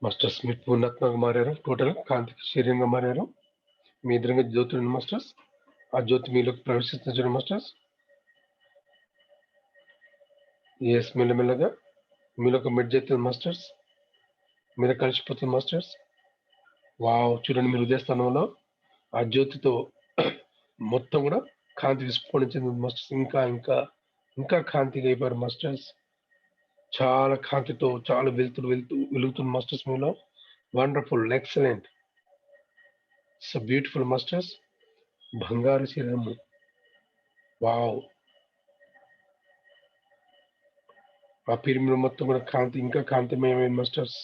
Masters మీరు పూర్ణాత్మగా మారారు. Total కాంతికి శరీరంగా మారారు. మీ ఎదురుగా జ్యోతి ఉంది మాస్టర్స్. ఆ జ్యోతి మీలోకి ప్రవేశిస్తుంది చూడండి మాస్టర్స్. ఎస్, మెల్లమెల్లగా మీలోకి మెడ్జ్ అవుతుంది మాస్టర్స్. మీరు కలిసిపోతుంది మాస్టర్స్. వావ్, చూడండి మీరు హృదయస్థానంలో ఆ జ్యోతితో మొత్తం కూడా కాంతి విస్ఫోడించింది మాస్టర్స్. ఇంకా ఇంకా ఇంకా కాంతిగా అయిపోయారు మాస్టర్స్. చాలా కాంతితో చాలా వెలుగుతుంది మాస్టర్స్ మీలో. Wonderful, excellent, so beautiful masters. బంగారు శరీరము. వావ్, ఆ పిరిమిడి మొత్తం కూడా కాంతి ఇంకా కాంతిమయమైన మాస్టర్స్.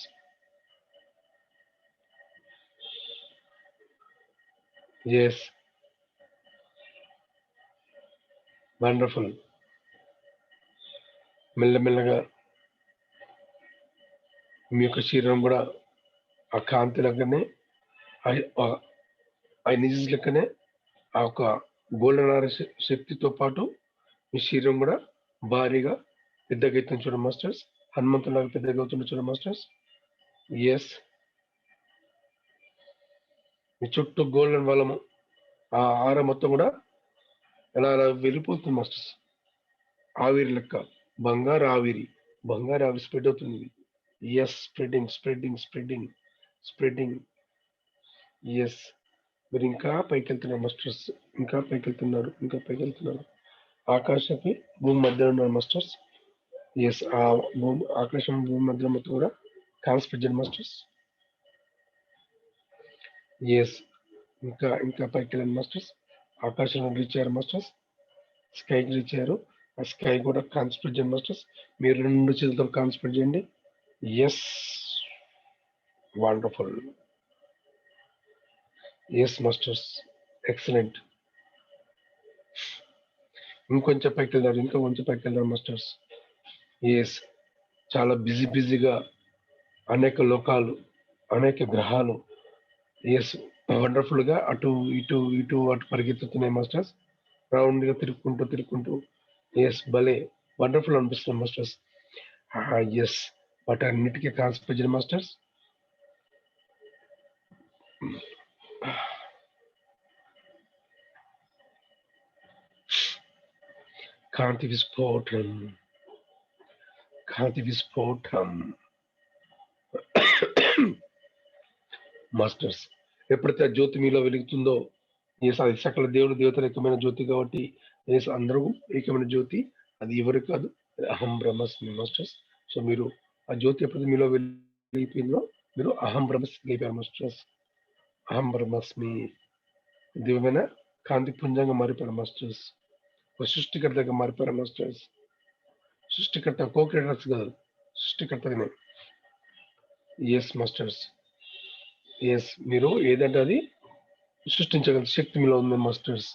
Yes, wonderful. మెల్లమెల్లగా మీ యొక్క శరీరం కూడా ఆ కాంతి లెక్కనే ఆ ఎనర్జీస్ లెక్కనే ఆ యొక్క గోల్డెన్ ఆర్ శక్తితో పాటు మీ శరీరం కూడా భారీగా పెద్దగా అవుతుంది చూడండి మాస్టర్స్. హనుమంతులాగా పెద్దగా అవుతుంది చూడండి మాస్టర్స్. ఎస్, మీ చుట్టూ గోల్డెన్ వలము ఆ ఆర మొత్తం కూడా ఎలా అలా వెళ్ళిపోతుంది మాస్టర్స్. ఆవిరి లెక్క, బంగారు ఆవిరి, బంగారు ఆవిరి స్ప్రెడ్ అవుతుంది. Yes, spreading spreading spreading spreading. Yes, మీరు ఇంకా పైకి వెళ్తున్నారు మాస్టర్స్. ఇంకా పైకి వెళ్తున్నారు, ఇంకా పైకి వెళ్తున్నారు. ఆకాశకి భూమి మధ్యలో ఉన్నారు మాస్టర్స్. ఎస్, ఆ భూమి, ఆకాశం భూమి మధ్యలో మొత్తం కూడా కాన్స్పెక్ట్ చేయండి మాస్టర్స్. ఎస్, ఇంకా ఇంకా పైకి వెళ్ళండి మాస్టర్స్. ఆకాశంలో రీచ్ అయ్యారు మాస్టర్స్. స్కైకి రీచ్ అయ్యారు. ఆ స్కై కూడా కాన్స్పెక్ట్ చేయండి మాస్టర్స్. మీరు 2 చేతులతో కాన్స్పెక్ట్ చేయండి. Yes, wonderful. Yes masters, excellent. ఇంకొంచెం పైకి వెళ్దారు, ఇంకా కొంచెం పైకి వెళ్దారు మాస్టర్స్. ఎస్, చాలా బిజీగా అనేక లోకాలు, అనేక గ్రహాలు, ఎస్, వండర్ఫుల్ గా అటు ఇటు ఇటు అటు పరిగెత్తుతున్నాయి మాస్టర్స్. రౌండ్ గా తిరుక్కుంటూ ఎస్, భలే వండర్ఫుల్ అనిపిస్తుంది మాస్టర్స్. ఎస్, వాటన్నిటికీ ట్రాన్స్ఫర్ చేయండి మాస్టర్స్. కాంతి విస్ఫోటం, కాంతి విస్ఫోటం మాస్టర్స్. ఎప్పుడైతే ఆ జ్యోతి మీలో వెలుగుతుందో, ఎస్, అది సకల దేవుడు దేవతల ఏకమైన జ్యోతి కాబట్టి ఎస్, అందరూ ఏకమైన జ్యోతి. అది ఎవరు కాదు, అహం బ్రహ్మస్మి మాస్టర్స్. సో మీరు ఆ జ్యోతి ఎప్పుడైతే మీలో వెలిగిపోయిందో మీరు అహం బ్రహ్మస్మి అయిపోయారు మాస్టర్స్. అహం బ్రహ్మస్మి, దివ్యమైన కాంతి పుంజంగా మారిపోయారు మాస్టర్స్. ఒక సృష్టికర్తగా మారిపోయారు మాస్టర్స్. సృష్టికర్త, కో క్రియేటర్స్ కాదు, సృష్టికర్తగానే. Yes masters. ఎస్, మీరు ఏదంటే అది సృష్టించగల శక్తి మీలో ఉంది మాస్టర్స్.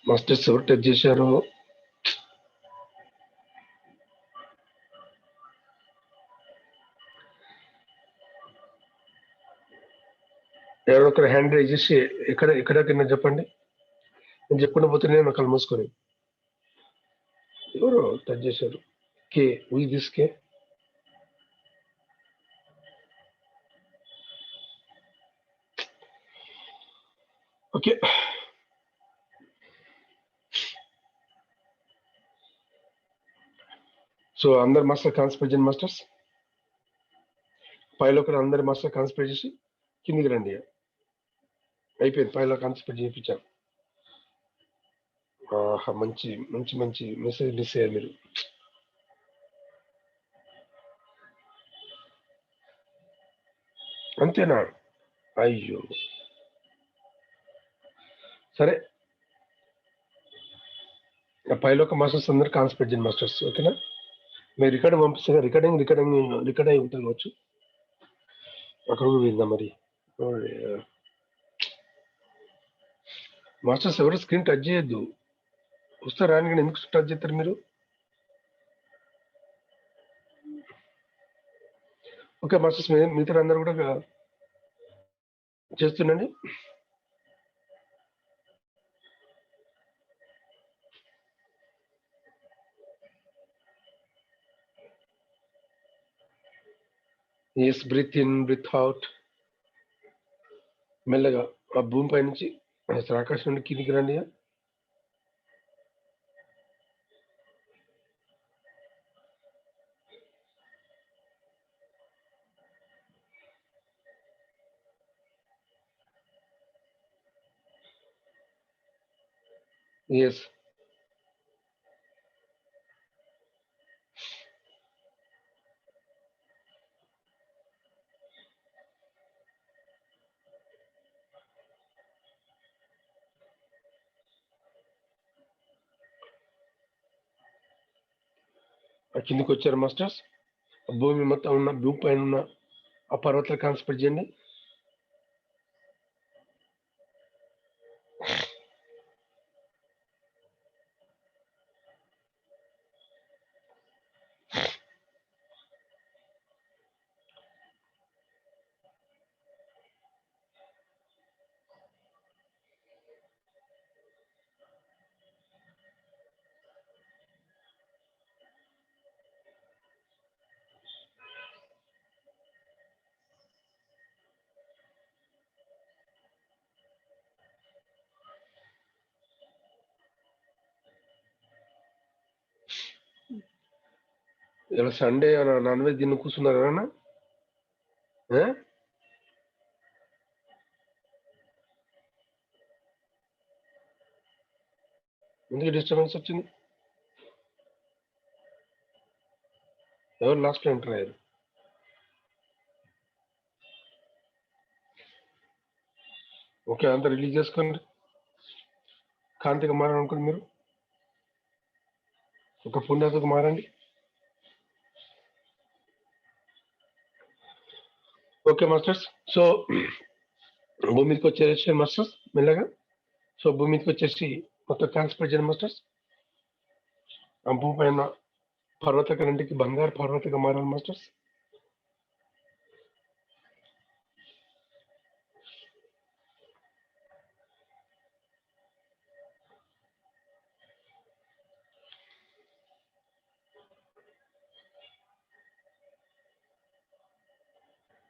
మాస్టర్స్ ఎవరు టచ్ చేశారు? ఎవరో ఒకరు హ్యాండ్ రైజ్ చేసి ఎక్కడికైనా చెప్పండి. నేను చెప్పుకుంటూ పోతే నేను కళ్ళు మూసుకొని. ఎవరు టచ్ చేశారు? K who is this K? Okay. So అందరు మాస్టర్ కాన్స్పరేట్ చేయండి మాస్టర్స్. పైలో కూడా అందరు మాస్టర్ కాన్స్పరేట్ చేసి కిందికి రండి. అయిపోయింది, పైలో కాన్స్పరేట్ చేయించాం. మంచి మంచి మంచి మెసేజ్ మిస్ అయ్యారు మీరు. అంతేనా? అయ్యో సరే, పైలోక మాస్టర్స్ అందరు కాన్స్పరేట్ చేయండి మాస్టర్స్. ఓకేనా? మీరు రికార్డింగ్ పంపిస్తే రికార్డ్ అయి ఉంటుంది కావచ్చు. అక్కడ కూడా విందా మరి. మాస్టర్స్ ఎవరు స్క్రీన్ టచ్ చేయొద్దు. వస్తారు రాని కానీ ఎందుకు టచ్ చేస్తారు మీరు? ఓకే మాస్టర్స్, మిగతా అందరూ కూడా చేస్తుండండి. Yes, breathe in breathe out. మెల్లగా ఆ భూమి పై నుంచి ఆకాశం నుండి కిందికి రండి. ఎస్, కిందికి వచ్చారు మాస్టర్స్. భూమి మొత్తం ఉన్న భూమి పైన ఉన్న ఆ పర్వతాలు కాన్స్పరేట్ చేయండి. ఇలా సండే నాన్ వెజ్ తిని కూర్చున్నారు ఎవరన్నా? ఎందుకు డిస్టర్బెన్స్ వచ్చింది? ఎవరు లాస్ట్ ఎంటర్ అయ్యారు? ఓకే, అంతా రిలీజ్ చేసుకోండి. కాంతిగా మారాలనుకోండి మీరు, ఒక పుణ్యతకు మారండి. ఓకే మాస్టర్స్, సో భూమి మీదకి వచ్చేసి మాస్టర్స్ మెల్లగా. సో భూమి మీదకి వచ్చేసి మొత్తం కాన్స్పరేట్ చేయండి మాస్టర్స్. ఆ భూమి పైన పర్వతకరంటికి బంగారు పర్వతగా మారాలి మాస్టర్స్.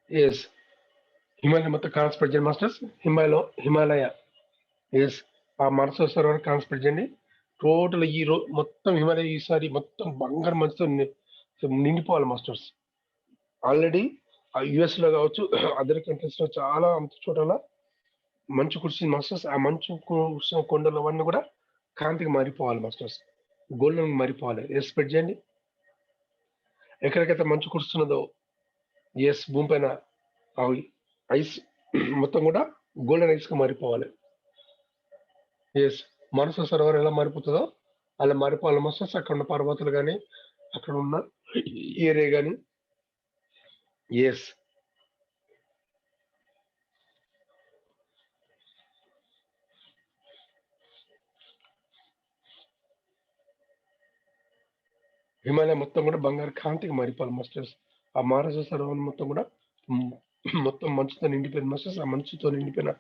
ఎస్, హిమాలయ మొత్తం కాన్స్పరేట్ చేయండి మాస్టర్స్. హిమాలయ ఎస్, ఆ మనసు సరోవర్ కాన్స్పరేట్ చేయండి. టోటల్ ఈ మొత్తం హిమాలయ ఈసారి మొత్తం బంగారు మంచుతో నిండిపోవాలి మాస్టర్స్. ఆల్రెడీ ఆ యుఎస్ లో కావచ్చు, అదర్ కంట్రీస్ లో చాలా అంత చోట్ల మంచు కురిసింది మాస్టర్స్. ఆ మంచు కురిసిన కొండలు అవన్నీ కూడా కాంతికి మారిపోవాలి మాస్టర్స్, గోల్డెన్ మారిపోవాలి. స్ప్రెడ్ చేయండి. ఎక్కడికైతే మంచు కురుస్తున్నదో ఎస్, భూమి పైన ఐస్ మొత్తం కూడా గోల్డెన్ ఐస్ గా మారిపోవాలి. ఎస్, మనసు సరోవర్ ఎలా మారిపోతుందో అలా మారిపోవాలి మాస్టర్స్. అక్కడ ఉన్న పర్వతాలు కానీ అక్కడ ఉన్న ఏరియా కానీ. ఎస్, హిమాలయ మొత్తం కూడా బంగారు కాంతికి మారిపోవాలి మాస్టర్స్. ఆ మహారాష్ట్ర సరోవరం మొత్తం కూడా మొత్తం మంచుతో నిండిపోయిన మాస్టర్స్. ఆ మంచుతో నిండిపోయిన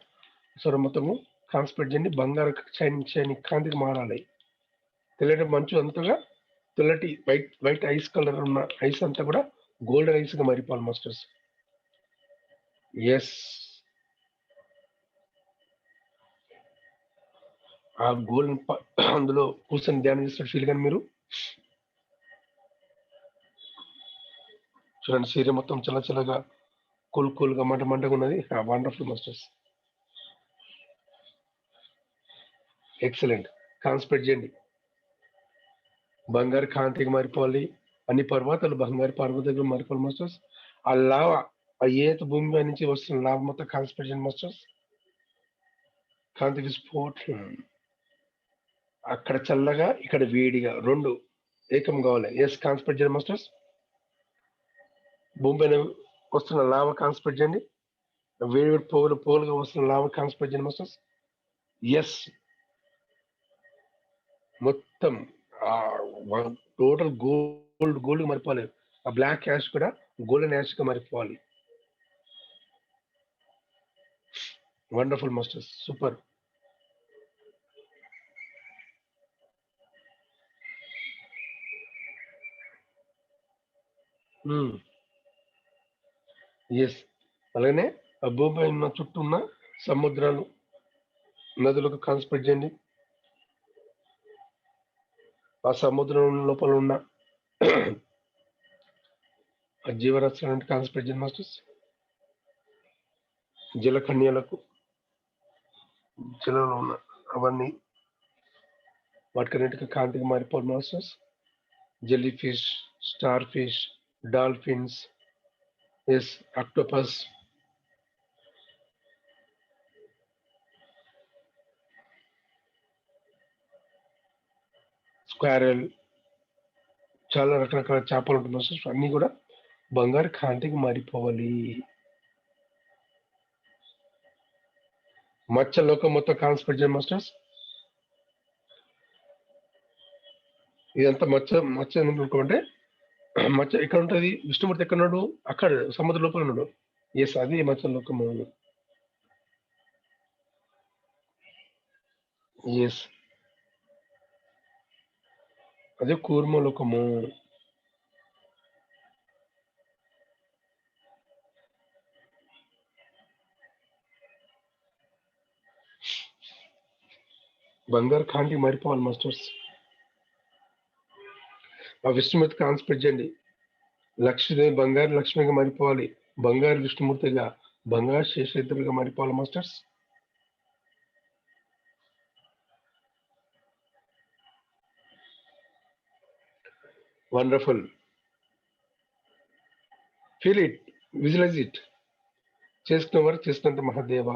సరోవరం మొత్తము ట్రాన్స్పెక్ట్ చేయండి, బంగారు షైనింగ్ కాంతికి మారాలి. తెల్లటి మంచు అంతగా తెల్లటి వైట్ ఐస్ కలర్ ఉన్న ఐస్ అంతా కూడా గోల్డెన్ ఐస్ గా మారిపోవాలి మాస్టర్స్. ఎస్, ఆ గోల్డెన్ అందులో కూర్చొని ధ్యానం చేస్తారు ఫీల్ కానీ మీరు చూడండి, శరీరం మొత్తం చల్ల చల్లగా కూల్గా మంటగా ఉన్నది. Wonderful masters, excellent. కాన్సన్ట్రేట్ చేయండి, బంగారు కాంతికి మారిపోవాలి. అన్ని పర్వతాలు బంగారు పర్వతాలు మారిపోవాలి మాస్టర్స్. ఆ లావ, ఆ ఏత భూమి నుంచి వస్తున్న లావ మొత్తం కాన్సన్ట్రేట్ చేయండి మాస్టర్స్. కాంతి విస్ఫోటనం, అక్కడ చల్లగా ఇక్కడ వేడిగా రెండు ఏకం కావాలి. ఎస్, కాన్సన్ట్రేట్ చేయండి మాస్టర్స్. భూమి పైన వస్తున్న లావ కాన్సన్ట్రేట్ చేయండి, వేడి పోగులుగా వస్తున్న లావ కాన్సన్ట్రేట్ చేయండి మాస్టర్స్. ఎస్, మొత్తం టోటల్ గోల్డ్ మారిపోవాలి. ఆ బ్లాక్ యాష్ కూడా గోల్డెన్ యాష్ గా మారిపోవాలి. Wonderful masters, super. ఎస్, అలాగనే ఆ భూమిపై ఉన్న చుట్టూ ఉన్న సముద్రాలు, నదులకు కాన్సన్ట్రేట్ చేయండి. ఆ సముద్రం లోపల ఉన్న ఆ జీవరాశులను కాన్సన్ట్రేట్ చేయండి మాస్టర్స్. జలకన్యలకు, జలంలో ఉన్న అవన్నీ వాటికన్నిటికీ కాంతికి మారిపోవాలి masters. Jellyfish, starfish, dolphins, yes, octopus, squirrel, చాలా రకరకాల చేపలు ఉంటుంది మాస్టర్స్. అన్ని కూడా బంగారు కాంతికి మారిపోవాలి. మచ్చలోకం మొత్తం కాన్సన్ట్రేట్ చేయండి మాస్టర్స్. ఇదంతా మచ్చ ఎందుకంటే మచ్చ ఎక్కడ ఉంటుంది, విష్ణుమూర్తి ఎక్కడ ఉన్నాడు, అక్కడ సముద్ర లోపల ఉన్నాడు. ఎస్, అది మచ్చలోకము. ఎస్, అదే కూర్మలోకము. బంగారు కాంతి మారిపోవాలి మాస్టర్స్. ఆ విష్ణుమూర్తి కాన్సన్ట్రేట్ చేయండి. లక్ష్మీదేవి బంగారు లక్ష్మిగా మారిపోవాలి, బంగారు విష్ణుమూర్తిగా, బంగారు శేషేశ్వరుగా మారిపోవాలి masters. Wonderful, feel it, visualise it. చేసుకున్న వారు చేసినంత మహాదేవ.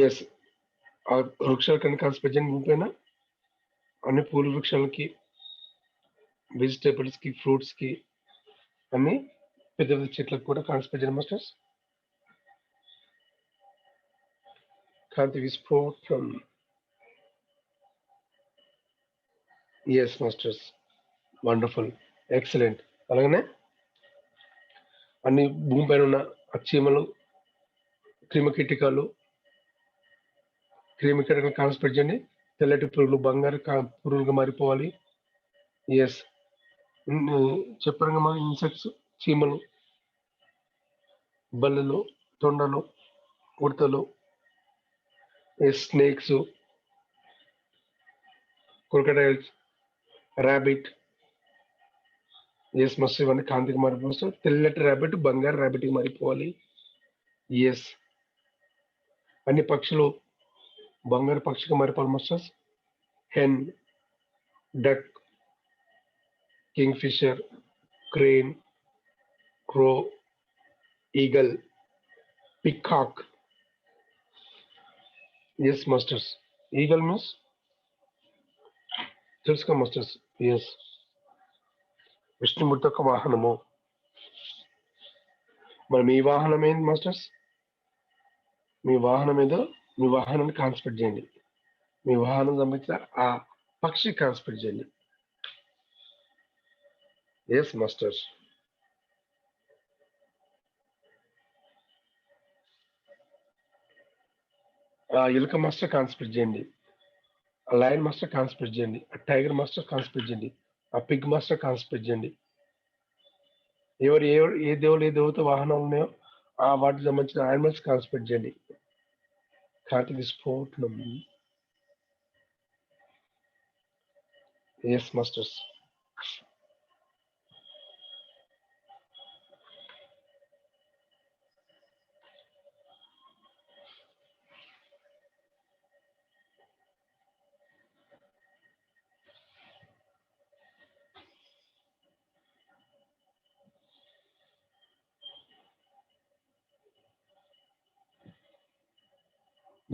ఎస్, ఆ వృక్షాల కనుక కాన్సన్ట్రేట్ చేయండి. భూమిపైన అన్ని పూల వృక్షాలకి, వెజిటేబుల్స్ కి, ఫ్రూట్స్ కి, అన్ని పెద్ద పెద్ద చెట్లకు కూడా కాన్సన్ట్రేట్ చేయండి మాస్టర్స్. కాంతి విస్ఫోటనం. Yes masters, wonderful, excellent. అలాగనే అన్ని భూమిపైన ఉన్న చీమలు, క్రిమికీటకాలు కాన్సన్ట్రేట్ చేయండి. తెల్లటి పురుగులు బంగారు పురుగులుగా మారిపోవాలి. ఎస్, చెప్పారు మా ఇన్సెక్ట్స్, చీమలు, బల్లలు, తొండలు, ఉడతలు, స్నేక్స్, క్రొకడైల్స్, ర్యాబిట్. ఎస్ మస్తు, ఇవన్నీ కాంతికి మారిపోవచ్చు. తెల్లటి ర్యాబిట్ బంగారు ర్యాబిట్కి మారిపోవాలి. ఎస్, అన్ని పక్షులు బంగారు పక్షిగా మారిపోవాలి masters. Hen, duck, kingfisher, crane, crow, eagle, peacock, yes masters. Eagle means తెలుసుకో మాస్టర్స్. ఎస్, విష్ణుమూర్తి యొక్క వాహనము. మరి మీ వాహనం ఏంటి మాస్టర్స్? మీ వాహనం ఏదో మీ వాహనాన్ని కాన్స్పెక్ట్ చేయండి. మీ వాహనం సంబంధించిన ఆ పక్షి కాన్స్పెక్ట్ చేయండి. Yes masters. ఆ ఎలుక మాస్టర్ కాన్స్పెక్ట్ చేయండి. ఆ లయన్ మాస్టర్ కాన్స్పెక్ట్ చేయండి. ఆ టైగర్ మాస్టర్ కాన్స్పెక్ట్ చేయండి. ఆ పిగ్ మాస్టర్ కాన్స్పెక్ట్ చేయండి. ఎవరు ఏ దేవుడు ఏ దేవత వాహనాలు ఉన్నాయో ఆ వాటికి సంబంధించిన యానిమల్స్ కాన్స్పెక్ట్ చేయండి. కార్తీక స్ఫోటనం. Yes masters.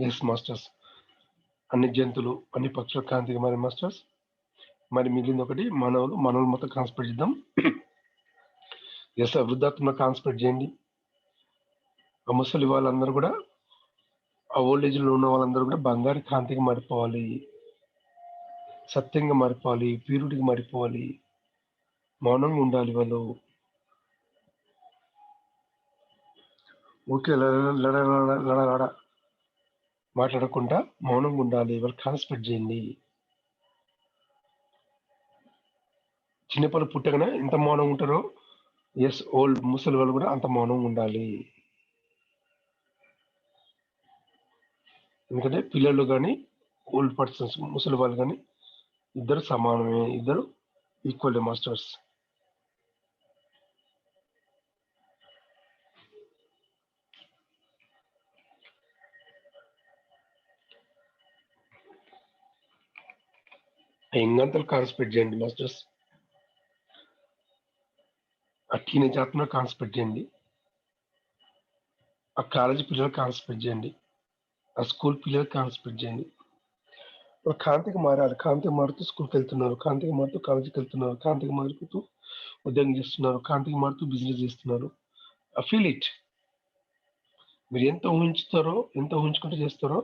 Yes masters. అన్ని జంతువులు అన్ని పక్షుల కాంతికి మరి మాస్టర్స్. మరి మిగిలింది ఒకటి మనవులు మొత్తం కాన్స్పెక్ట్ చేద్దాం. ఎస్, వృద్ధాత్మ కాన్స్పెక్ట్ చేయండి. ఆ ముసలి వాళ్ళందరూ కూడా, ఆ ఓల్డ్ ఏజ్ లో ఉన్న వాళ్ళందరూ కూడా బంగారు కాంతికి మారిపోవాలి, సత్యంగా మారిపోవాలి, ప్యూరిటీకి మారిపోవాలి, మౌనంగా ఉండాలి. వాళ్ళు ఊరికే లడ మాట్లాడకుండా మౌనంగా ఉండాలి. వాళ్ళు కాన్స్పెక్ట్ చేయండి. చిన్నపిల్లలు పుట్టగానే ఎంత మౌనంగా ఉంటారో, ఎస్, ఓల్డ్ ముసలి వాళ్ళు కూడా అంత మౌనంగా ఉండాలి. ఎందుకంటే పిల్లలు కానీ ఓల్డ్ పర్సన్స్ ముసలి వాళ్ళు కానీ ఇద్దరు సమానమే, ఇద్దరు ఈక్వల్ మాస్టర్స్. యంగంతలు కాన్స్పెక్ట్ చేయండి మాస్టర్స్. ఆ టీనేజ్ ఆత్మ కాన్స్పెక్ట్ చేయండి. ఆ కాలేజీ పిల్లలు కాన్స్పెక్ట్ చేయండి. ఆ స్కూల్ పిల్లలు కాన్స్పెక్ట్ చేయండి. వాళ్ళు కాంతికి మారాలి. కాంతికి మారుతూ స్కూల్కి వెళ్తున్నారు, కాంతికి మారుతూ కాలేజీకి వెళ్తున్నారు, కాంతికి మారుతూ ఉద్యోగం చేస్తున్నారు, కాంతికి మారుతూ బిజినెస్ చేస్తున్నారు. Feel it. మీరు ఎంత ఊహించుతారో, ఎంత ఊహించుకుంటూ చేస్తారో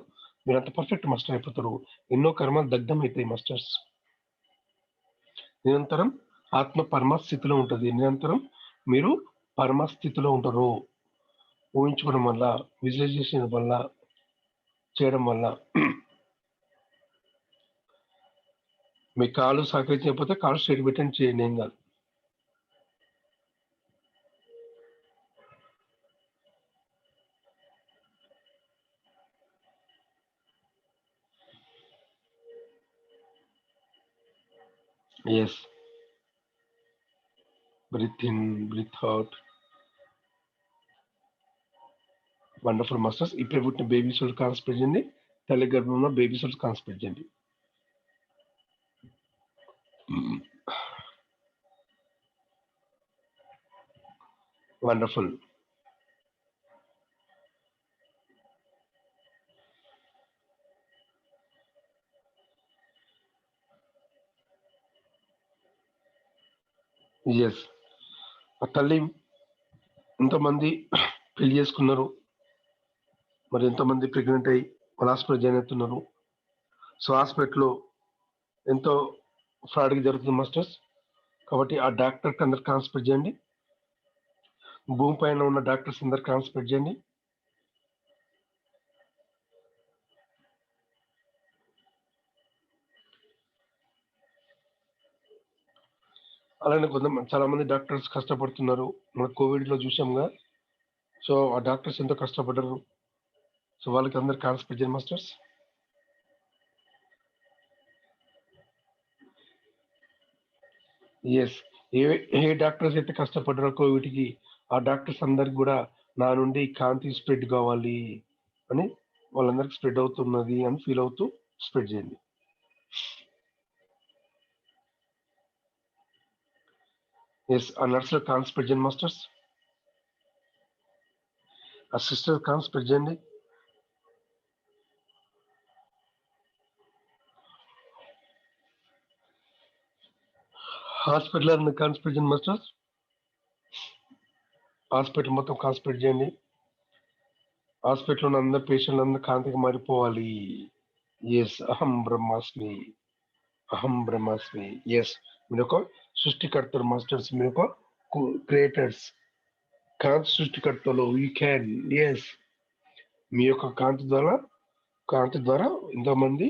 మీరు అంత పర్ఫెక్ట్ మాస్టర్ అయిపోతారు. ఎన్నో కర్మలు దగ్ధం అవుతాయి మాస్టర్స్. నిరంతరం ఆత్మ పరమస్థితిలో ఉంటుంది. నిరంతరం మీరు పరమస్థితిలో ఉంటారు. ఊహించుకోవడం వల్ల, విజువలైజేషన్ వల్ల, చేయడం వల్ల. మీ కాలు సహకరించకపోతే కాలు స్ట్రైట్ పెట్టండి, చేయండి, ఏం కాదు. Yes, breathe in, breathe out. Wonderful masters. ఇప్పుడు పుట్టిన బేబీ సోల్స్ కాన్స్పెక్ట్ చేయండి. తల్లి గర్భంలో బేబీ సోల్స్ కాన్స్పెక్ట్ చేయండి. వండర్ఫుల్. ఎస్, ఆ తల్లి ఎంతోమంది పెళ్లి చేసుకున్నారు, మరి ఎంతోమంది ప్రెగ్నెంట్ అయ్యి వాళ్ళ హాస్పిటల్ జాయిన్ అవుతున్నారు. సో హాస్పిటల్లో ఎంతో ఫ్రాడ్కి జరుగుతుంది మాస్టర్స్. కాబట్టి ఆ డాక్టర్కి అందరు కాన్స్పెక్ట్ చేయండి. భూమి పైన ఉన్న డాక్టర్స్ అందరు కాన్స్పెక్ట్ చేయండి. అలానే చాలా మంది డాక్టర్స్ కష్టపడుతున్నారు. మన కోవిడ్ లో చూసాంగా. సో ఆ డాక్టర్స్ ఎంతో కష్టపడ్డారు. సో వాళ్ళకి అందరు కాన్స్పెక్ట్ చేయండి మాస్టర్స్. ఎస్, ఏ డాక్టర్స్ అయితే కష్టపడ్డారో కోవిడ్కి, ఆ డాక్టర్స్ అందరికి కూడా నా నుండి కాంతి స్ప్రెడ్ కావాలి అని, వాళ్ళందరికి స్ప్రెడ్ అవుతున్నది అని ఫీల్ అవుతూ స్ప్రెడ్ చేయండి. ఎస్, ఆ నర్సులో కాన్స్పెక్ట్ చేయండి మాస్టర్స్. ఆ సిస్టర్ కాన్స్పెక్ట్ చేయండి. హాస్పిటల్ అన్ని కాన్సన్ట్రేట్ చేయండి మాస్టర్స్. హాస్పిటల్ మొత్తం కాన్సన్ట్రేట్ చేయండి. హాస్పిటల్ ఉన్న అందరు పేషెంట్లు అందరూ కాంతికి మారిపోవాలి. ఎస్, అహం బ్రహ్మాస్మి, అహం బ్రహ్మాస్మి. ఎస్, మీరు ఒక సృష్టికర్తలు మాస్టర్స్, మీరు ఒక క్రియేటర్స్, కాంతి సృష్టికర్తలు. You can. ఎస్, మీ యొక్క కాంతి ద్వారా ఎంతోమంది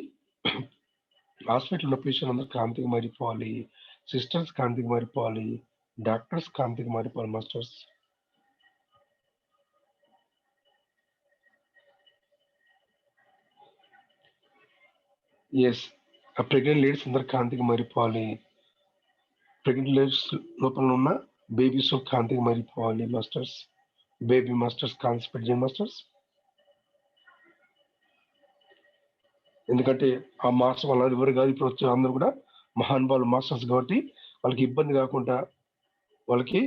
హాస్పిటల్ ఉన్న పేషెంట్ అందరూ కాంతికి మారిపోవాలి. సిస్టర్స్ కాంతికి మారిపోవాలి. డాక్టర్స్ కాంతికి మారిపోవాలి మాస్టర్స్. ఎస్, ఆ ప్రెగ్నెంట్ లేడీస్ అందరు కాంతికి మారిపోవాలి. ప్రెగ్నెంట్ లేడీస్ లోపల ఉన్న బేబీస్ కాంతికి మారిపోవాలి మాస్టర్స్. బేబీ మాస్టర్స్ కాన్సన్ట్రేట్ చేయండి మాస్టర్స్. ఎందుకంటే ఆ మాస్టర్ వాళ్ళు ఎవరు కాదు, ఇప్పుడు వచ్చే అందరూ కూడా మహానుభావులు మాస్టర్స్ కాబట్టి వాళ్ళకి ఇబ్బంది కాకుండా వాళ్ళకి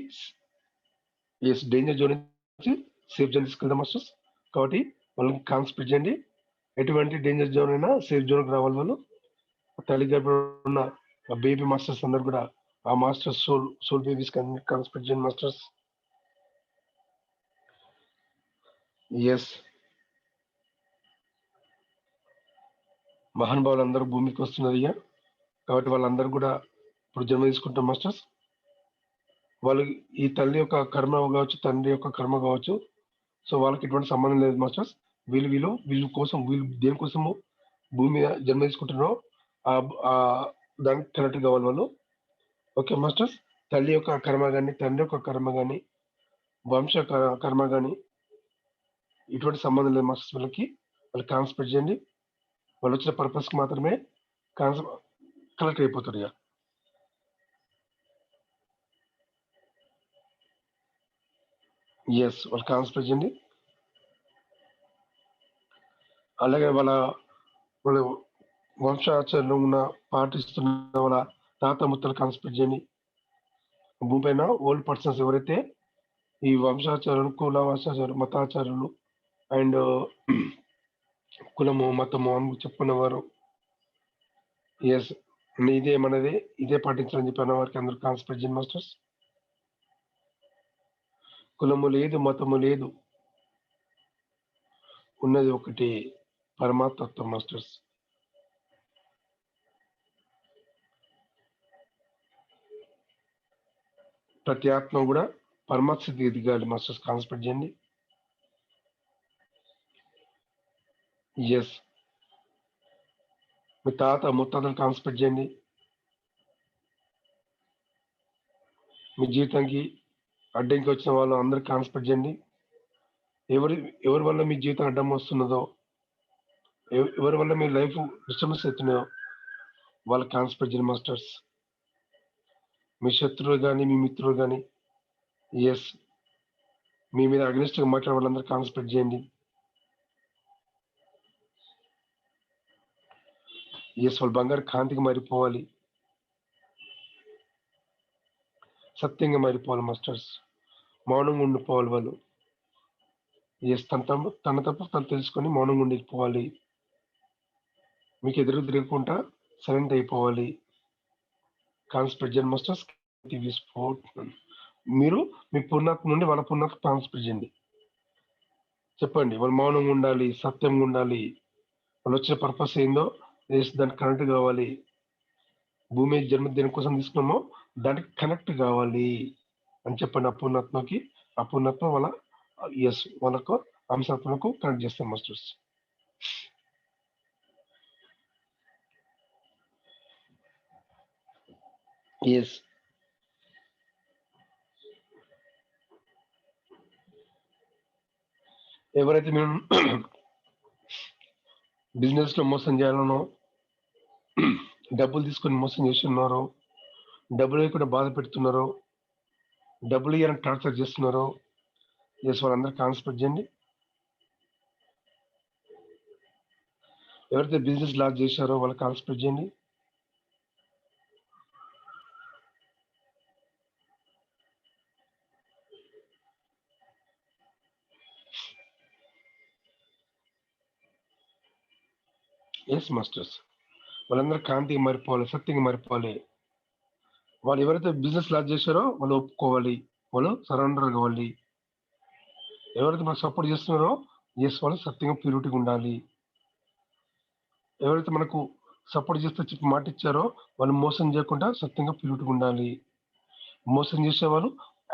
డేంజర్ జోన్ నుంచి సేఫ్ జోన్ తీసుకెళ్దాం మాస్టర్స్. కాబట్టి వాళ్ళకి కాన్సన్ట్రేట్ చేయండి. ఎటువంటి డేంజర్ జోన్ అయినా సేఫ్ జోన్కి రావాలి వాళ్ళు. తల్లి గర్భంలో ఉన్న బేబీ మాస్టర్స్ అందరు కూడా ఆ మాస్టర్స్ సోల్ బేబీస్ కాన్సన్ట్రేట్ చేయండి మాస్టర్స్. ఎస్, మహానుభావులు అందరూ భూమికి వస్తున్నారు అయ్యా. కాబట్టి వాళ్ళందరూ కూడా ఇప్పుడు జన్మ తీసుకుంటాం మాస్టర్స్. వాళ్ళు ఈ తల్లి యొక్క కర్మ కావచ్చు, తండ్రి యొక్క కర్మ కావచ్చు, సో వాళ్ళకి ఎటువంటి సంబంధం లేదు మాస్టర్స్. వీళ్ళ కోసం, వీళ్ళు దేనికోసము భూమి మీద జన్మ తీసుకుంటున్నారో దానికి కరెక్ట్ కావాలి వాళ్ళు. ఓకే మాస్టర్స్, తల్లి యొక్క కర్మ కానీ, తండ్రి యొక్క కర్మ కానీ, వంశ కర్మ కానీ ఇటువంటి సంబంధం లేదు మాస్టర్స్. వాళ్ళు కాన్సన్ట్రేట్ చేయండి. వాళ్ళు వచ్చిన పర్పస్కి మాత్రమే కలెక్ట్ అయిపోతారు ఇక. ఎస్, వాళ్ళు కాన్సన్ట్రేట్ చేయండి. అలాగే వాళ్ళ వంశాచరణలో ఉన్న పాటిస్తున్న వాళ్ళ తాత ముత్తలు కాన్సన్ట్రేట్ చేయండి. భూమి పైన ఓల్డ్ పర్సన్స్ ఎవరైతే ఈ వంశాచారులు, కులవాసాచారులు, మతాచారులు అండ్ కులము, మతము అని చెప్పుకునేవారు, ఎస్ ఇదే మనదే, ఇదే పాటించాలని చెప్పిన వారికి అందరూ కాన్సన్ట్రేట్ చేయండి మాస్టర్స్. కులము లేదు, మతము లేదు, ఉన్నది ఒకటి పరమాత్మ మాస్టర్స్. ప్రతి ఆత్మ కూడా పరమాత్మ స్థితికి ఎదగాలి మాస్టర్స్. కాన్సన్ట్రేట్ చేయండి. ఎస్, మీ తాత ముత్తాతలు కాన్సన్ట్రేట్ చేయండి. మీ జీవితానికి అడ్డంకి వచ్చిన వాళ్ళు అందరూ కాన్సన్ట్రేట్ చేయండి. ఎవరి వల్ల మీ జీవితం అడ్డం వస్తున్నదో, ఎవరి వల్ల మీ లైఫ్ డిస్టర్బెన్స్ అవుతున్నాయో వాళ్ళకి కాన్సన్ట్రేట్ చేయండి మాస్టర్స్. మీ శత్రువులు కానీ, మీ మిత్రులు కానీ, ఎస్ మీ మీద అగ్నిస్ట్గా మాట్లాడే వాళ్ళందరూ కాన్సన్ట్రేట్ చేయండి. ఎస్, వాళ్ళు బంగారు కాంతికి మారిపోవాలి, సత్యంగా మారిపోవాలి మాస్టర్స్. మౌనంగా ఉండిపోవాలి వాళ్ళు. ఎస్, తన తప్పు తను తెలుసుకొని మౌనంగా ఉండిపోవాలి. మీకు ఎదురు తిరగకుండా సైలెంట్ అయిపోవాలి. కాన్సన్ట్రేట్ చేయండి మాస్టర్స్. మీరు మీ పుణ్యాత్మ నుండి వాళ్ళ పుణ్యాత్మ కాన్సన్ట్రేట్ చేయండి. చెప్పండి, వాళ్ళు మౌనంగా ఉండాలి, సత్యంగా ఉండాలి. వాళ్ళు వచ్చిన పర్పస్ ఏందో దానికి కనెక్ట్ కావాలి. భూమి జన్మ దేనికోసం తీసుకున్నామో దానికి కనెక్ట్ కావాలి అని చెప్పండి అపూర్ణాత్మకి. అపూర్ణాత్మ వాళ్ళ వాళ్ళకు అంశాత్మకు కనెక్ట్ చేస్తాం మాస్టర్స్. ఎస్, ఎవరైతే మేము బిజినెస్ లో మోసం చేయాలనో, డబ్బులు తీసుకొని మోసం చేస్తున్నారో, డబ్బులు లేకుండా బాధ పెడుతున్నారో, డబ్బులు ఇవ్వాలని టార్చర్ చేస్తున్నారో, ఎస్ వాళ్ళందరూ కాన్సన్ట్రేట్ చేయండి. ఎవరైతే బిజినెస్ లాస్ చేశారో వాళ్ళు కాన్సన్ట్రేట్ చేయండి. ఎస్ మాస్టర్స్, వాళ్ళందరూ కాంతికి మారిపోవాలి, సత్యంగా మారిపోవాలి. వాళ్ళు ఎవరైతే బిజినెస్ లాంచ్ చేశారో వాళ్ళు ఒప్పుకోవాలి, వాళ్ళు సరెండర్ కావాలి. ఎవరైతే మనకు సపోర్ట్ చేస్తున్నారో వాళ్ళు సత్యంగా ప్యూరిటీగా ఉండాలి. ఎవరైతే మనకు సపోర్ట్ చేస్తే చెప్పి మాట ఇచ్చారో వాళ్ళు మోసం చేయకుండా సత్యంగా ప్యూరిటీగా ఉండాలి. మోసం చేసే వాళ్ళు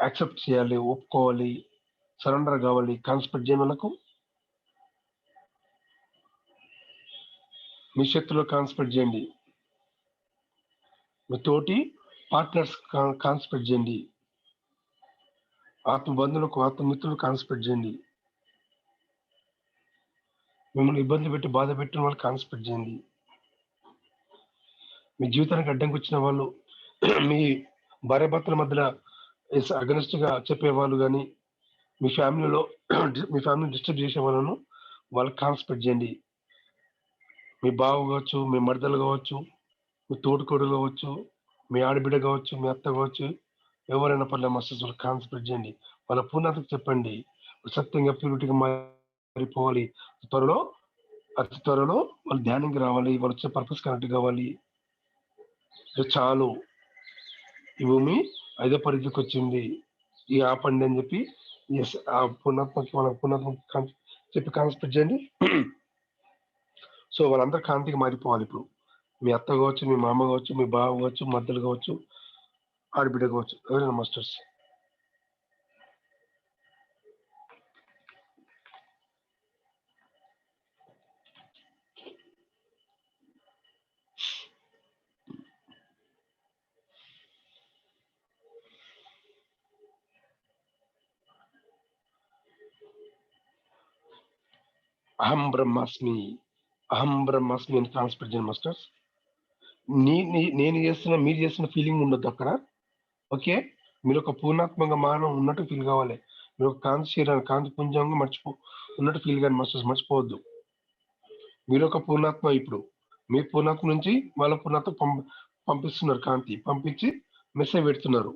యాక్సెప్ట్ చేయాలి, ఒప్పుకోవాలి, సరెండర్ కావాలి. కాన్స్పెక్ట్ చేయని వాళ్ళకు మీ శక్తిలో కాన్స్పెక్ట్ చేయండి. మీ తోటి పార్ట్నర్స్ కాన్స్పెక్ట్ చేయండి. ఆత్మబంధువులకు, ఆత్మమిత్రులకు కాన్స్పెక్ట్ చేయండి. మిమ్మల్ని ఇబ్బంది పెట్టి బాధ పెట్టిన వాళ్ళు కాన్స్పెక్ట్ చేయండి. మీ జీవితానికి అడ్డంకి వచ్చిన వాళ్ళు, మీ భార్యాభర్తల మధ్యలో అగనిస్ట్ గా చెప్పేవాళ్ళు కానీ, మీ ఫ్యామిలీలో మీ ఫ్యామిలీ డిస్టర్బ్ చేసే వాళ్ళను వాళ్ళకి కాన్స్పెక్ట్ చేయండి. మీ బావ కావచ్చు, మీ మర్దలు కావచ్చు, మీ తోటికోడలు కావచ్చు, మీ ఆడబిడ్డ కావచ్చు, మీ అత్త కావచ్చు, ఎవరైనా పర్లేదు మాస్టర్స్ వాళ్ళు కాన్స్పెక్ట్ చేయండి. వాళ్ళ పూర్ణతకు చెప్పండి, సత్యంగా ప్యూరిటీగా మారిపోవాలి. అతి త్వరలో వాళ్ళు ధ్యానంకి రావాలి, వాళ్ళు వచ్చే పర్పస్ కనెక్ట్ కావాలి. చాలు, ఈ భూమి 5వ పరిధికి వచ్చింది, ఈ ఆపండి అని చెప్పి ఆ పుణ్యాత్మకి వాళ్ళ పుణ్యాత్మ చెప్పి కాన్స్పెక్ట్ చేయండి. సో వాళ్ళందరూ కాంతికి మారిపోవాలి. ఇప్పుడు మీ అత్త కావచ్చు, మీ మామ కావచ్చు, మీ బావ కావచ్చు, మద్దలు కావచ్చు, ఆడబిడ్డ కావచ్చు, ఎవరైనా మాస్టర్స్. అహం బ్రహ్మాస్మి అని కాన్స్పెక్ట్ చేయండి మాస్టర్స్. నేను చేస్తున్న, మీరు చేస్తున్న ఫీలింగ్ ఉండొద్దు అక్కడ. ఓకే, మీరు ఒక పూర్ణాత్మక మానవం ఉన్నట్టు ఫీల్ కావాలి. మీరు ఒక కాంతి శరీరాన్ని, కాంతి పుంజంగా ఉన్నట్టు ఫీల్ కానీ మాస్టర్స్, మర్చిపోవద్దు. మీరు ఒక పూర్ణాత్మ. ఇప్పుడు మీ పూర్ణాత్మ నుంచి వాళ్ళ పూర్ణాత్మ పంపిస్తున్నారు, కాంతి పంపించి మెసేజ్ పెడుతున్నారు.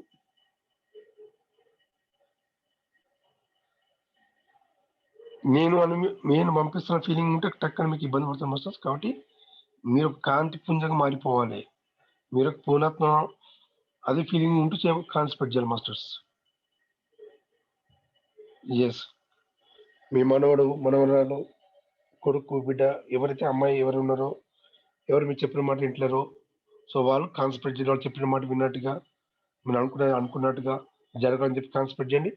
నేను పంపిస్తున్న ఫీలింగ్ ఉంటే టక్కన మీకు ఇబ్బంది పడుతుంది మాస్టర్స్. కాబట్టి మీరు కాంతి పుంజంగా మారిపోవాలి. మీరు పూర్ణాత్మ అదే ఫీలింగ్ ఉంటూ కాన్స్పెక్ట్ చేయాలి మాస్టర్స్. ఎస్, మీ మనవడు, మనవరాలు, కొడుకు, బిడ్డ, ఎవరైతే అమ్మాయి ఎవరు ఉన్నారో, ఎవరు మీరు చెప్పిన మాట వింటారో, సో వాళ్ళు కాన్స్పెక్ట్ చేయాలి. వాళ్ళు చెప్పిన మాట విన్నట్టుగా, మీరు అనుకున్నట్టుగా జరగాలని చెప్పి కాన్స్పెక్ట్ చేయండి.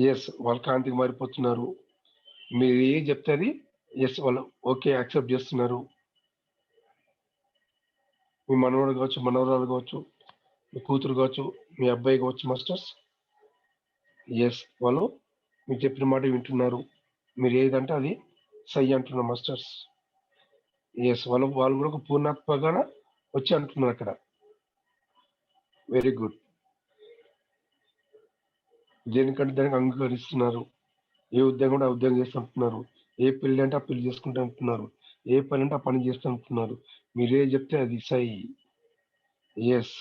ఎస్, వాళ్ళు కాంతికి మారిపోతున్నారు. మీరు ఏ చెప్తే అది ఎస్ వాళ్ళు ఓకే యాక్సెప్ట్ చేస్తున్నారు. మీ మనవడు కావచ్చు, మనవరాలు కావచ్చు, మీ కూతురు కావచ్చు, మీ అబ్బాయి కావచ్చు మాస్టర్స్. ఎస్, వాళ్ళు మీరు చెప్పిన మాట వింటున్నారు. మీరు ఏదంటే అది సై అంటున్నారు మాస్టర్స్. ఎస్, వాళ్ళు కూడా ఒక పూర్ణాత్మగా వచ్చి అంటున్నారు అక్కడ. Very good. దేనికంటే దానికి అంగీకరిస్తున్నారు. ఏ ఉద్యోగం అంటే ఆ ఉద్యోగం చేస్తుంటున్నారు. ఏ పెళ్లి అంటే ఆ పెళ్లి చేసుకుంటూ అంటున్నారు. ఏ పని అంటే ఆ పని చేస్తూ అంటున్నారు. మీరే చెప్తే అది సై. ఎస్,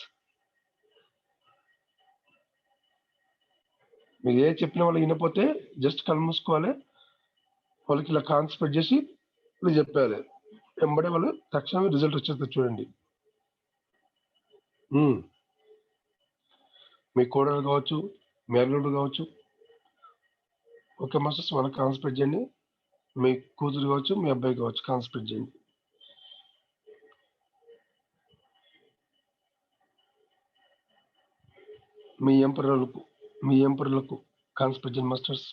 మీరు ఏ చెప్పిన వాళ్ళు వినపోతే జస్ట్ కళ్ళు మూసుకోవాలి. వాళ్ళకి ఇలా కాన్సన్ట్రేట్ చేసి ఇలా చెప్పాలి. వెంబడే వాళ్ళు తక్షణమే రిజల్ట్ వచ్చేస్తుంది చూడండి. మీ కోడలు కావచ్చు, మీ అల్లుడు కావచ్చు, ఓకే మాస్టర్స్, వాళ్ళకి కాన్సన్ట్రేట్ చేయండి. మీ కూతురు కావచ్చు, మీ అబ్బాయి కావచ్చు, కాన్సన్ట్రేట్ చేయండి. మీ ఎంపరులకు కాన్సన్ట్రేట్ చేయండి మాస్టర్స్.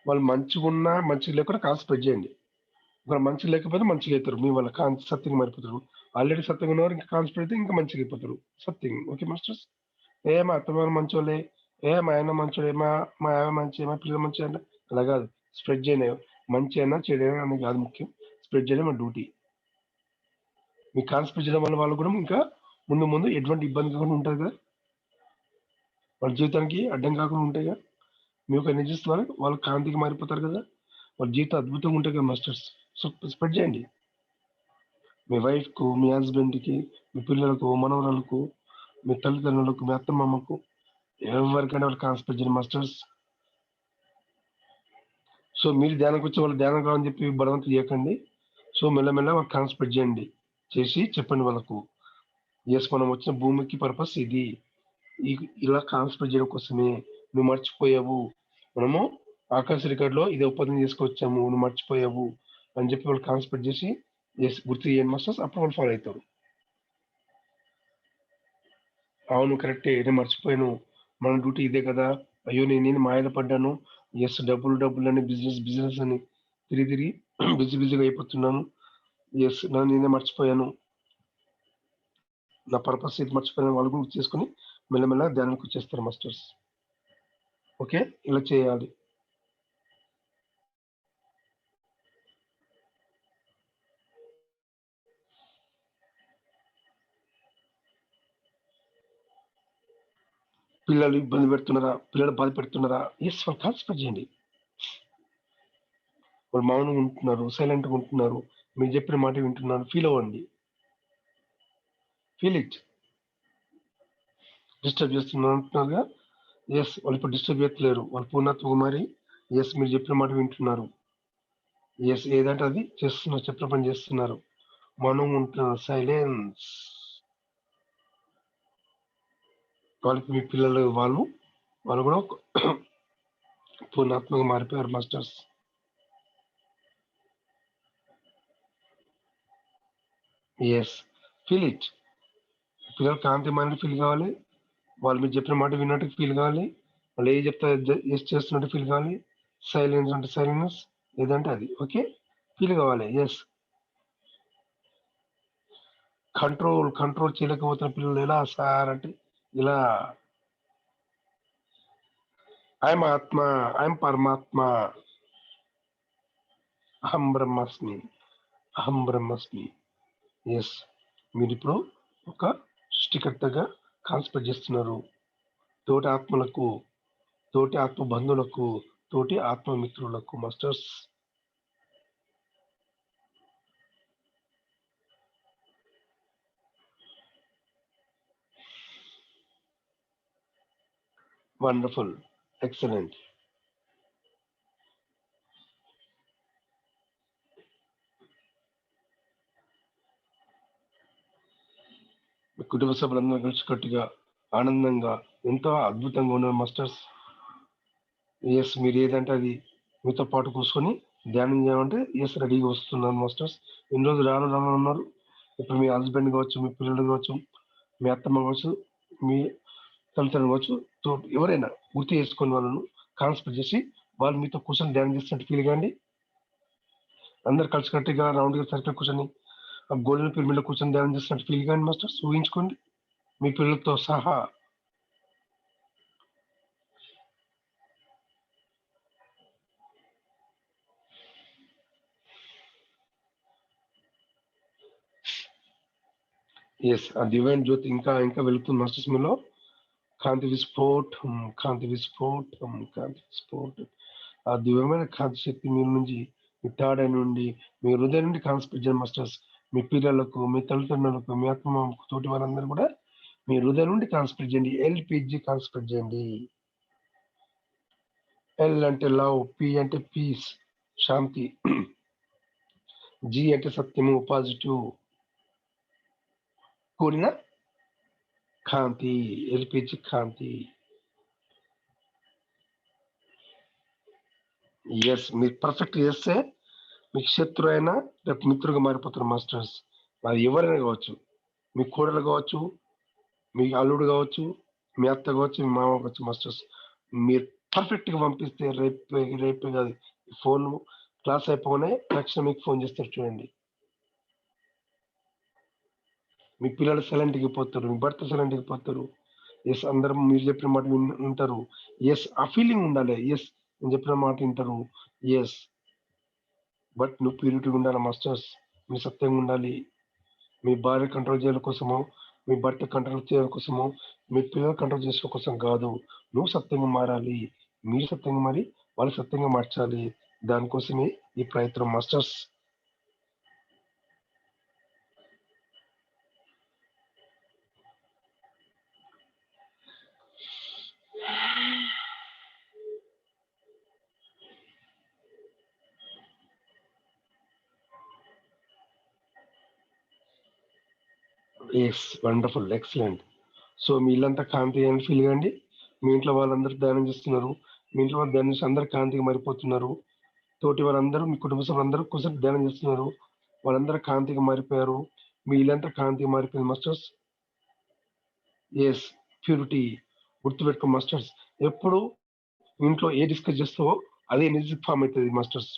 వాళ్ళు మంచిగా ఉన్నా మంచిగా లేకుండా కాన్సన్ట్రేట్ చేయండి. ఒకవేళ మంచిగా లేకపోతే మంచిగా అవుతారు. మీ వాళ్ళ సత్యంగా మారిపోతారు. ఆల్రెడీ సత్యంగా ఉన్నవారు ఇంకా కాన్సన్ట్రేట్ అయితే ఇంకా మంచిగా అయిపోతారు సత్యంగా. Okay masters. మా అత్తమారు మంచోళ్ళే, మా ఆయన మంచోడే, మా ఆమె మంచి, మా పిల్లలు మంచి అంటే అలా కాదు. స్ప్రెడ్ చేయలే, మంచి అయినా చెడైనా అని కాదు ముఖ్యం. స్ప్రెడ్ చేయడం మన డ్యూటీ. మీకు కాన్సన్ట్రేట్ చేయడం వల్ల వాళ్ళు కూడా ఇంకా ముందు ఎటువంటి ఇబ్బంది కాకుండా ఉంటుంది కదా, వాళ్ళ జీవితానికి అడ్డం కాకుండా ఉంటాయి కదా. మీ యొక్క ఎనర్జీస్ ద్వారా వాళ్ళు కాంతికి మారిపోతారు కదా, వాళ్ళ జీవితం అద్భుతంగా ఉంటాయి కదా మాస్టర్స్. సో స్ప్రెడ్ చేయండి. మీ వైఫ్కు, మీ హస్బెండ్కి, మీ పిల్లలకు, మనవరాలకు, మీ తల్లిదండ్రులకు, మీ అత్తమామకు, ఎవరికైనా వాళ్ళు కాన్సన్ట్రేట్ చేయండి మాస్టర్స్. సో మీరు ధ్యానంకి వచ్చి వాళ్ళు ధ్యానం కావాలని చెప్పి బలవంతం చేయకండి. సో మెల్లమెల్ల వాళ్ళకి కాన్సన్ట్రేట్ చేయండి. చేసి చెప్పండి వాళ్ళకు, ఎస్ మనం వచ్చిన భూమికి పర్పస్ ఇది, ఇలా కాన్సన్ట్రేట్ చేయడం కోసమే. నువ్వు మర్చిపోయావు, మనము ఆకాశ రికార్డులో ఇది ఒప్పందం చేసుకొచ్చాము, నువ్వు మర్చిపోయావు అని చెప్పి వాళ్ళు కాన్సన్ట్రేట్ చేసి ఎస్ గుర్తు చేయండి మాస్టర్స్. అప్పుడు వాళ్ళు ఫాలో అవుతారు. అవును కరెక్టే, నేను మర్చిపోయాను, మన డ్యూటీ ఇదే కదా, అయ్యో నేను మాయలో పడ్డాను, ఎస్ డబ్బులు అని బిజినెస్ అని తిరిగి బిజీగా అయిపోతున్నాను, ఎస్ నేనే మర్చిపోయాను, నా పర్పస్ ఇది మర్చిపోయాను వాళ్ళు గుర్తు చేసుకుని మెల్లమెల్ల ధ్యానానికి వచ్చేస్తారు మాస్టర్స్. ఓకే, ఇలా చేయాలి. పిల్లలు ఇబ్బంది పెడుతున్నారా, పిల్లలు బాధ పెడుతున్నారా, ఎస్ వాళ్ళు కాన్సన్ట్రేట్ చేయండి. వాళ్ళు మౌనంగా ఉంటున్నారు, సైలెంట్గా ఉంటున్నారు, మీరు చెప్పిన మాట వింటున్నారు, ఫీల్ అవ్వండి. Feel it. డిస్టర్బ్ చేస్తున్నారు అంటున్నారుగా, ఎస్ వాళ్ళు ఇప్పుడు డిస్టర్బ్ చేయట్లేరు, వాళ్ళు పూర్ణత్వం మారి ఎస్ మీరు చెప్పిన మాట వింటున్నారు, ఎస్ ఏదంటే అది చేస్తున్నారు, చెప్పిన పని చేస్తున్నారు, మౌనం ఉంటున్నారు, సైలెన్స్. వాళ్ళకి మీ పిల్లలు వాళ్ళు కూడా పూర్ణాత్మగా మారిపోయారు మాస్టర్స్. Yes, feel it. పిల్లలు కాంతిమైనట్టు ఫీల్ కావాలి, వాళ్ళు మీరు చెప్పిన మాట విన్నట్టు ఫీల్ కావాలి, వాళ్ళు ఏ చెప్తా ఎస్ చేస్తున్నట్టు ఫీల్ కావాలి, సైలెన్స్ అంటే సైలెన్స్, ఏదంటే అది ఓకే ఫీల్ కావాలి. ఎస్, కంట్రోల్ చేయలేకపోతున్న పిల్లలు ఎలా సార్ అంటే ఇలా, ఐఎమ్ ఆత్మ, ఐఎమ్ పరమాత్మ, అహం బ్రహ్మస్మి. ఎస్, మీరు ఇప్పుడు ఒక సృష్టికర్తగా కాన్సన్ట్రేట్ చేస్తున్నారు, తోటి ఆత్మలకు, తోటి ఆత్మ బంధువులకు, తోటి ఆత్మ మిత్రులకు మాస్టర్స్. Wonderful, excellent. మీ కుటుంబ సభ్యులందరూ కలిసికట్టుగా ఆనందంగా ఎంతో అద్భుతంగా ఉన్నారు మాస్టర్స్. ఎస్, మీరు ఏదంటే అది మీతో పాటు కూర్చొని ధ్యానం చేయమంటే ఎస్ రెడీగా వస్తున్నాను మాస్టర్స్. ఎన్ని రోజులు రాను ఉన్నారు, ఇప్పుడు మీ హస్బెండ్ కావచ్చు, మీ పిల్లలు కావచ్చు, మీ అత్తమ్మ కావచ్చు, మీ తల్లిదండ్రులు కావచ్చు, ఎవరైనా గుర్తు చేసుకొని వాళ్ళను కాన్సన్ట్రేట్ చేసి వాళ్ళు మీతో కూర్చొని ధ్యానం చేస్తున్నట్టు ఫీల్ కాండి. అందరు కలిసికట్టుగా రౌండ్గా సర్కిల్ కూర్చొని గోల్డెన్ పిరమిడ్లో కూర్చొని ధ్యానం చేస్తున్నట్టు ఫీల్ కాండి మాస్టర్స్. ఊహించుకోండి మీ పిల్లలతో సహా. ఎస్, ఆ డివైన్ జ్యోతి ఇంకా ఇంకా వెళుతుంది మాస్టర్స్ మీలో. కాంతి విస్ఫోటం, కాంతి విస్ఫోటం, కాంతి విస్ఫోటం. ఆ దివ్యమైన కాంతి శక్తి మీ నుంచి, మీ తాడ నుండి, మీ హృదయం నుండి కాన్సన్ట్రేట్ చేయండి మాస్టర్స్. మీ పిల్లలకు, మీ తల్లిదండ్రులకు, మీ ఆత్మ తోటి వాళ్ళందరూ కూడా మీ హృదయం నుండి కాన్సన్ట్రేట్ చేయండి. ఎల్పిజి కాన్సన్ట్రేట్ చేయండి. ఎల్ అంటే లవ్, పి అంటే పీస్ శాంతి, జి అంటే సత్యము పాజిటివ్ కూడిన కాంతి, ఎల్పిజి కాంతి. ఎస్, మీరు పర్ఫెక్ట్ చేస్తే మీకు శత్రు అయినా రేపు మిత్రుగా మారిపోతారు మాస్టర్స్. అది ఎవరైనా కావచ్చు, మీ కోడలు కావచ్చు, మీ అల్లుడు కావచ్చు, మీ అత్త కావచ్చు, మీ మామ కావచ్చు మాస్టర్స్. మీరు పర్ఫెక్ట్గా పంపిస్తే రేపే కాదు, ఫోన్ క్లాస్ అయిపోగానే తక్షణం మీకు ఫోన్ చేస్తారు చూడండి. మీ పిల్లలు సైలెంట్కి పోతారు, మీ భర్త సైలెంట్కి పోతారు. ఎస్, అందరం మీరు చెప్పిన మాట వింటారు. ఎస్, ఆ ఫీలింగ్ ఉండాలి. ఎస్, నేను చెప్పిన మాట వింటారు. ఎస్, బట్ నువ్వు ప్యూరిటీ ఉండాలి మాస్టర్స్. మీ సత్యంగా ఉండాలి. మీ భార్య కంట్రోల్ చేయడం కోసమో, మీ భర్త కంట్రోల్ చేయడం కోసమో, మీ పిల్లలు కంట్రోల్ చేసుకోవడం కోసం కాదు. నువ్వు సత్యంగా మారాలి, మీరు సత్యంగా మారి వాళ్ళు సత్యంగా మార్చాలి. దానికోసమే ఈ ప్రయత్నం masters. Yes wonderful excellent. So మీ ఇల్లంతా కాంతి అని ఫీల్ కండి. మీ ఇంట్లో వాళ్ళందరూ ధ్యానం చేస్తున్నారు. మీ ఇంట్లో వాళ్ళు ధ్యానం చేసి అందరు కాంతిగా మారిపోతున్నారు. తోటి వారందరూ మీ కుటుంబ సభ్యులందరూ కోసం ధ్యానం చేస్తున్నారు. వాళ్ళందరూ కాంతిగా మారిపోయారు. మీ ఇల్లంతా కాంతిగా మారిపోయింది మాస్టర్స్. Yes purity. గుర్తుపెట్టుకో మాస్టర్స్. ఎప్పుడు ఇంట్లో ఏ డిస్కస్ చేస్తావో అదే ఎనర్జీ ఫామ్ అవుతుంది మాస్టర్స్.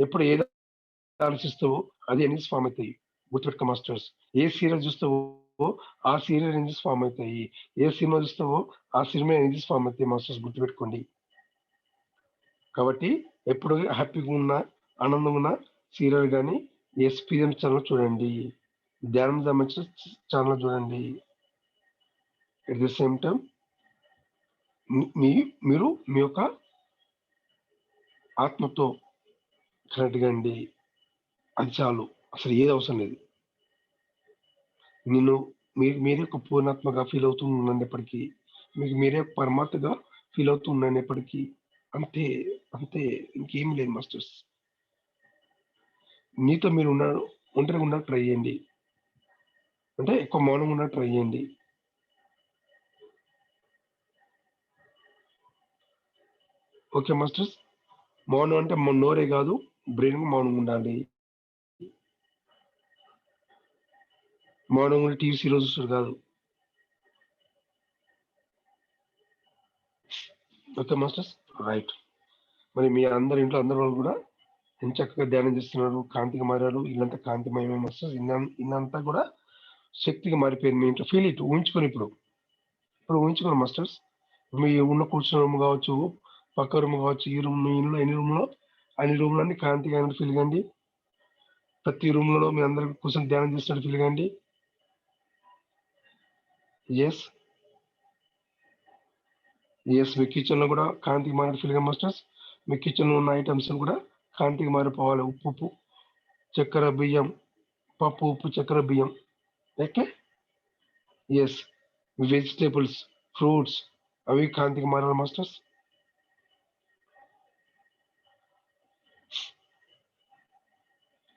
ఎప్పుడు ఏది ఆలోచిస్తావో అదే ఎనర్జీ ఫామ్ అవుతాయి. గుర్తుపెట్టుకో మాస్టర్స్. ఏ సీరియల్ చూస్తావో ఆ సీరియల్ ఎనర్జీస్ ఫామ్ అవుతాయి. ఏ సినిమా చూస్తావో ఆ సినిమా ఎనర్జీస్ ఫామ్ అవుతాయి మాస్టర్స్. గుర్తుపెట్టుకోండి. కాబట్టి ఎప్పుడు హ్యాపీగా ఉన్నా ఆనందంగా ఉన్న సీరియల్ కానీ ఎస్పీఎం ఛానల్ చూడండి. ధ్యానం సంబంధించిన ఛానల్ చూడండి. ఎట్ ది సేమ్ టైం మీరు మీ యొక్క ఆత్మతో కనెక్ట్ కండి. అది చాలు. అసలు ఏది అవసరం లేదు. నేను మీరే ఒక పూర్ణాత్మగా ఫీల్ అవుతూ ఉన్నప్పటికీ, మీకు మీరే పరమాత్మగా ఫీల్ అవుతూ ఉన్నప్పటికీ అంతే. అంతే, ఇంకేం లేదు మాస్టర్స్. మీతో మీరు ఒంటరిగా ఉన్న ట్రై చేయండి. అంటే ఎక్కువ మౌనంగా ఉన్న ట్రై చేయండి. Okay masters. మౌనం అంటే నోరే కాదు, బ్రెయిన్ మౌనంగా ఉండాలి. మౌనంగా టీవీ సీరియల్ చూస్తారు కాదు. Okay masters. రైట్. మరి మీ అందరి ఇంట్లో అందరి వాళ్ళు కూడా ఎంత చక్కగా ధ్యానం చేస్తున్నారు, కాంతిగా మారారు. ఇల్లంతా కాంతిమయమే మాస్టర్స్. ఇల్లంతా కూడా శక్తిగా మారిపోయింది. మీ ఇంట్లో ఫీల్ ఇట్ ఊహించుకొని ఇప్పుడు ఊహించుకోండి మాస్టర్స్. మీ ఉన్న కూర్చున్న రూమ్ కావచ్చు, పక్క రూమ్ కావచ్చు, ఈ రూమ్ మీ ఇంట్లో ఎన్ని రూమ్లో అన్ని రూమ్లన్నీ కాంతిగా అయినట్టు ఫీల్ కండి. ప్రతి రూమ్లలో మీ అందరూ కూర్చొని ధ్యానం చేసినట్టు ఫీల్ కండి. ఎస్ మీ కిచెన్లో కూడా కాంతిగా మారినట్టు ఫీల్ కండి మాస్టర్స్. మీ కిచెన్లో ఉన్న ఐటమ్స్ కూడా కాంతిగా మారిపోవాలి. ఉప్పు, చక్కెర, బియ్యం, పప్పు, ఉప్పు, చక్కెర, బియ్యం. ఓకే. ఎస్ వెజిటేబుల్స్, ఫ్రూట్స్ అవి కాంతిగా మారాలి మాస్టర్స్.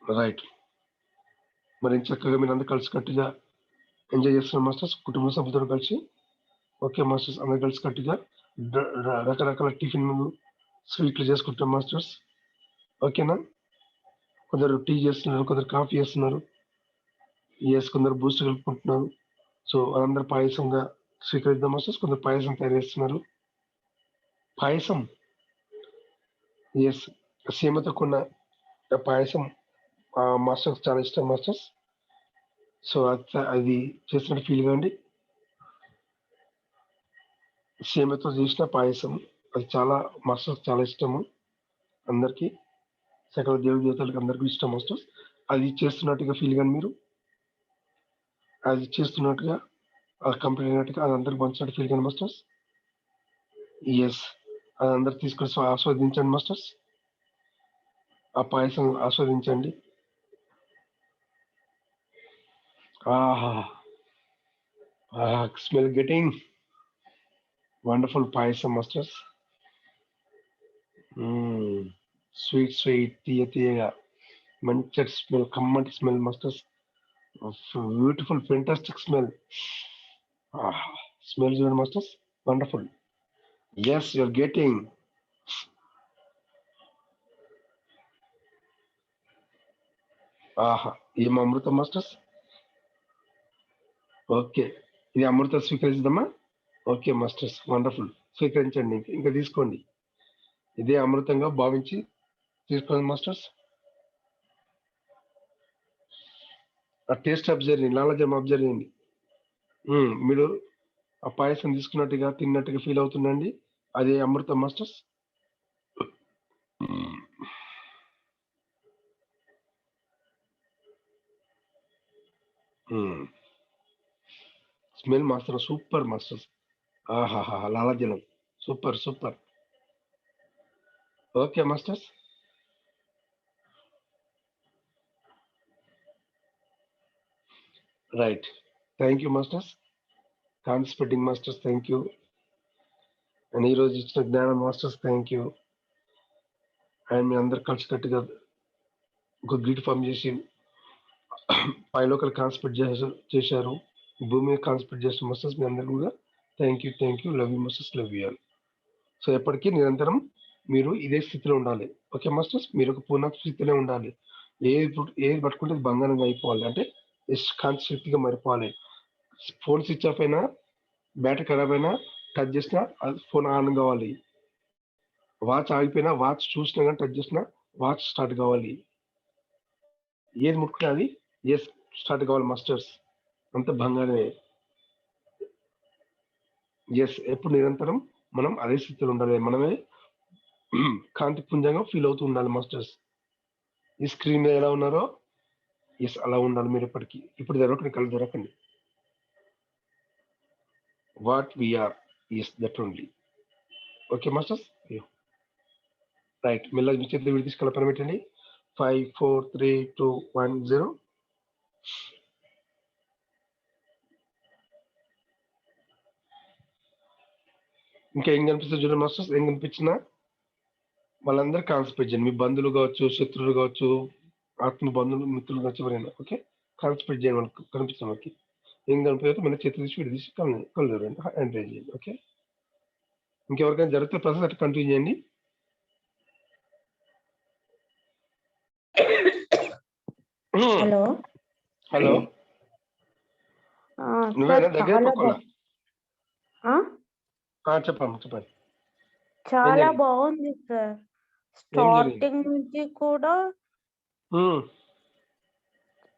రైట్. మరి చక్కగా మీరు అందరూ కలిసి కట్టుగా ఎంజాయ్ చేస్తున్నారు మాస్టర్స్, కుటుంబ సభ్యులతో కలిసి. ఓకే మాస్టర్స్, అందరూ కలిసి కట్టుగా రకరకాల టిఫిన్లు, స్వీట్లు చేసుకుంటాం మాస్టర్స్. ఓకేనా. కొందరు టీ చేస్తున్నారు, కొందరు కాఫీ చేస్తున్నారు. కొందరు బూస్ట్ కలుపుకుంటున్నారు. సో అందరు పాయసంగా స్వీకరిద్దాం మాస్టర్స్. కొందరు పాయసం తయారు చేస్తున్నారు. పాయసం సీమతో కొన్న పాయసం మాస్టర్స్ చాలా ఇష్టం మాస్టర్స్. సో అది చేసినట్టు ఫీల్ కాండి. సీమతో చేసిన పాయసం అది చాలా మాస్టర్స్ చాలా ఇష్టము. అందరికీ సకల దేవతలకు అందరికీ ఇష్టం మాస్టర్స్. అది చేస్తున్నట్టుగా ఫీల్ కానీ మీరు అది చేస్తున్నట్టుగా అది కంప్లీట్ అయినట్టుగా అది అందరికి పంచినట్టు ఫీల్ కానీ మాస్టర్స్. అది అందరు తీసుకొని ఆస్వాదించండి మాస్టర్స్. ఆ పాయసం ఆస్వాదించండి. Smell getting wonderful payasam masters. Sweet తీయగా మంచి స్మెల్, కమ్మటి smell masters. Beautiful fantastic smell. Smell చూడండి మాస్టర్స్, వండర్ఫుల్. You're getting. ఏం అమృతం మాస్టర్స్. ఓకే, ఇది అమృతం స్వీకరిద్దామా. Okay masters, wonderful. స్వీకరించండి, ఇంకా తీసుకోండి. ఇదే అమృతంగా భావించి తీసుకోండి మాస్టర్స్. ఆ టేస్ట్ అబ్జర్వ్ చేయండి, లాలజం అబ్జర్వ్ చేయండి. మీరు ఆ పాయసం తీసుకున్నట్టుగా తిన్నట్టుగా ఫీల్ అవుతుందండి. అదే అమృతం masters. Smell master super masters. లాలాజలం super. Okay masters. Right. Thank you masters. కాన్ spreading masters, thank you. And ఈరోజు ఇచ్చిన జ్ఞానం మాస్టర్స్, థ్యాంక్ యూ. అండ్ మీ అందరు కలిసికట్టుగా ఒక గ్రిడ్ ఫామ్ చేసి పైలోకల్ కాన్స్పెక్ట్ చేశారు, భూమి మీద కాన్స్పెక్ట్ చేసిన మాస్టర్స్ మీ అందరూ కూడా thank you, love you masters, love you all. So ఎప్పటికీ నిరంతరం మీరు ఇదే స్థితిలో ఉండాలి. ఓకే మాస్టర్స్, మీరు ఒక పూర్ణ స్థితిలో ఉండాలి. ఏది పట్టుకుంటే బంగారంగా అయిపోవాలి, అంటే కాంతి శక్తిగా మారిపోవాలి. ఫోన్ స్విచ్ ఆఫ్ అయినా, బ్యాటరీ ఖరాబ్ అయినా, టచ్ చేసినా ఫోన్ ఆన్ కావాలి. వాచ్ ఆగిపోయినా, వాచ్ చూసినా కానీ టచ్ చేసినా వాచ్ స్టార్ట్ కావాలి. ఏది ముట్టుకున్నా అది ఎస్ స్టార్ట్ కావాలి మాస్టర్స్, అంత బంగారమే. ఎస్, ఎప్పుడు నిరంతరం మనం అదే స్థితిలో ఉండాలి, మనమే కాంతి పుంజంగా ఫీల్ అవుతూ ఉండాలి మాస్టర్స్. ఈ స్క్రీన్ ఎలా ఉన్నారో ఎస్ అలా ఉండాలి మీరు ఎప్పటికీ. ఇప్పుడు దొరకండి, కళ్ళు దొరకండి. What we're is that only. Okay masters, right. మెల్లగా మీ చేతిలో విడి తీసుకెళ్ళి పని పెట్టండి. 5 4 3 2 1 0. ఇంకా ఏం కనిపిస్తుంది చూడండి మాస్టర్స్, ఏం కనిపించినా వాళ్ళందరూ కాన్సన్ట్రేట్ చేయండి. మీ బంధువులు కావచ్చు, శత్రువులు కావచ్చు, ఆత్మ బంధువులు, మిత్రులు కావచ్చు, ఎవరైనా ఓకే కాన్సన్ట్రేట్ చేయండి. వాళ్ళకి కనిపిస్తుంది, మనకి ఏం కనిపిస్తే మన చేతి తీసి విడి తీసి కళ్ళు చూడండి, ఎంజాయ్ చేయండి. ఓకే, ఇంకెవరికైనా జరిగితే ప్రాసెస్ అట్లా కంటిన్యూ చేయండి. హలో హలో, నువ్వేనా దగ్గర పక్కన? చెప్పండి. చాలా బాగుంది సార్. స్టార్టింగ్ నుంచి కూడా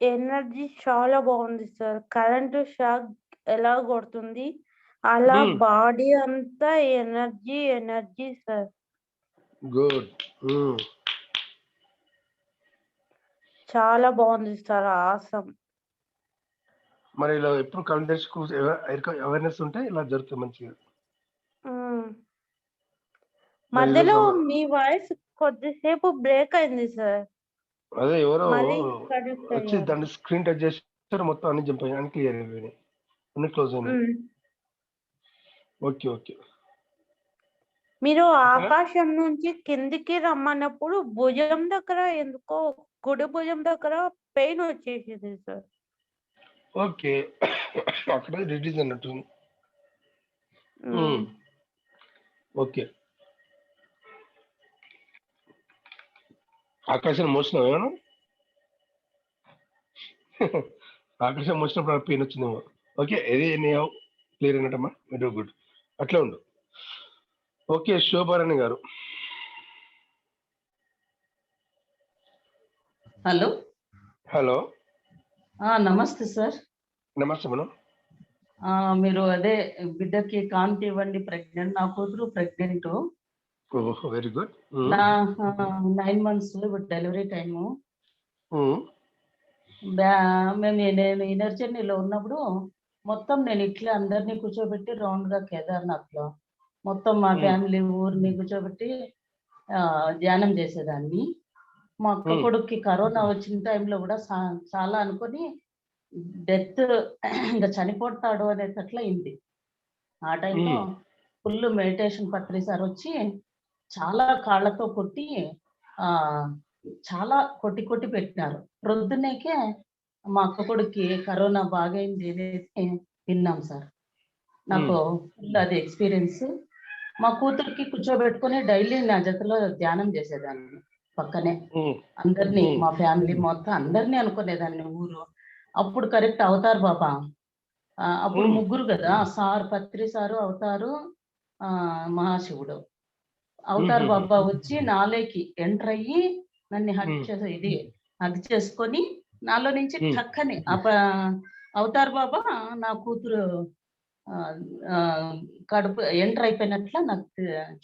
ఎనర్జీ చాలా బాగుంది సార్. కరెంటు షాక్ ఎలా కొడుతుంది అలా బాడీ అంతా ఎనర్జీ సార్. గుడ్. చాలా బాగుంది సార్, ఆసం. మరి ఇలా ఎప్పుడు కళ్ళు తెచ్చుకు అవేర్నెస్ ఉంటే ఇలా జరుగుతుంది మంచిగా. మధ్యలో మీ వాయిస్ కొద్దిసేపు బ్రేక్ అయింది సార్. అదే ఎవరో వచ్చి దాన్ని స్క్రీన్ టచ్ చేస్తారు, మొత్తం అన్ని జంప్ అయ్యాయి, అన్ని క్లియర్ అయిపోయినాయి, అన్ని క్లోజ్ అయినాయి. ఓకే. మీరు ఆకాశం నుంచి కిందికి రమ్మన్నప్పుడు భుజం దగ్గర ఎందుకో, కుడి భుజం దగ్గర పెయిన్ వచ్చేసింది సార్. ఓకే, అక్కడ రిలీజ్ అన్నట్టు. ఓకే, ఆకాశం మోసిన ఏమన్నా ఆకాశం మోసినప్పుడు పెయిన్ వచ్చిందేమో. ఓకే, ఏది క్లియర్ అయినట్టమ్మా, వెరీ గుడ్, అట్లా ఉండు. ఓకే, శోభారాణి గారు. హలో, నమస్తే సార్. నమస్తే మేడం. మీరు అదే బిడ్డకి కాంతి ఇవ్వండి, ప్రెగ్నెంట్, నా కూతురు pregnant. Very good. 9 months delivery time. నేను ఇన్నర్ జర్నీలో ఉన్నప్పుడు మొత్తం నేను ఇట్లా అందరినీ కూర్చోబెట్టి రౌండ్ గా కేదార్నాథ్ లో మొత్తం మా ఫ్యామిలీ ఊరిని కూర్చోబెట్టి ధ్యానం చేసేదాన్ని. మా అక్క కొడుక్కి కరోనా వచ్చిన టైంలో కూడా చాలా అనుకొని డెత్ ఇంకా చనిపోతాడు అనేటట్లా అయింది. ఆ టైంలో ఫుల్ మెడిటేషన్ పత్రి సార్ వచ్చి చాలా కాళ్ళతో కొట్టి చాలా కొట్టి పెట్టినారు. ప్రొద్దునేకే మా అక్క కొడుక్కి కరోనా బాగైంది అనేది విన్నాం సార్. నాకు ఫుల్ అది ఎక్స్పీరియన్స్. మా కూతురికి కూర్చోబెట్టుకుని డైలీ నా జతలో ధ్యానం చేసేదాన్ని పక్కనే. అందరినీ మా ఫ్యామిలీ మొత్తం అందరినీ అనుకునేదాన్ని ఊరు. అప్పుడు కరెక్ట్ అవతార్ బాబా, అప్పుడు ముగ్గురు కదా సార్, పత్రి సారు, అవతారు, మహాశివుడు. అవతార్ బాబా వచ్చి నాలోకి ఎంటర్ అయ్యి నన్ను హగ్ చేసుకొని నాలో నుంచి చక్కని అవతార్ బాబా నా కూతురు కడుపు ఎంటర్ అయిపోయినట్ల నాకు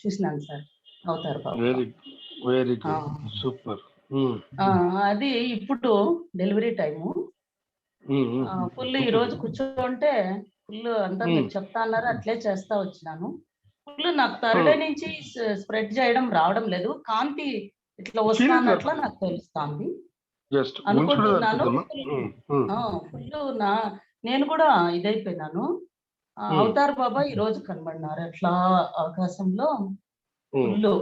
చూసినాను సార్ అవతార్ బాబా. సూపర్. అది ఇప్పుడు డెలివరీ టైము ఫుల్. ఈ రోజు కూర్చోంటే ఫుల్ అంతా మీరు చెప్తా అన్నారు, అట్లే చేస్తా వచ్చినాను. ఫుల్ నాకు థర్డ్ డే నుంచి స్ప్రెడ్ చేయడం రావడం లేదు, కాంతి ఇట్లా వస్తానట్లా నాకు తెలుస్తుంది అనుకుంటున్నాను. ఫుల్ నేను కూడా ఇదైపోయినాను. అవతార్ బాబా ఈ రోజు కనబడినారు అట్లా ఆకాశంలో ఫుల్,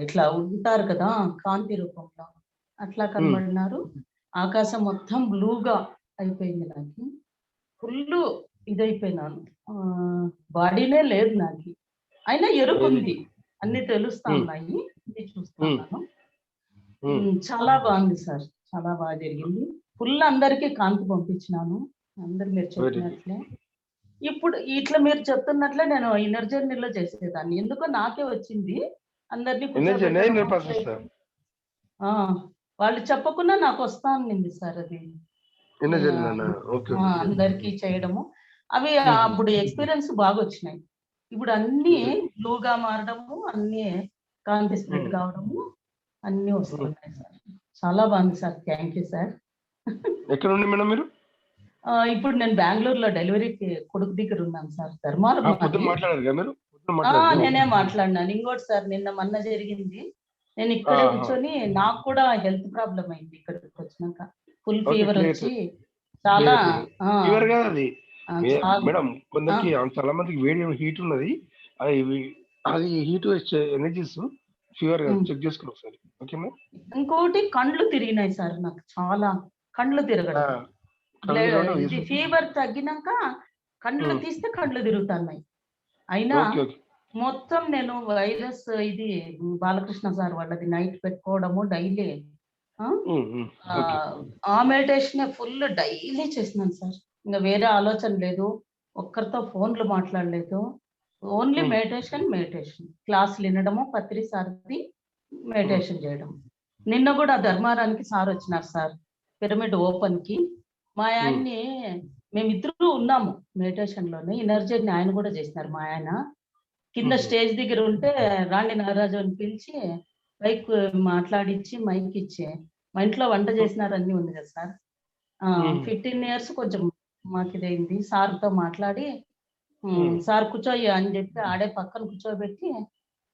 ఇట్లా ఉంటారు కదా కాంతి రూపంలో, అట్లా కనబడినారు. ఆకాశం మొత్తం బ్లూగా అయిపోయింది నాకు. ఫుల్ ఇదైపోయినాను. బాడీనే లేదు నాకు, అయినా ఎరుకుంది, అన్ని తెలుస్తా ఉన్నాయి, ఇది చూస్తున్నాను. చాలా బాగుంది సార్, చాలా బాగా జరిగింది. ఫుల్ అందరికీ కాంతి పంపించినాను, అందరు మీరు చెప్పినట్లే. ఇప్పుడు ఇట్లా మీరు చెప్తున్నట్లే నేను ఇన్నర్ జర్నీలో చేసేదాన్ని, ఎందుకో నాకే వచ్చింది. అందరినీ వాళ్ళు చెప్పకుండా నాకు వస్తా ఉంది సార్ అది, అందరికీ చేయడము. అవి అప్పుడు ఎక్స్పీరియన్స్ బాగా వచ్చినాయి. ఇప్పుడు అన్ని బ్లూగా మారడము, అన్ని కాంతి స్ప్రెడ్ కావడము, అన్ని వస్తున్నాయి సార్. చాలా బాగుంది సార్, థ్యాంక్ యూ సార్. ఎక్కడ ఉంది మేడం మీరు? ఇప్పుడు నేను బెంగళూరులో డెలివరీకి కొడుకు దగ్గర ఉన్నాను సార్. ధర్మారం. నేనే మాట్లాడినాను. ఇంకోటి సార్, నిన్న మొన్న జరిగింది, నేను ఇక్కడ కూర్చొని నాకు కూడా హెల్త్ ప్రాబ్లం అయింది ఇక్కడికి వచ్చినాక. ఫుల్ ఫీవర్ వచ్చి చాలా మేడం, కొందరికి చాలా మందికి వేడి హీట్ ఉన్నది, అది హీట్ ఎనర్జీస్ ఫీవర్ చెక్ చేసుకుని ఒకసారి. Okay madam. ఇంకోటి కండ్లు తిరిగినాయి సార్, నాకు చాలా కండ్లు తిరగడం. ఇది ఫీవర్ తగ్గినాక కండ్లు తీస్తే కండ్లు తిరుగుతున్నాయి. అయినా మొత్తం నేను వైరస్ ఇది బాలకృష్ణ సార్ వాళ్ళది నైట్ పెట్టుకోవడము డైలీ, ఆ మెడిటేషన్ ఫుల్ డైలీ చేసినాను సార్. ఇంకా వేరే ఆలోచన లేదు, ఒక్కరితో ఫోన్లు మాట్లాడలేదు, ఓన్లీ మెడిటేషన్. క్లాసులు వినడము, పత్రి సార్ది మెడిటేషన్ చేయడం. నిన్న కూడా ధర్మారానికి సార్ వచ్చినారు సార్, పిరమిడ్ ఓపెన్ కి. మా ఆయన్ని మేమిద్దరూ ఉన్నాము మెడిటేషన్ లోనే, ఎనర్జీని ఆయన కూడా చేసినారు. మా ఆయన కింద స్టేజ్ దగ్గర ఉంటే రాండి నాగరాజు అని పిలిచి మైక్ మాట్లాడిచ్చి మైక్ ఇచ్చి, మా ఇంట్లో వంట చేసినారు అన్ని ఉంది కదా సార్. 15 years కొంచెం మాకు ఇదైంది. సార్తో మాట్లాడి సార్ కూర్చోయ్యా అని చెప్పి ఆడే పక్కన కూర్చోబెట్టి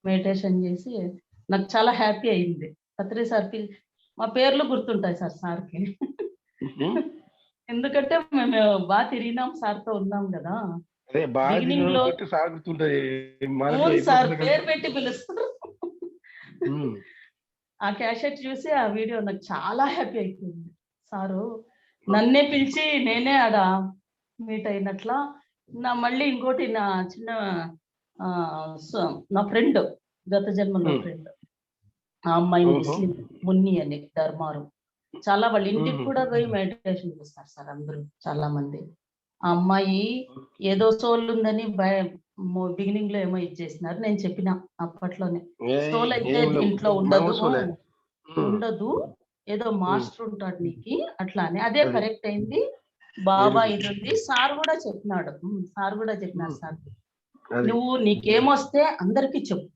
మెడిటేషన్ చేసి నాకు చాలా హ్యాపీ అయింది. పత్రి సార్ మా పేర్లు గుర్తుంటాయి సార్ సార్కి, ఎందుకంటే మేము బాగా తిరిగినాం, సార్తో ఉన్నాం కదా. బిగినింగ్ లో సార్ పేరు పెట్టి పిలుస్తారు. ఆ క్యాసెట్ చూసి ఆ వీడియో నాకు చాలా హ్యాపీ అయిపోయింది. సారు నన్నే పిలిచి నేనే ఆడ మీట్ అయినట్లా. మళ్ళీ ఇంకోటి నా చిన్న నా ఫ్రెండ్, గత జన్మలో ఫ్రెండ్, ఆ అమ్మాయి ముస్లిం మున్ని అని ధర్మారం, చాలా వాళ్ళ ఇంటికి కూడా పోయి మెడిటేషన్ చేస్తారు సార్ అందరూ చాలా మంది. ఆ అమ్మాయి ఏదో సోల్ ఉందని బిగినింగ్ లో ఏమో ఇచ్చేసినారు. నేను చెప్పిన అప్పట్లోనే, సోల్ అయితే ఇంట్లో ఉండదు, ఏదో మాస్టర్ ఉంటాడు నీకు అట్లా అని. అదే కరెక్ట్ అయింది. బాబా ఇది ఉంది. సార్ కూడా చెప్పినాడు సార్, నువ్వు నీకేమొస్తే అందరికి చెప్పు.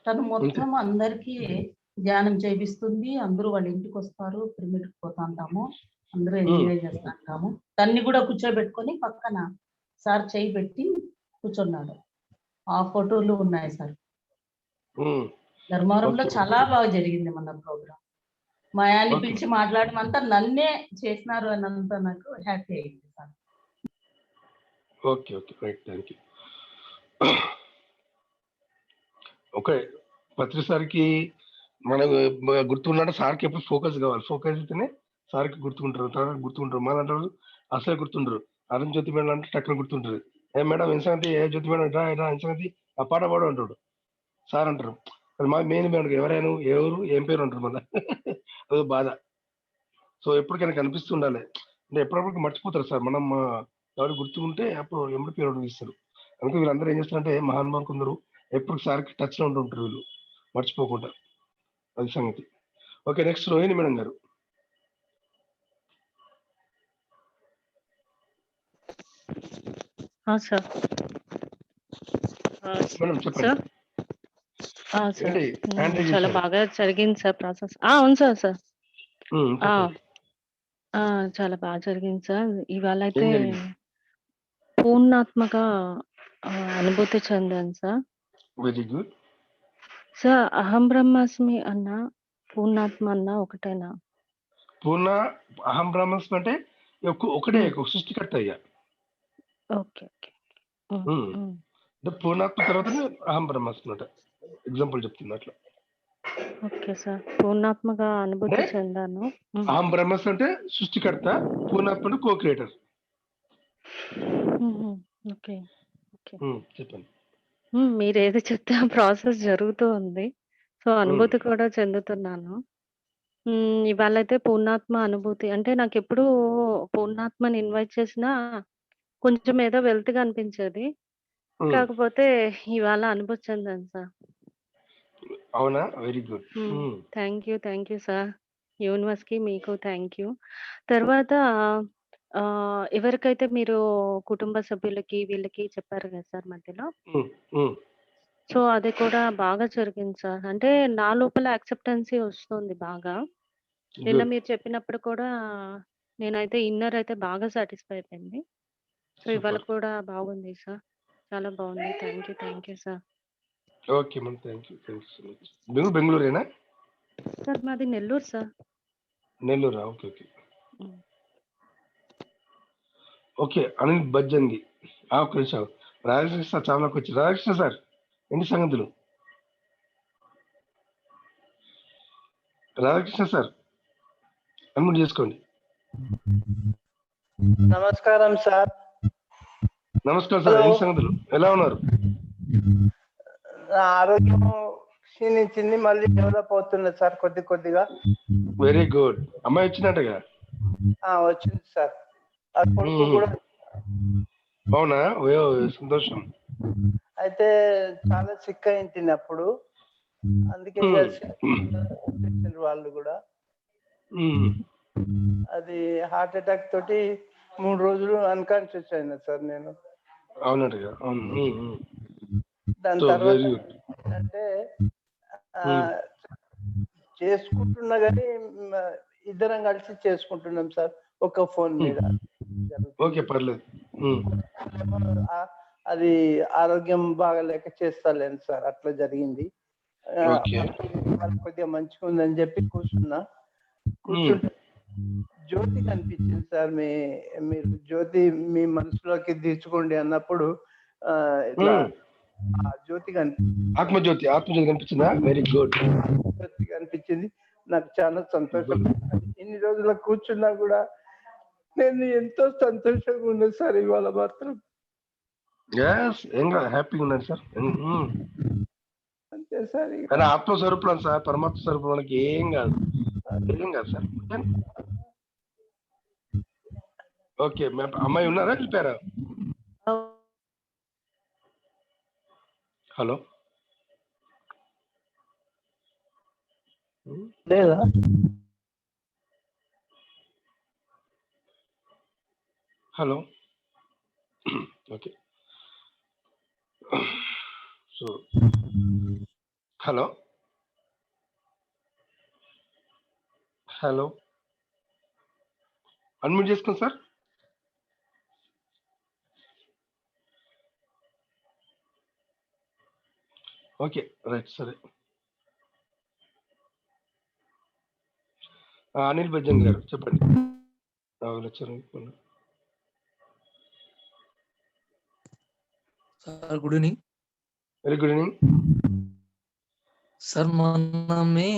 తను మొత్తం అందరికి ధ్యానం చేపిస్తుంది, అందరూ వాళ్ళ ఇంటికి వస్తారు, పిరమిడ్కి పోతా ఉంటాము, అందరూ ఎంజాయ్ చేస్తా ఉంటాము. తన్ని కూడా కూర్చోబెట్టుకొని పక్కన సార్ చేయి పెట్టి కూర్చున్నాడు. ఆ ఫోటోలు ఉన్నాయి సార్. ధర్మవరంలో చాలా బాగా జరిగింది మన ప్రోగ్రామ్. మా ఆయన్ని పిలిచి మాట్లాడమంతా నన్నే చేసినారు అన్నంత నాకు హ్యాపీ అయింది sir. Okay okay right, thank you. Okay, Patri సార్కి మనకు గుర్తున్నట్టు సార్కి ఎప్పుడు ఫోకస్ కావాలి. ఫోకస్ అయితేనే సార్కి గుర్తుకుంటారు. మన అంటారు అసలే గుర్తుంటారు. అరుణ్ జ్యోతి మేడం అంటే టక్కున గుర్తుంటారు. ఏ మేడం ఏం సంగతి, ఏ జ్యోతి మేడం ఎట్లా ఏం సంగతి, ఆ పాట పాడు అంటాడు. సార్ అంటారు మా మెయిన్ మేడం ఎవరైనా ఎవరు ఏం పేరు అంటారు మళ్ళీ. అదో బాధ. సో ఎప్పటికైనా కనిపిస్తుండాలి. అంటే ఎప్పటికప్పుడు మర్చిపోతారు సార్. మనం ఎవరు గుర్తుకుంటే అప్పుడు ఎప్పుడు పేరు అడిగిస్తారు. అందుకే వీళ్ళందరూ ఏం చేస్తారంటే మహానుభావులు కొందరు ఎప్పుడు సార్కి టచ్లో ఉంటుంటారు, వీళ్ళు మర్చిపోకుండా. అది సంగతి. ఓకే, నెక్స్ట్ రోహిణి మేడం గారు. సార్ మేడం చెప్పండి. చాలా బాగా జరిగింది సార్ ప్రాసెస్. అవును సార్. చాలా బాగా జరిగింది సార్. ఇవాళ అయితే పూర్ణాత్మక అనుభూతి చెందాను సార్. Very good sir. అహం బ్రహ్మాస్మి అన్న పూర్ణాత్మ అన్న ఒకటేనా? అహం బ్రహ్మాస్మి అంటే ఒకటే, ఒక సృష్టికర్త అయ్యా. Okay okay. పూర్ణాత్మ తర్వాత అహం బ్రహ్మాస్మి అంటే ఎగ్జాంపుల్ చెప్తున్నా అట్లా. Okay sir. పూర్ణాత్మగా అనుభూతి అంటే చెందాను. హ్మ్. అహం బ్రహ్మస్మి అంటే సృష్టికర్త, పూర్ణాత్మ అంటే కో క్రియేటర్. హుహు. ఓకే. ఓకే. చెప్పండి. మీరేది చెప్తే ఆ ప్రాసెస్ జరుగుతూ ఉంది. సో, అనుభూతి కూడా చెందుతున్నాను. ఇవాళైతే పూర్ణాత్మ అనుభూతి అంటే నాకెప్పుడూ పూర్ణాత్మని ఇన్వైట్ చేసినా కొంచెం ఏదో వెల్తీగా అనిపించేది. ఉమ్, కాకపోతే ఇవాళ అనుభూతి చెందాను సార్. అవునా? Very good. Thank you sir. యూనివర్స్‌కి మీకు థ్యాంక్ యూ. తర్వాత ఎవరికైతే మీరు కుటుంబ సభ్యులకి వీళ్ళకి చెప్పారు కదా సార్ మధ్యలో. సో, అది కూడా బాగా జరిగింది సార్. అంటే నా లోపల యాక్సెప్టెన్సీ వస్తుంది బాగా. నిన్న గుడ్. మీరు చెప్పినప్పుడు కూడా నేనైతే ఇన్నర్ అయితే బాగా సాటిస్ఫై అయిపోయింది. సో, ఇవాళ సూపర్. కూడా బాగుంది సార్. చాలా బాగుంది. Thank you sir. Okay ma'am, thank you so much. బెంగళూరేనా? సార్ మాది నెల్లూరు సార్. నెల్లూరా? Okay okay hmm. Okay. Anil Bajjangi. ఒక్క నిమిషం. రాధాకృష్ణ సార్ చాలాకి వచ్చి. రాధాకృష్ణ సార్, ఎన్ని సంగతులు? రాధాకృష్ణ సార్, అన్మ్యూట్ చేసుకోండి. నమస్కారం సార్. నమస్కారం సార్, ఎన్ని సంగతులు? ఎలా ఉన్నారు? నా ఆరోగ్యం క్షీణించింది, మళ్ళీ డెవలప్ అవుతున్నది సార్ కొద్ది కొద్దిగా. Very good. అమ్మాయి వచ్చినట్టుగా? వచ్చింది సార్. ఆ కొడుకు కూడా. అవునా? సంతోషం. అయితే చాలా సిక్ అయింది అప్పుడు, అందుకే వాళ్ళు కూడా. అది హార్ట్ అటాక్ తోటి 3 రోజులు అన్కాన్షియస్ అయినా సార్ నేను. అవునట్టుగా. దాని తర్వాత అంటే చేసుకుంటున్నా కానీ ఇద్దరం కలిసి చేసుకుంటున్నాం సార్ ఒక ఫోన్ మీద. ఓకే, పర్లేదు. అది ఆరోగ్యం బాగాలేక చేస్తాలేను సార్, అట్లా జరిగింది. కొద్దిగా మంచిగా ఉందని చెప్పి కూర్చుంటే జ్యోతి కనిపించింది సార్. మీరు జ్యోతి మీ మనసులోకి తీర్చుకోండి అన్నప్పుడు ఇట్లా జ్యోతి కనిపించింది. ఆత్మజ్యోతి కనిపించిందా? Very good. జ్యోతి కనిపించింది. నాకు చాలా సంతోషం. ఇన్ని రోజుల కూర్చున్నా కూడా నేను ఎంతో సంతోషంగా ఉన్నాను సార్ ఇవాళ మాత్రం. ఏం కాదు, హ్యాపీగా ఉన్నాను సార్. అంతే సార్. కానీ ఆత్మస్వరూపులం సార్, పరమాత్మ స్వరూపులకి ఏం కాదు సార్. ఓకే, అమ్మాయి ఉన్నారా, వెళ్ళిపోయారా? హలో లేదా? Hello. Okay. So hello unmute చేసుకోండి సార్. ఓకే, రైట్, సరే. అనిల్ బజ్జన్ గారు చెప్పండి. Sir good evening. Very good evening sir. మనమే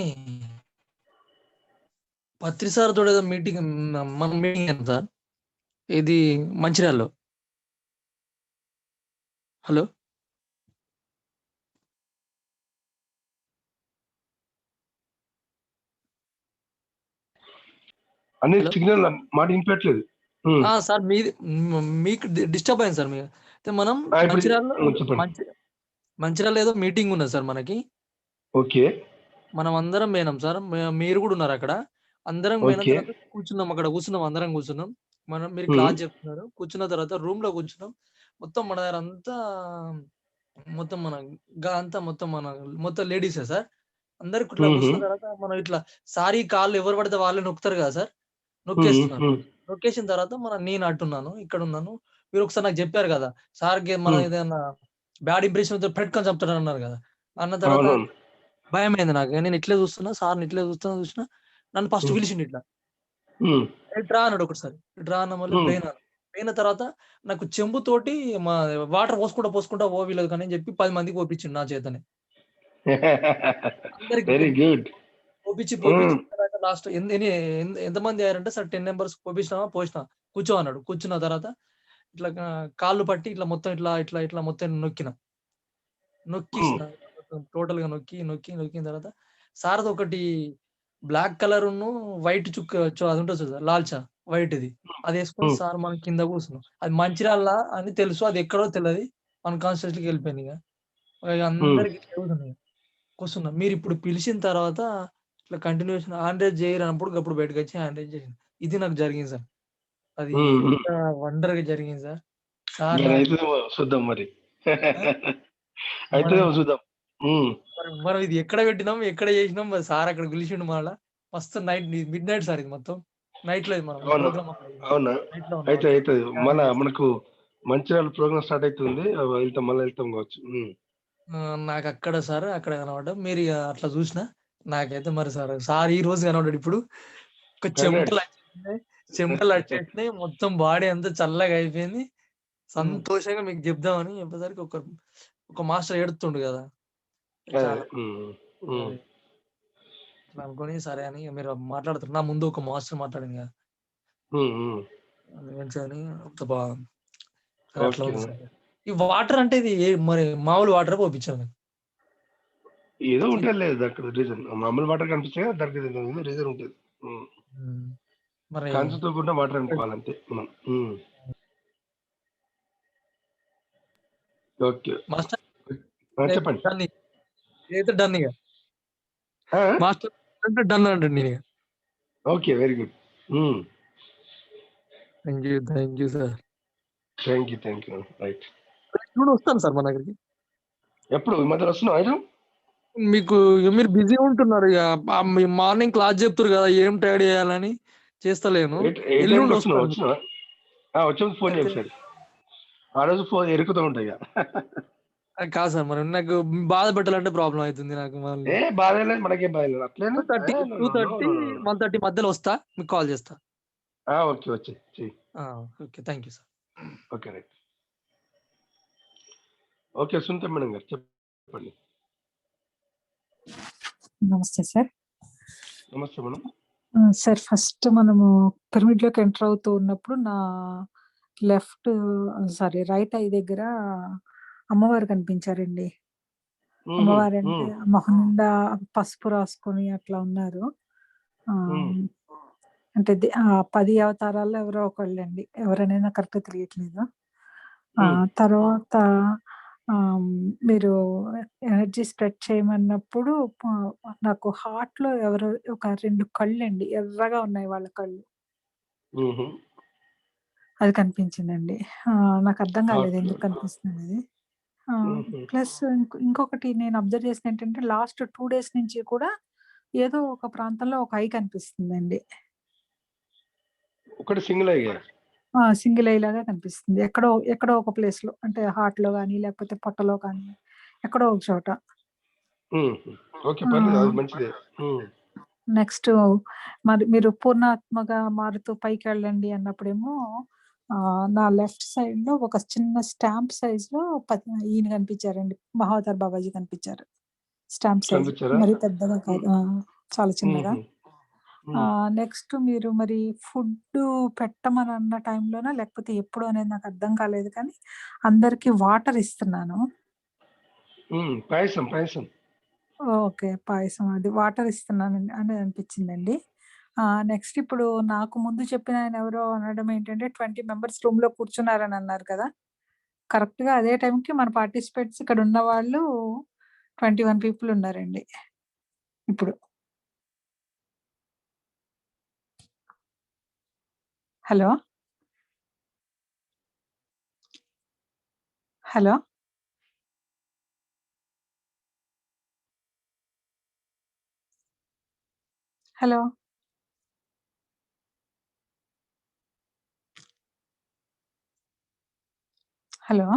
పత్రి సార్ తోడు ఏదో మీటింగ్ అయింది సార్, ఇది మంచిర్యాలలో. హలో అన్ని సిగ్నల్ మాట వినిపించట్లేదు సార్. మీకు డిస్టర్బ్ అయింది సార్. మనం మంచిర్యాలలో ఏదో మీటింగ్ ఉన్నది సార్ మనకి. ఓకే. మనం అందరం పోయినాం సార్, మీరు కూడా ఉన్నారు అక్కడ. అందరం పోయిన తర్వాత కూర్చున్నాం, అక్కడ కూర్చున్నాం, అందరం కూర్చున్నాం. మీరు క్లాస్ చెప్తున్నారు, కూర్చున్న తర్వాత రూమ్ లో కూర్చున్నాం. మొత్తం మన దగ్గర అంతా మొత్తం లేడీసే సార్. అందరికి ఇట్లా కూర్చున్న తర్వాత మనం ఇట్లా సారీ కాళ్ళు ఎవరు పడితే వాళ్ళే నొక్కుతారు కదా సార్, నొక్కేస్తున్నారు. నొక్కేసిన తర్వాత నేను అంటున్నాను, ఇక్కడ ఉన్నాను, మీరు ఒకసారి నాకు చెప్పారు కదా సార్కి మనం ఏదైనా బ్యాడ్ ఇంప్రెషన్ పెట్టుకొని చంపుతారు అన్నారు కదా. అన్న తర్వాత భయం అయింది నాకు. నేను ఇట్లే చూస్తున్నా, సార్ని ఇట్లే చూస్తున్నా. నన్ను ఫస్ట్ పిలిచిండు, ఇట్లా డ్రా అన్నాడు ఒకటిసారి. డ్రా అన్న మళ్ళీ పోయిన తర్వాత నాకు చెంబుతోటి వాటర్ పోసుకుంటా వీళ్ళది కానీ చెప్పి 10 మందికి పోపించిండు నా చేతనే. అందరికి వెరీ గుడ్. పోపించి తర్వాత లాస్ట్ ఎంతమంది అయ్యారంటే సార్ 10 మెంబర్స్ పోపించినామా పోసినా కూర్చో అన్నాడు. కూర్చున్న తర్వాత ఇట్లా కాళ్ళు పట్టి ఇట్లా మొత్తం ఇట్లా మొత్తం నొక్కిసిన టోటల్ గా నొక్కిన తర్వాత సార్ది ఒకటి బ్లాక్ కలర్ వైట్ చుక్క అది ఉంటుంది చూద్దా లాల్చా వైట్ ఇది అది వేసుకొని సార్ మనం కింద కూర్చున్నాం. అది మంచిర్యాల అని తెలుసు, అది ఎక్కడో తెలియదు, మన కాన్స్టిట్యూన్సీకి వెళ్ళిపోయింది. ఇక అందరికి కూర్చున్నాం. మీరు ఇప్పుడు పిలిచిన తర్వాత ఇట్లా కంటిన్యూషన్ హ్యాండ్రేజ్ చేయరు అన్నప్పుడు అప్పుడు బయటకు వచ్చి హ్యాండ్రేజ్ చేసింది. ఇది నాకు జరిగింది సార్. అది ఎంత వండర్గా జరిగింది సార్. సార్ చూద్దాం మరి. అయితే చూద్దాం. మనం ఇది ఎక్కడ పెట్టినాం ఎక్కడ చేసినాం, మరి సార్ అక్కడ పిలిచిండు. మళ్ళా మస్తు మిడ్ నైట్ సార్, ఇది మొత్తం నైట్ లో మనం ప్రోగ్రామ్. అవునా? అయితే అవుతుంది మళ్ళా మనకు మంచిర్యాల ప్రోగ్రామ్ స్టార్ట్ అవుతుంది, వెళ్తాం మళ్ళీ వెళ్తాం కావచ్చు. నాకు అక్కడ సార్ అక్కడ కనబడ్డా మీరు ఇక అట్లా చూసిన నాకైతే మరి సార్ ఈ రోజు కనబడ్డాడు. ఇప్పుడు ఒక చెమటలు వచ్చేసినాయి, మొత్తం బాడీ అంతా చల్లగా అయిపోయింది. సంతోషంగా మీకు చెప్దామని చెప్పేసరికి ఒక మాస్టర్ ఏడుతుండు కదా, చాలా అట్లా అనుకొని సరే అని మీరు మాట్లాడుతున్నారు. నా ముందు ఒక మాస్టర్ మాట్లాడింది కదా, మంచిదని అట్లా ఉంది సార్. ఈ వాటర్ అంటే ఇది మరి మామూలు వాటర్ పోపించాను ఏదో ఉంటుంది లేదు అక్కడ రీజన్. మామూలు వాటర్ కనిపిస్తే దానికి రీజన్ ఉంటుంది. మరి కాన్సెప్ట్ కూడా వాటర్ అనుకోవాలంటే మనం. ఓకే మాస్టర్ చెప్పండి. అయితే డన్ ఇక మాస్టర్ అంటే డన్ అంటే నేను. Okay very good. Thank you sir. Thank you right. ఇప్పుడు వస్తాను సార్ మన దగ్గరికి. ఎప్పుడు ఈ మధ్య వస్తున్నావు? మీరు బిజీ ఉంటున్నారు ఇక, మార్నింగ్ క్లాస్ చెప్తారు కదా, ఏం టైడ్ చేయాలని చేస్తలేను. ఎల్లుండి వచ్చిన ఫోన్ చేశారు. ఆ రోజు ఫోన్ ఎరుకుతూ ఉంటాయి. కాదు సార్, మరి నాకు బాధ పెట్టాలంటే ప్రాబ్లం అవుతుంది నాకు. బాధ లేదు, మనకేం బాధ లేదు. అట్లే 2:30, 1:30 మధ్యలో వస్తా, మీకు కాల్ చేస్తా. ఓకే వచ్చి. Okay thank you sir. Okay right. Okay Sunitha madam గారు చెప్పండి. నమస్తే సార్. నమస్తే మేడం. సార్ ఫస్ట్ మనము పిరమిడ్ లోకి ఎంటర్ అవుతూ ఉన్నప్పుడు నా రైట్ ఐ దగ్గర అమ్మవారు కనిపించారండి. అమ్మవారు అంటే మొహం నిండా పసుపు రాసుకొని అట్లా ఉన్నారు. అంటే 10 అవతారాల్లో ఎవరో ఒకళ్ళండి, ఎవరనేది కరెక్ట్ తెలియట్లేదు. తర్వాత మీరు ఎనర్జీ స్ప్రెడ్ చేయమన్నప్పుడు నాకు హార్ట్ లో ఎవరో ఒక 2 కళ్ళండి ఎర్రగా ఉన్నాయి వాళ్ళ కళ్ళు, అది కనిపించిందండి. నాకు అర్థం కాలేదు ఎందుకు కనిపిస్తుంది అది. ప్లస్ ఇంకొకటి నేను అబ్జర్వ్ చేసిన ఏంటంటే లాస్ట్ 2 days నుంచి కూడా ఏదో ఒక ప్రాంతంలో ఒక ఐ కనిపిస్తుందండి. ఒకటి సింగిల్ సింగిల్ ఐ లాగా కనిపిస్తుంది ఎక్కడో ఒక ప్లేస్ లో, అంటే హార్ట్ లో కానీ లేకపోతే పొట్టలో కానీ ఎక్కడో ఒక చోట. నెక్స్ట్ మరి మీరు పూర్ణాత్మగా మారుతూ పైకి వెళ్ళండి అన్నప్పుడేమో నా లెఫ్ట్ సైడ్ లో ఒక చిన్న స్టాంప్ సైజ్ లో ఈయన కనిపించారండి, మహావతార్ బాబాజీ కనిపించారు. స్టాంప్ సైజ్, మరి పెద్దగా కాదు, చాలా చిన్నగా. నెక్స్ట్ మీరు మరి ఫుడ్ పెట్టమని అన్న టైంలోనా లేకపోతే ఎప్పుడు అనేది నాకు అర్థం కాలేదు, కానీ అందరికి వాటర్ ఇస్తున్నాను. ఓకే పాయసం, అది వాటర్ ఇస్తున్నానండి అని అనిపించిందండి. నెక్స్ట్ ఇప్పుడు నాకు ముందు చెప్పిన ఆయన ఎవరో అనడం ఏంటంటే 20 members రూమ్ లో కూర్చున్నారని అన్నారు కదా, కరెక్ట్ గా అదే టైంకి మన పార్టిసిపేట్స్ ఇక్కడ ఉన్న వాళ్ళు 21 people ఉన్నారండి ఇప్పుడు. Hello hello hello hello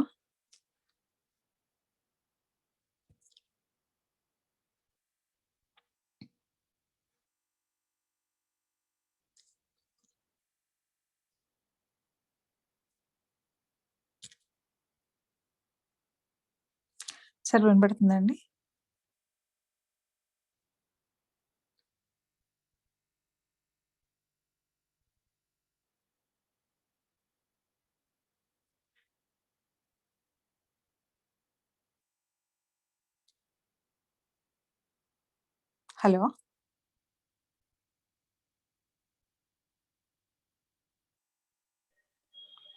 sir వినపడుతుందండి? Hello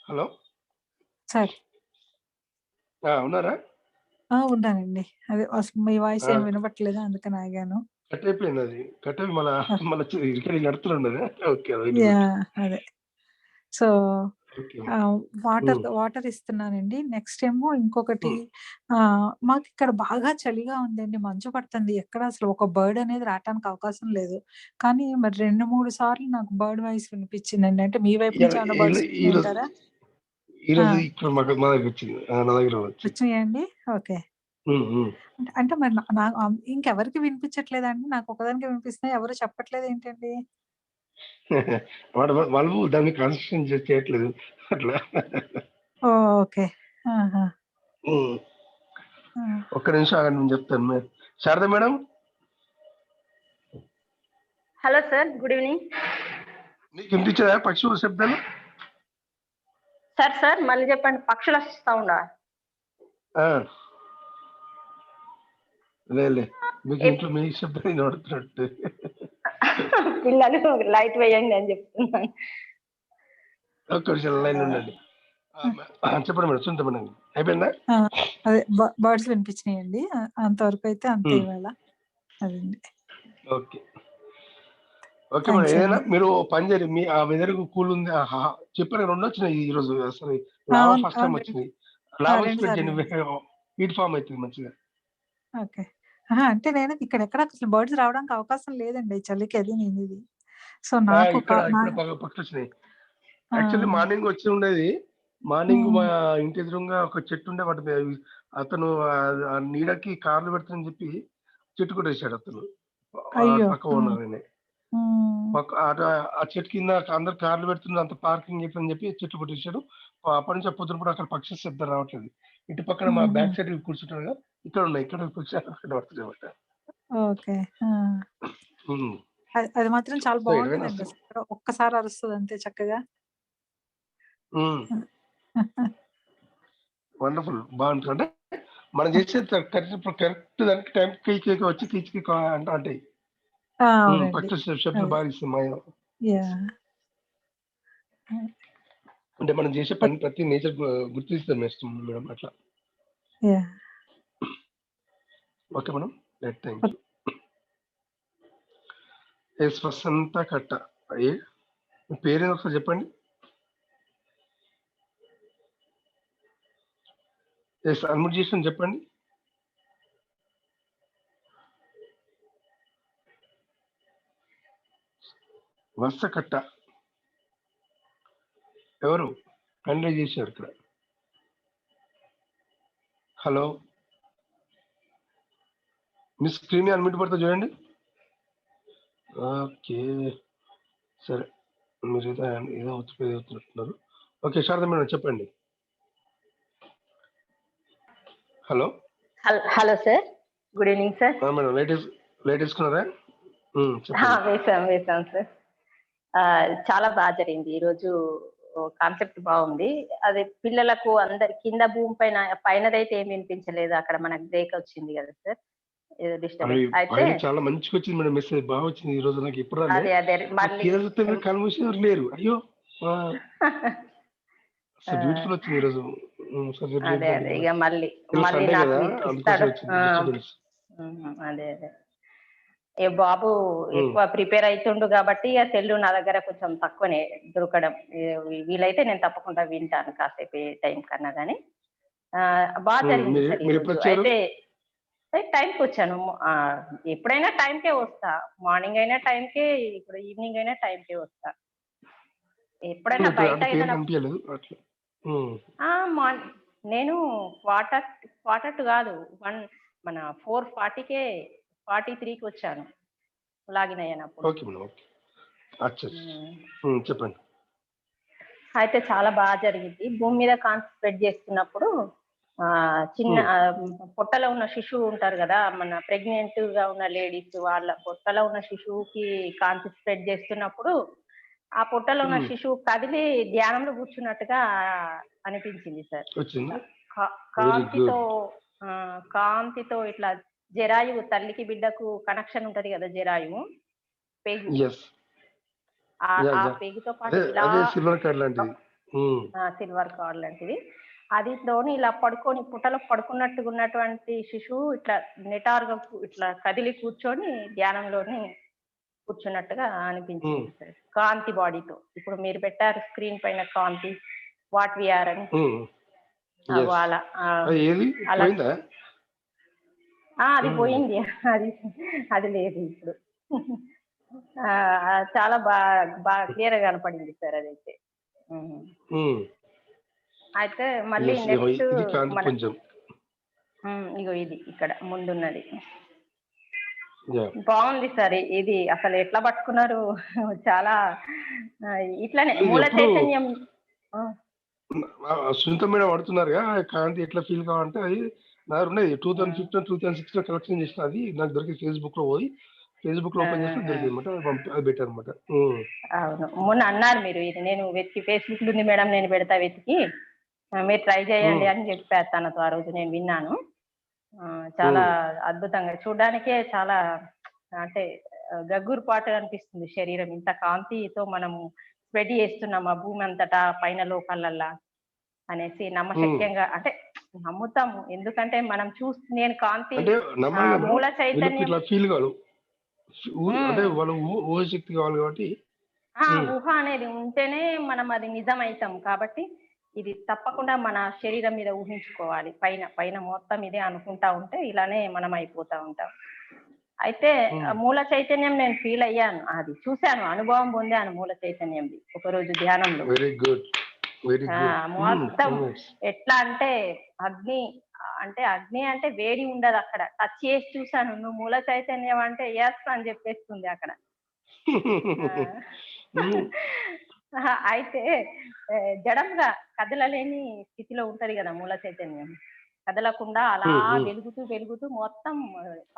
hello sir. ఉన్నారా? ఉన్నానండి. అదే మీ వాయిస్ ఏం వినపట్లేదు అందుకని ఆగాను. కట్ అయిపోయింది, అది కట్ అయిపోయి మళ్ళీ రికార్డింగ్ నడుతున్నది. ఓకే, అదే. So okay. వాటర్ ఇస్తున్నానండి. నెక్స్ట్ ఏమో ఇంకొకటి, మాకు ఇక్కడ బాగా చలిగా ఉందండి. మంచు పడుతుంది. ఎక్కడ అసలు ఒక బర్డ్ అనేది రావటానికి అవకాశం లేదు. కానీ మరి 2-3 సార్లు నాకు బర్డ్ వాయిస్ వినిపించిందండి. అంటే మీ వైపు నుంచి ఏమైనా బర్డ్స్ ఉంటారా? ఈరోజు ఇక్కడ మా దగ్గర వచ్చింది, నా దగ్గర వచ్చింది. వచ్చినాయండి. ఓకే. అంటే మరి ఇంకెవరికి వినిపించట్లేదండి? నాకు ఒకదానికి వినిపిస్తున్నాయి. ఎవరు చెప్పట్లేదు ఏంటండి? వాళ్ళు దాన్ని కాన్సన్ట్రేషన్ చేయట్లేదు అట్లా. ఓకే. ఒక్క నిమిషం ఆగండి, నేను చెప్తాను. Sharada madam. Hello sir, good evening. మీకు వినిపించదా పక్షుల శబ్దాలు? సార్ మళ్ళీ చెప్పండి. పక్షుల సౌండా? లేదు, మీకు ఇంట్లో మీ శబ్దం వినబడుతున్నట్టు. పిల్లలు లైట్ వేయండి అని చెప్తున్నాను. ఒక్క నిమిషం లైన్ ఉండండి. చెప్పండి మేడం, సుంత మేడం అయిపోయిందా? అదే బర్డ్స్ వినిపించినాయండి. అంతవరకు అయితే అంతే ఇవాళ. అదండి. Okay okay madam. ఏదైనా మీరు పని చేయండి. మీ ఆ వెదర్ కూల్ ఉంది చెప్పారు. 2 వచ్చినాయి ఈ రోజు. అసలు లావా ఫస్ట్ టైం వచ్చినాయి. లావా స్ప్రెడ్ చేయండి, హీట్ ఫామ్ అవుతుంది మంచిగా. ఓకే. అంటే నేను ఇక్కడెక్కడ అసలు బర్డ్స్ రావడానికి అవకాశం లేదండి చలికి. అది నేను ఇది. సో నాకు పక్షులు వచ్చినాయి. యాక్చువల్లీ మార్నింగ్ వచ్చి ఉండేది. మార్నింగ్ మా ఇంటి ఎదురుగా ఒక చెట్టు ఉండే, వాటి అతను ఆ నీడకి కార్లు పెడతానని చెప్పి చెట్టు కొట్టేశాడు అతను, పక్క ఓనర్. ఆ చెట్టు కింద అందరు కార్లు పెడుతున్నారు, అంత పార్కింగ్ చెప్పని చెప్పి చెట్టు కొట్టేశాడు. అప్పటి నుంచి పొద్దున కూడా అక్కడ పక్షి శబ్దం రావట్లేదు. ఇటు పక్కన మా బ్యాక్ సైడ్ కూర్చుంటారు కదా, ఇక్కడ ఉన్నాయి, ఇక్కడ పడుతుంది. ఓకే. అది మాత్రం చాలా బాగుంటుందండి. ఒక్కసారి అరుస్తుంది అంతే చక్కగా. వండర్ఫుల్, బాగుంటుంది. అంటే మనం చేసే కరెక్ట్ దానికి టైం కీచ్ వచ్చి కీచ్కి అంటే పక్షి శబ్దాలు బాగా ఇస్తుంది. అంటే మనం చేసే పని ప్రతి నేచర్ గుర్తిస్తాం మేడం అట్లా. Okay madam, right, thank you. Yes Vasantha Katta, మీ పేరేదో ఒకసారి చెప్పండి. ఎస్ అన్మ్యూట్ చేసి చెప్పండి. వరుస కట్ట ఎవరు కండక్ట్ చేశారు ఇక్కడ? హలో, మీ స్క్రీన్ అన్మ్యూట్ పడుతుంది చూడండి. ఓకే సరే, మీరు ఏదో అవుతున్నారు. ఓకే శారద మేడం చెప్పండి. Hello hello sir, good evening sir. Madam light వేసుకున్నారా? వేసాం సార్. చాలా బాగా జరిగింది ఈరోజు. కాన్సెప్ట్ బాగుంది. అది పిల్లలకు అందరి కింద భూమి పైనదైతే ఏం వినిపించలేదు. అక్కడ మనకు బ్రేక్ వచ్చింది కదా సార్, ఏదో డిస్టర్బెన్స్ అయితే. చాలా మంచిగా వచ్చింది మేడం, మెసేజ్ బాగా వచ్చింది ఈ రోజు. నాకు ఎప్పుడు అదే మళ్ళీ కన్వర్సేషన్ లేరు. అయ్యో బ్యూటిఫుల్ వచ్చింది ఈ రోజు. అదే ఇక మళ్ళీ నాకు ఇస్తాడు. అదే ఏ బాబు ఎక్కువ ప్రిపేర్ అవుతుండు కాబట్టి ఆ సెల్ నా దగ్గర కొంచెం తక్కువనే దొరకడం. వీలైతే నేను తప్పకుండా వింటాను కాసేపు టైం కన్నా. కానీ బాగా జరిగింది సార్ ఈరోజు. అయితే టైంకి వచ్చాను. ఎప్పుడైనా టైంకే వస్తా. మార్నింగ్ అయినా టైంకే, ఇప్పుడు ఈవినింగ్ అయినా టైంకే వస్తా. ఎప్పుడైనా బయట నేను క్వార్టర్ కాదు, మన 4:40కే 43కి వచ్చాను లాగిన్ అయ్యానప్పుడు. చెప్పండి. అయితే చాలా బాగా జరిగింది. భూమి మీద కాన్సన్ట్రేట్ చేస్తున్నప్పుడు చిన్న పొట్టలో ఉన్న శిశువు ఉంటారు కదా, మన ప్రెగ్నెంట్ గా ఉన్న లేడీస్, వాళ్ళ పొట్టలో ఉన్న శిశువుకి కాన్సన్ట్రేట్ చేస్తున్నప్పుడు ఆ పొట్టలో ఉన్న శిశువు కదిలి ధ్యానంలో కూర్చున్నట్టుగా అనిపించింది సార్. కాంతితో ఇట్లా జరాయువు తల్లికి బిడ్డకు కనెక్షన్ ఉంటది కదా, జరాయువు పేగు, Yes. Yeah, ఆ yeah. పేగుతో పాటు అదే ఇలా అదే సిల్వర్ కార్డ్ లాంటిది. సిల్వర్ కార్డ్ లాంటిది, అది తోని ఇలా పడుకొని పుట్టలో పడుకున్నట్టుగా ఉన్నటువంటి శిశువు ఇట్లా నిటారుగా ఇట్లా కదిలి కూర్చొని ధ్యానంలోని కూర్చున్నట్టుగా అనిపించింది సార్. కాంతి బాడీతో, ఇప్పుడు మీరు పెట్టారు స్క్రీన్ పైన కాంతి వాట్ వి ఆర్ అని, అలా ఏది అలా పోయిందా? అది పోయింది, అది లేదు ఇప్పుడు. చాలా బాగా క్లియర్ గా కనపడింది సార్ అదైతే. అయితే మళ్ళీ Yes, నెక్స్ట్ ఇది కాంతి పుంజం. ఇగో ఇది ఇక్కడ ముందున్నది Yeah. బాగుంది సార్. ఇది అసలు ఎట్లా పట్టుకున్నారు? చాలా ఇట్లానే ఇది మూల ఎప్పుడు చైతన్యం. సునీత మేడం వాడుతున్నారుగా, కాంతి ఎట్లా ఫీల్ కావాలంటే అది నా ఉన్నాయి 2015 2016 లో కలెక్షన్ చేసిన, అది నాకు దొరికి ఫేస్బుక్ లో పోయి ఫేస్బుక్ లో ఓపెన్ చేస్తే దొరికింది అనమాట, అది బెటర్ అనమాట. అవును, మొన్న అన్నారు మీరు, ఇది నేను వెతికి ఫేస్బుక్ లో ఉంది మేడం, నేను పెడతా వెతికి, మీరు ట్రై చేయండి అని చెప్పారు తనతో. ఆ రోజు నేను విన్నాను. చాలా అద్భుతంగా, చూడడానికే చాలా అంటే గగ్గురుపాటు అనిపిస్తుంది శరీరం. ఇంత కాంతితో మనము స్ప్రెడ్ చేస్తున్నాం ఆ భూమి అంతటా పైన లోకాలల్లా అనేసి నమ్మశక్యంగా, అంటే నమ్ముతాము. ఎందుకంటే మనం నేను కాంతి మూల చైతన్యం ఫీల్ కావాలి అంటే వాళ్ళ ఊహశక్తి కావాలి కాబట్టి, ఊహ అనేది ఉంటేనే మనం అది నిజమైతాం. కాబట్టి ఇది తప్పకుండా మన శరీరం మీద ఊహించుకోవాలి. పైన మొత్తం ఇదే అనుకుంటా ఉంటే ఇలానే మనం అయిపోతా ఉంటాం. అయితే మూల చైతన్యం నేను ఫీల్ అయ్యాను, అది చూశాను, అనుభవం పొందాను మూల చైతన్యంది ఒకరోజు ధ్యానంలో. మొత్తం ఎట్లా అంటే అగ్ని అంటే వేడి ఉండదు అక్కడ. టచ్ చేసి చూసాను, నువ్వు మూల చైతన్యం అంటే ఎస్ అని చెప్పేస్తుంది అక్కడ. అయితే జడంగా కదలలేని స్థితిలో ఉంటది కదా మూల చైతన్యం, కదలకుండా అలా వెలుగుతూ మొత్తం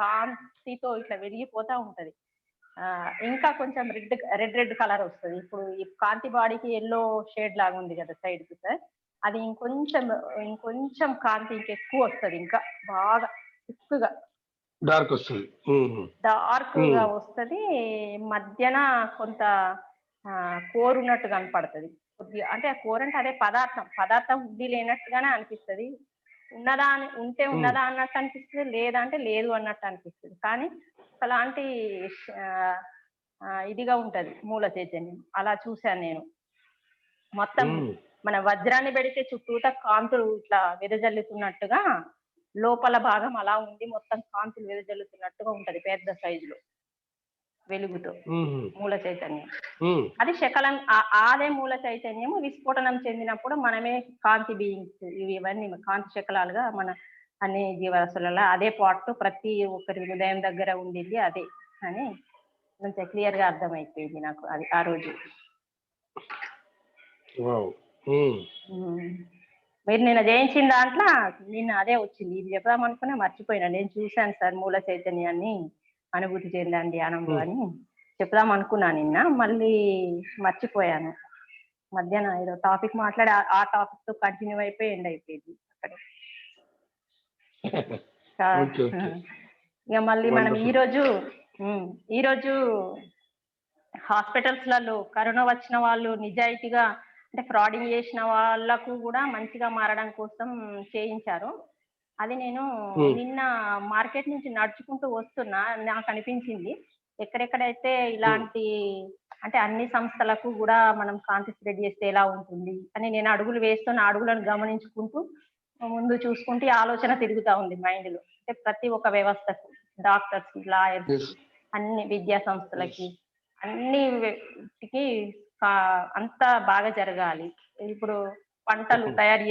కాంతితో ఇట్లా వెలిగిపోతా ఉంటది. ఇంకా కొంచెం రెడ్ కలర్ వస్తుంది. ఇప్పుడు ఈ కాంతి బాడీకి ఎల్లో షేడ్ లాగా ఉంది కదా సైడ్ కి సార్, అది ఇంకొంచెం కాంతి ఇంకెక్కువ వస్తుంది, ఇంకా బాగా థిక్గా డార్క్ వస్తుంది, డార్క్ గా వస్తుంది. మధ్యన కొంత కోర్ ఉన్నట్టు కనపడుతుంది కొద్దిగా. అంటే ఆ కోర్ అంటే అదే పదార్థం ఉద్ది లేనట్టుగానే అనిపిస్తుంది. ఉంటే ఉన్నదా అన్నట్టు అనిపిస్తుంది, లేదంటే లేదు అన్నట్టు అనిపిస్తుంది. కానీ అలాంటి ఇదిగా ఉంటది మూల చైతన్యం. అలా చూశాను నేను. మొత్తం మన వజ్రాన్ని పెడితే చుట్టూతా కాంతులు ఇట్లా వెదజల్లుతున్నట్టుగా లోపల భాగం అలా ఉండి మొత్తం కాంతులు వెదజల్లుతున్నట్టుగా ఉంటది పెద్ద సైజులో వెలుగుతో మూల చైతన్యం. అది శకలం, అదే మూల చైతన్యము విస్ఫోటనం చెందినప్పుడు మనమే కాంతి బీయింగ్స్, ఇవన్నీ కాంతి శకలాలుగా మన అన్ని జీవరాశులలో అదే పార్ట్ ప్రతి ఒక్కరి హృదయం దగ్గర ఉండింది అదే అని కొంచెం క్లియర్ గా అర్థమైపోయింది నాకు అది ఆ రోజు. మీరు నిన్న జయించిన దాంట్లో నిన్న అదే వచ్చింది. ఇది చెప్దాం అనుకున్నా మర్చిపోయినా. నేను చూశాను సార్ మూల చైతన్యాన్ని అనుభూతి చెందాను ధ్యానంలో అని చెప్దాం అనుకున్నా నిన్న, మళ్ళీ మర్చిపోయాను. మధ్యాహ్నం ఏదో టాపిక్ మాట్లాడి ఆ టాపిక్ తో కంటిన్యూ అయిపోయి ఎండ్ అయిపోయింది అక్కడే. ఇక మళ్ళీ మనం ఈరోజు హాస్పిటల్స్ లలో కరోనా వచ్చిన వాళ్ళు నిజాయితీగా అంటే ఫ్రాడింగ్ చేసిన వాళ్ళకు కూడా మంచిగా మారడం కోసం చేయించారు. అది నేను నిన్న మార్కెట్ నుంచి నడుచుకుంటూ వస్తున్నా, నాకు అనిపించింది ఎక్కడెక్కడైతే ఇలాంటి అంటే అన్ని సంస్థలకు కూడా మనం కాంతి స్ప్రెడ్ చేస్తే ఎలా ఉంటుంది అని నేను అడుగులు వేస్తున్న, అడుగులను గమనించుకుంటూ ముందు చూసుకుంటే ఆలోచన తిరుగుతా ఉంది మైండ్ లో. అంటే ప్రతి ఒక్క వ్యవస్థకు, డాక్టర్స్, లాయర్స్, అన్ని విద్యా సంస్థలకి, అన్నిటికి అంతా బాగా జరగాలి. ఇప్పుడు పంటలు తయారు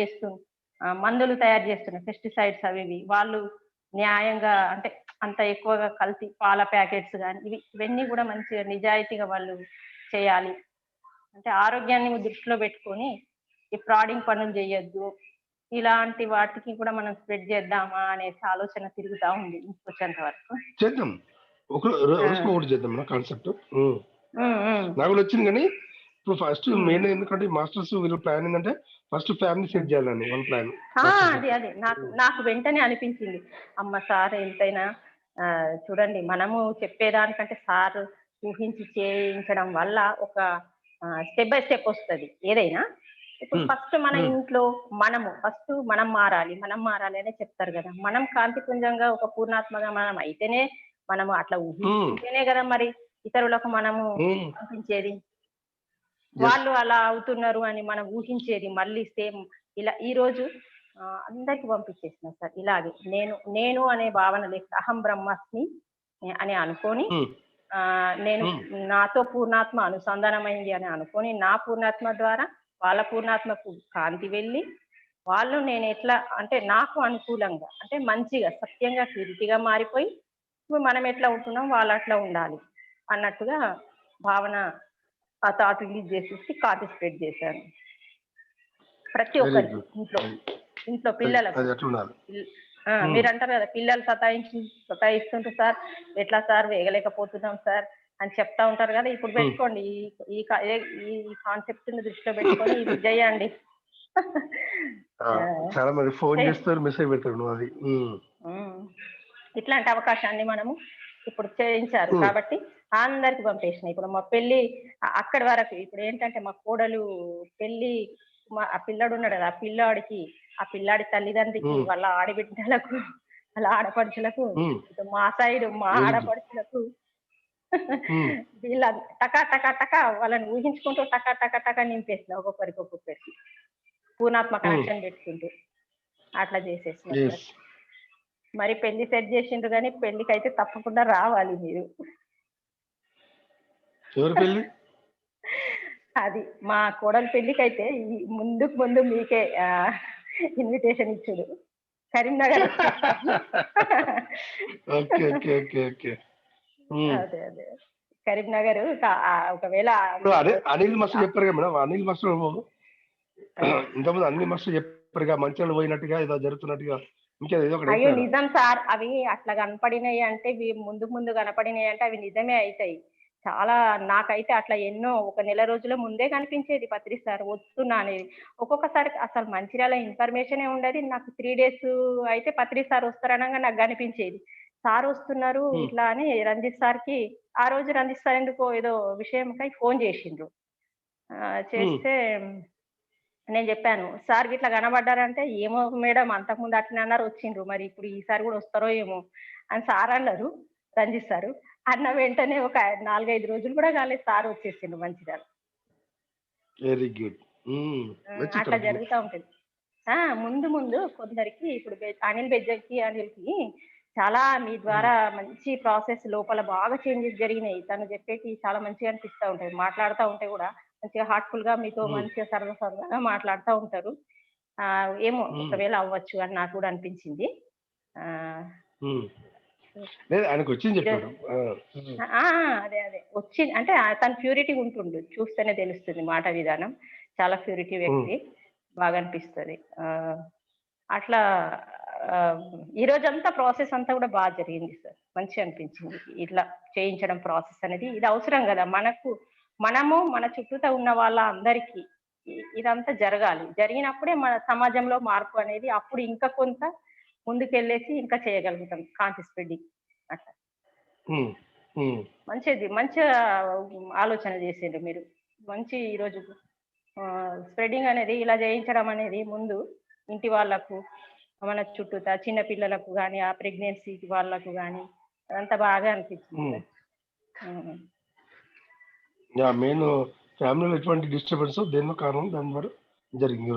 మందులు తయారు చేస్తున్న పెస్టిసైడ్స్ అవి వాళ్ళు న్యాయంగా అంటే అంత ఎక్కువగా కల్తీ పాల ప్యాకెట్స్ కానీ ఇవన్నీ కూడా మంచిగా నిజాయితీగా వాళ్ళు చేయాలి. అంటే ఆరోగ్యాన్ని దృష్టిలో పెట్టుకొని ఈ ఫ్రాడింగ్ పనులు చేయొద్దు, ఇలాంటి వాటికి కూడా మనం స్ప్రెడ్ చేద్దామా అనేసి ఆలోచన తిరుగుతా ఉంది వచ్చేంత వరకు. చేద్దాం, ఒకటి చేద్దాం కాన్సెప్ట్ నాకు వచ్చింది. కానీ ఇప్పుడు ఫస్ట్ మెయిన్ ఎందుకంటే మాస్టర్స్ వీళ్ళ ప్లాన్ ఏంటంటే ఫస్ట్ ఫ్యామిలీ సెట్ చేయాలని వన్ ప్లాన్. అదే నాకు వెంటనే అనిపించింది, అమ్మ సార్ ఎంతైనా చూడండి, మనము చెప్పేదానికంటే సార్ ఊహించి చేయించడం వల్ల ఒక స్టెప్ బై స్టెప్ వస్తుంది ఏదైనా. ఇప్పుడు ఫస్ట్ మన ఇంట్లో ఫస్ట్ మనం మారాలి అనే చెప్తారు కదా. మనం కాంతిపుంజంగా ఒక పూర్ణాత్మగా మనం అయితేనే, మనము అట్లా ఊహించుకుంటేనే కదా మరి ఇతరులకు మనము పంపించేది. వాళ్ళు అలా అవుతున్నారు అని మనం ఊహించేది. మళ్ళీ సేమ్ ఇలా ఈ రోజు అందరికి పంపించేసిన సార్ ఇలాగే. నేను అనే భావన లేక అహం బ్రహ్మాస్మి అని అనుకొని, నేను నాతో పూర్ణాత్మ అనుసంధానమైంది అని అనుకొని, నా పూర్ణాత్మ ద్వారా వాళ్ళ పూర్ణాత్మకు కాంతి వెళ్ళి, వాళ్ళు నేను ఎట్లా అంటే నాకు అనుకూలంగా అంటే మంచిగా సత్యంగా కీర్తిగా మారిపోయి, మనం ఎట్లా ఉంటున్నాం వాళ్ళు అట్లా ఉండాలి అన్నట్టుగా భావన ఆ థాట్ రిలీజ్ చేసేసి కాపీ స్ప్రెడ్ చేశాను ప్రతి ఒక్కరికి. ఇంట్లో పిల్లలకు మీరు అంటారు కదా, పిల్లలు సతాయిస్తుంటారు సార్, ఎట్లా సార్ వేయలేకపోతున్నాం సార్ అని చెప్తా ఉంటారు కదా. ఇప్పుడు పెట్టుకోండి, ఈ కాన్సెప్ట్ ని దృష్టిలో పెట్టుకొని ఇది చేయండి. చాలా మంది ఫోన్ చేస్తారు, మెసేజ్ పెడతారు. అది ఇట్లాంటి అవకాశాన్ని మనము ఇప్పుడు చేయించారు కాబట్టి అందరికి పంపేసిన. ఇప్పుడు మా పెళ్లి అక్కడి వరకు. ఇప్పుడు ఏంటంటే మా కోడలు పెళ్లి, ఆ పిల్లాడు ఉన్నాడు కదా, ఆ పిల్లాడి తల్లిదండ్రికి, వాళ్ళ ఆడబిడ్డలకు, వాళ్ళ ఆడపడుచులకు, మా సైడ్ మా ఆడపడుచులకు వీళ్ళ టకా టకా టకా వాళ్ళని ఊహించుకుంటూ టకా టకా టకా నింపేసిన ఒక్కొక్కరికి పూర్ణాత్మ కనెక్షన్ పెట్టుకుంటూ అట్లా చేసేసిన. మరి పెళ్లి సెట్ చేసిండ్రు కానీ పెళ్లికి అయితే తప్పకుండా రావాలి మీరు. అది మా కోడలి పెళ్లికి అయితే ముందు మీకే ఇన్విటేషన్ ఇచ్చుడు కరీంనగర్. అదే అదే కరీంనగర్. ఒకవేళ అనిల్ మాస్టర్ చెప్పారు కదా మేడం, అనిల్ మాస్టర్ ఇంతకుముందు అనిల్ మాస్టర్ చెప్పారుగా మంచిగా పోయినట్టుగా ఏదో జరుగుతున్నట్టుగా. అయ్యో నిజం సార్, అవి అట్లా కనపడినాయి అంటే, ముందు కనపడినాయి అంటే అవి నిజమే అవుతాయి. చాలా నాకైతే అట్లా ఎన్నో ఒక నెల రోజుల ముందే కనిపించేది పత్రి సార్ వస్తున్నా అనేది. ఒక్కొక్కసారి అసలు మంచిర్యాల ఇన్ఫర్మేషనే ఉండేది నాకు. 3 days అయితే పత్రి సార్ వస్తారనగా నాకు కనిపించేది. సార్ వస్తున్నారు ఇట్లా అని రంజిత్ సార్కి ఆ రోజు రంజిత్ సార్ ఎందుకో ఏదో విషయంకై ఫోన్ చేసిండ్రు. చేస్తే నేను చెప్పాను, సార్ ఇట్లా కనబడ్డారంటే, ఏమో మేడం అంతకుముందు అట్లనే అన్నారు వచ్చిండ్రు, మరి ఇప్పుడు ఈసారి కూడా వస్తారో ఏమో అని సార్ అన్నారు రంజిత్ సారు. అన్న వెంటనే ఒక 4-5 రోజులు కూడా కాలేదు, సార్ వచ్చేసిండు మంచిర్యాల. Very good. అట్లా జరుగుతూ ఉంటుంది. ముందు కొందరికి ఇప్పుడు అనిల్కి చాలా మీ ద్వారా మంచి ప్రాసెస్ లోపల బాగా చేంజెస్ జరిగినాయి. తను చెప్పేటి చాలా మంచిగా అనిపిస్తూ ఉంటాయి. మాట్లాడుతూ ఉంటే కూడా మంచిగా హార్ట్ఫుల్ గా మీతో మంచిగా సరదాగా మాట్లాడుతూ ఉంటారు. ఏమో ఒకవేళ అవ్వచ్చు అని నాకు కూడా అనిపించింది. అదే వచ్చింది అంటే తన ప్యూరిటీ ఉంటుండు, చూస్తేనే తెలుస్తుంది మాట విధానం. చాలా ప్యూరిటీ వ్యక్తి, బాగా అనిపిస్తుంది. అట్లా ఈ రోజంతా ప్రాసెస్ అంతా కూడా బాగా జరిగింది సార్, మంచిగా అనిపించింది. ఇట్లా చేయించడం ప్రాసెస్ అనేది ఇది అవసరం కదా మనకు. మనము మన చుట్టూతో ఉన్న వాళ్ళ అందరికీ ఇదంతా జరగాలి. జరిగినప్పుడే మన సమాజంలో మార్పు అనేది, అప్పుడు ఇంకా కొంత ముందుకెళ్ళేసి ఇంకా చేయగలుగుతాం కాంతి స్ప్రెడ్డింగ్. అట్లా మంచిగా ఆలోచన చేసేది మీరు. మంచి ఈరోజు స్ప్రెడింగ్ అనేది ఇలా చేయించడం అనేది ముందు ఇంటి వాళ్ళకు, మన చుట్టూతా చిన్న పిల్లలకు కానీ, ఆ ప్రెగ్నెన్సీ వాళ్ళకు కానీ అదంతా బాగా అనిపించింది. మెయిన్ ఫ్యామిలీలో ఎటువంటి డిస్టర్బెన్స్ దేనిలో కారణం దాని ద్వారా జరిగింది.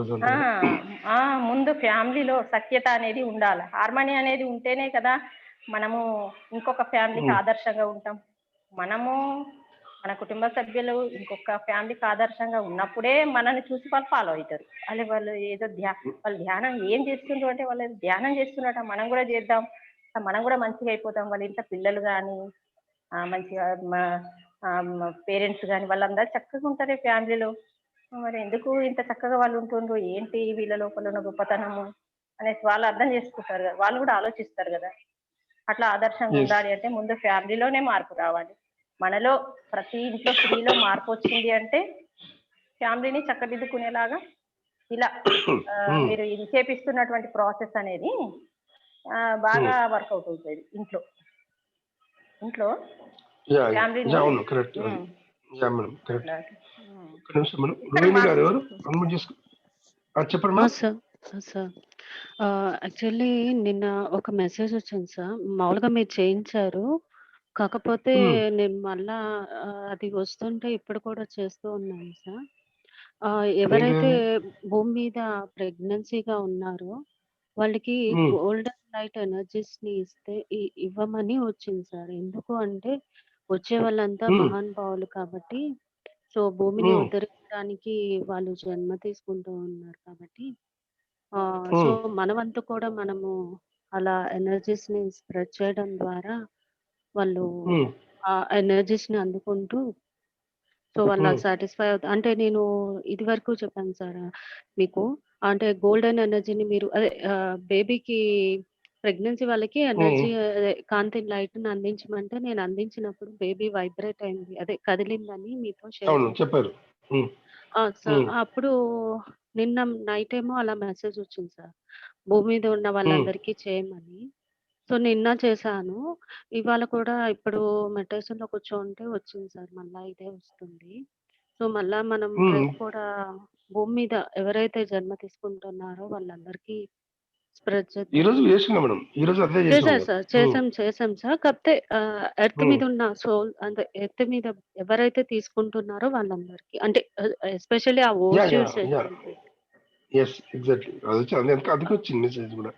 ముందు ఫ్యామిలీలో సఖ్యత అనేది ఉండాలి, హార్మనీ అనేది ఉంటేనే కదా మనము ఇంకొక ఫ్యామిలీకి ఆదర్శంగా ఉంటాం. మనము మన కుటుంబ సభ్యులు ఇంకొక ఫ్యామిలీకి ఆదర్శంగా ఉన్నప్పుడే మనల్ని చూసి వాళ్ళు ఫాలో అవుతారు. వాళ్ళు ఏదో వాళ్ళు ధ్యానం ఏం చేస్తుండ్రు అంటే, వాళ్ళు ధ్యానం చేస్తున్నట్ట మనం కూడా చేద్దాం, మనం కూడా మంచిగా అయిపోతాం. వాళ్ళ ఇంట్లో పిల్లలు కానీ మంచిగా పేరెంట్స్ కానీ వాళ్ళందరూ చక్కగా ఉంటారు ఫ్యామిలీలో. మరి ఎందుకు ఇంత చక్కగా వాళ్ళు ఉంటుండ్రు, ఏంటి వీళ్ళ లోపల ఉన్న గొప్పతనము అనేసి వాళ్ళు అర్థం చేసుకుంటారు కదా, వాళ్ళు కూడా ఆలోచిస్తారు కదా. అట్లా ఆదర్శంగా ఉండాలి అంటే ముందు ఫ్యామిలీలోనే మార్పు రావాలి. మనలో ప్రతి ఇంట్లో స్త్రీలో మార్పు వచ్చింది అంటే ఫ్యామిలీని చక్కదిద్దుకునేలాగా ఇలా మీరు ఇది చేపిస్తున్నటువంటి ప్రాసెస్ అనేది బాగా వర్కౌట్ అవుతుంది ఇంట్లో. ఇంట్లో యా ఫ్యామిలీని. అవును కరెక్ట్. ఉమ్, యా మేడం కరెక్ట్. అట్లాగే. ఉమ్. ఒక్క నిమిషం మేడం. ఇక్కడ రోహిణి మా గారు ఎవరు అన్మ్యూట్ చేసుకో. చెప్పండి మేడం. సార్ సార్ యాక్చువల్లీ నిన్న ఒక మెసేజ్ వచ్చింది సార్. మామూలుగా మీరు చేయించారు, కాకపోతే నేను మళ్ళా అది వస్తుంటే ఇప్పుడు కూడా చేస్తూ ఉన్నాను సార్. ఎవరైతే భూమి మీద ప్రెగ్నెన్సీగా ఉన్నారో వాళ్ళకి గోల్డెన్ లైట్ ఎనర్జీస్ ని ఇవ్వమని వచ్చింది సార్. ఎందుకు అంటే వచ్చే వాళ్ళంతా మహానుభావులు కాబట్టి, సో భూమిని ఉద్ధరించడానికి వాళ్ళు జన్మ తీసుకుంటూ ఉన్నారు కాబట్టి, సో మన వంతు కూడా మనము అలా ఎనర్జీస్ ని స్ప్రెడ్ చేయడం ద్వారా వాళ్ళు ఆ ఎనర్జీస్ ని అందుకుంటూ, సో వాళ్ళు సాటిస్ఫై అవుతారు. అంటే నేను ఇది వరకు చెప్పాను సార్ మీకు, అంటే గోల్డెన్ ఎనర్జీని మీరు అదే బేబీకి ప్రెగ్నెన్సీ వాళ్ళకి ఎనర్జీ కాంతి లైట్ ని అందించమంటే నేను అందించినప్పుడు బేబీ వైబ్రేట్ అయింది, అదే కదిలిందని మీతో షేర్ అవును చేశాను చెప్పారు. సార్. అప్పుడు నిన్న నైట్ ఏమో అలా మెసేజ్ వచ్చింది సార్, భూమి మీద ఉన్న వాళ్ళందరికీ చేయమని. సో నిన్న చేశాను, ఇవాళ కూడా ఇప్పుడు మెడిటేషన్ లో కూర్చోంటే వచ్చింది సార్, మళ్ళా ఇదే వస్తుంది. సో మళ్ళా మనం రేపు కూడా భూమి మీద ఎవరైతే జన్మ తీసుకుంటున్నారో వాళ్ళందరికీ స్ప్రెడ్ ఈ రోజు చేద్దామని చేసినా మేడం. ఈ రోజు అదే చేశారు చేసాం. సార్. చేసాం సార్. కాకపోతే ఎర్త్ మీద ఉన్న సోల్, అంటే ఎర్త్ మీద ఎవరైతే తీసుకుంటున్నారో వాళ్ళందరికీ, అంటే ఎస్పెషల్లీ ఆ యా యా ఓషియస్ యా ఎస్ ఎగ్జాక్ట్లీ. అది వచ్చి అందుకే వచ్చింది మెసేజ్ కూడా.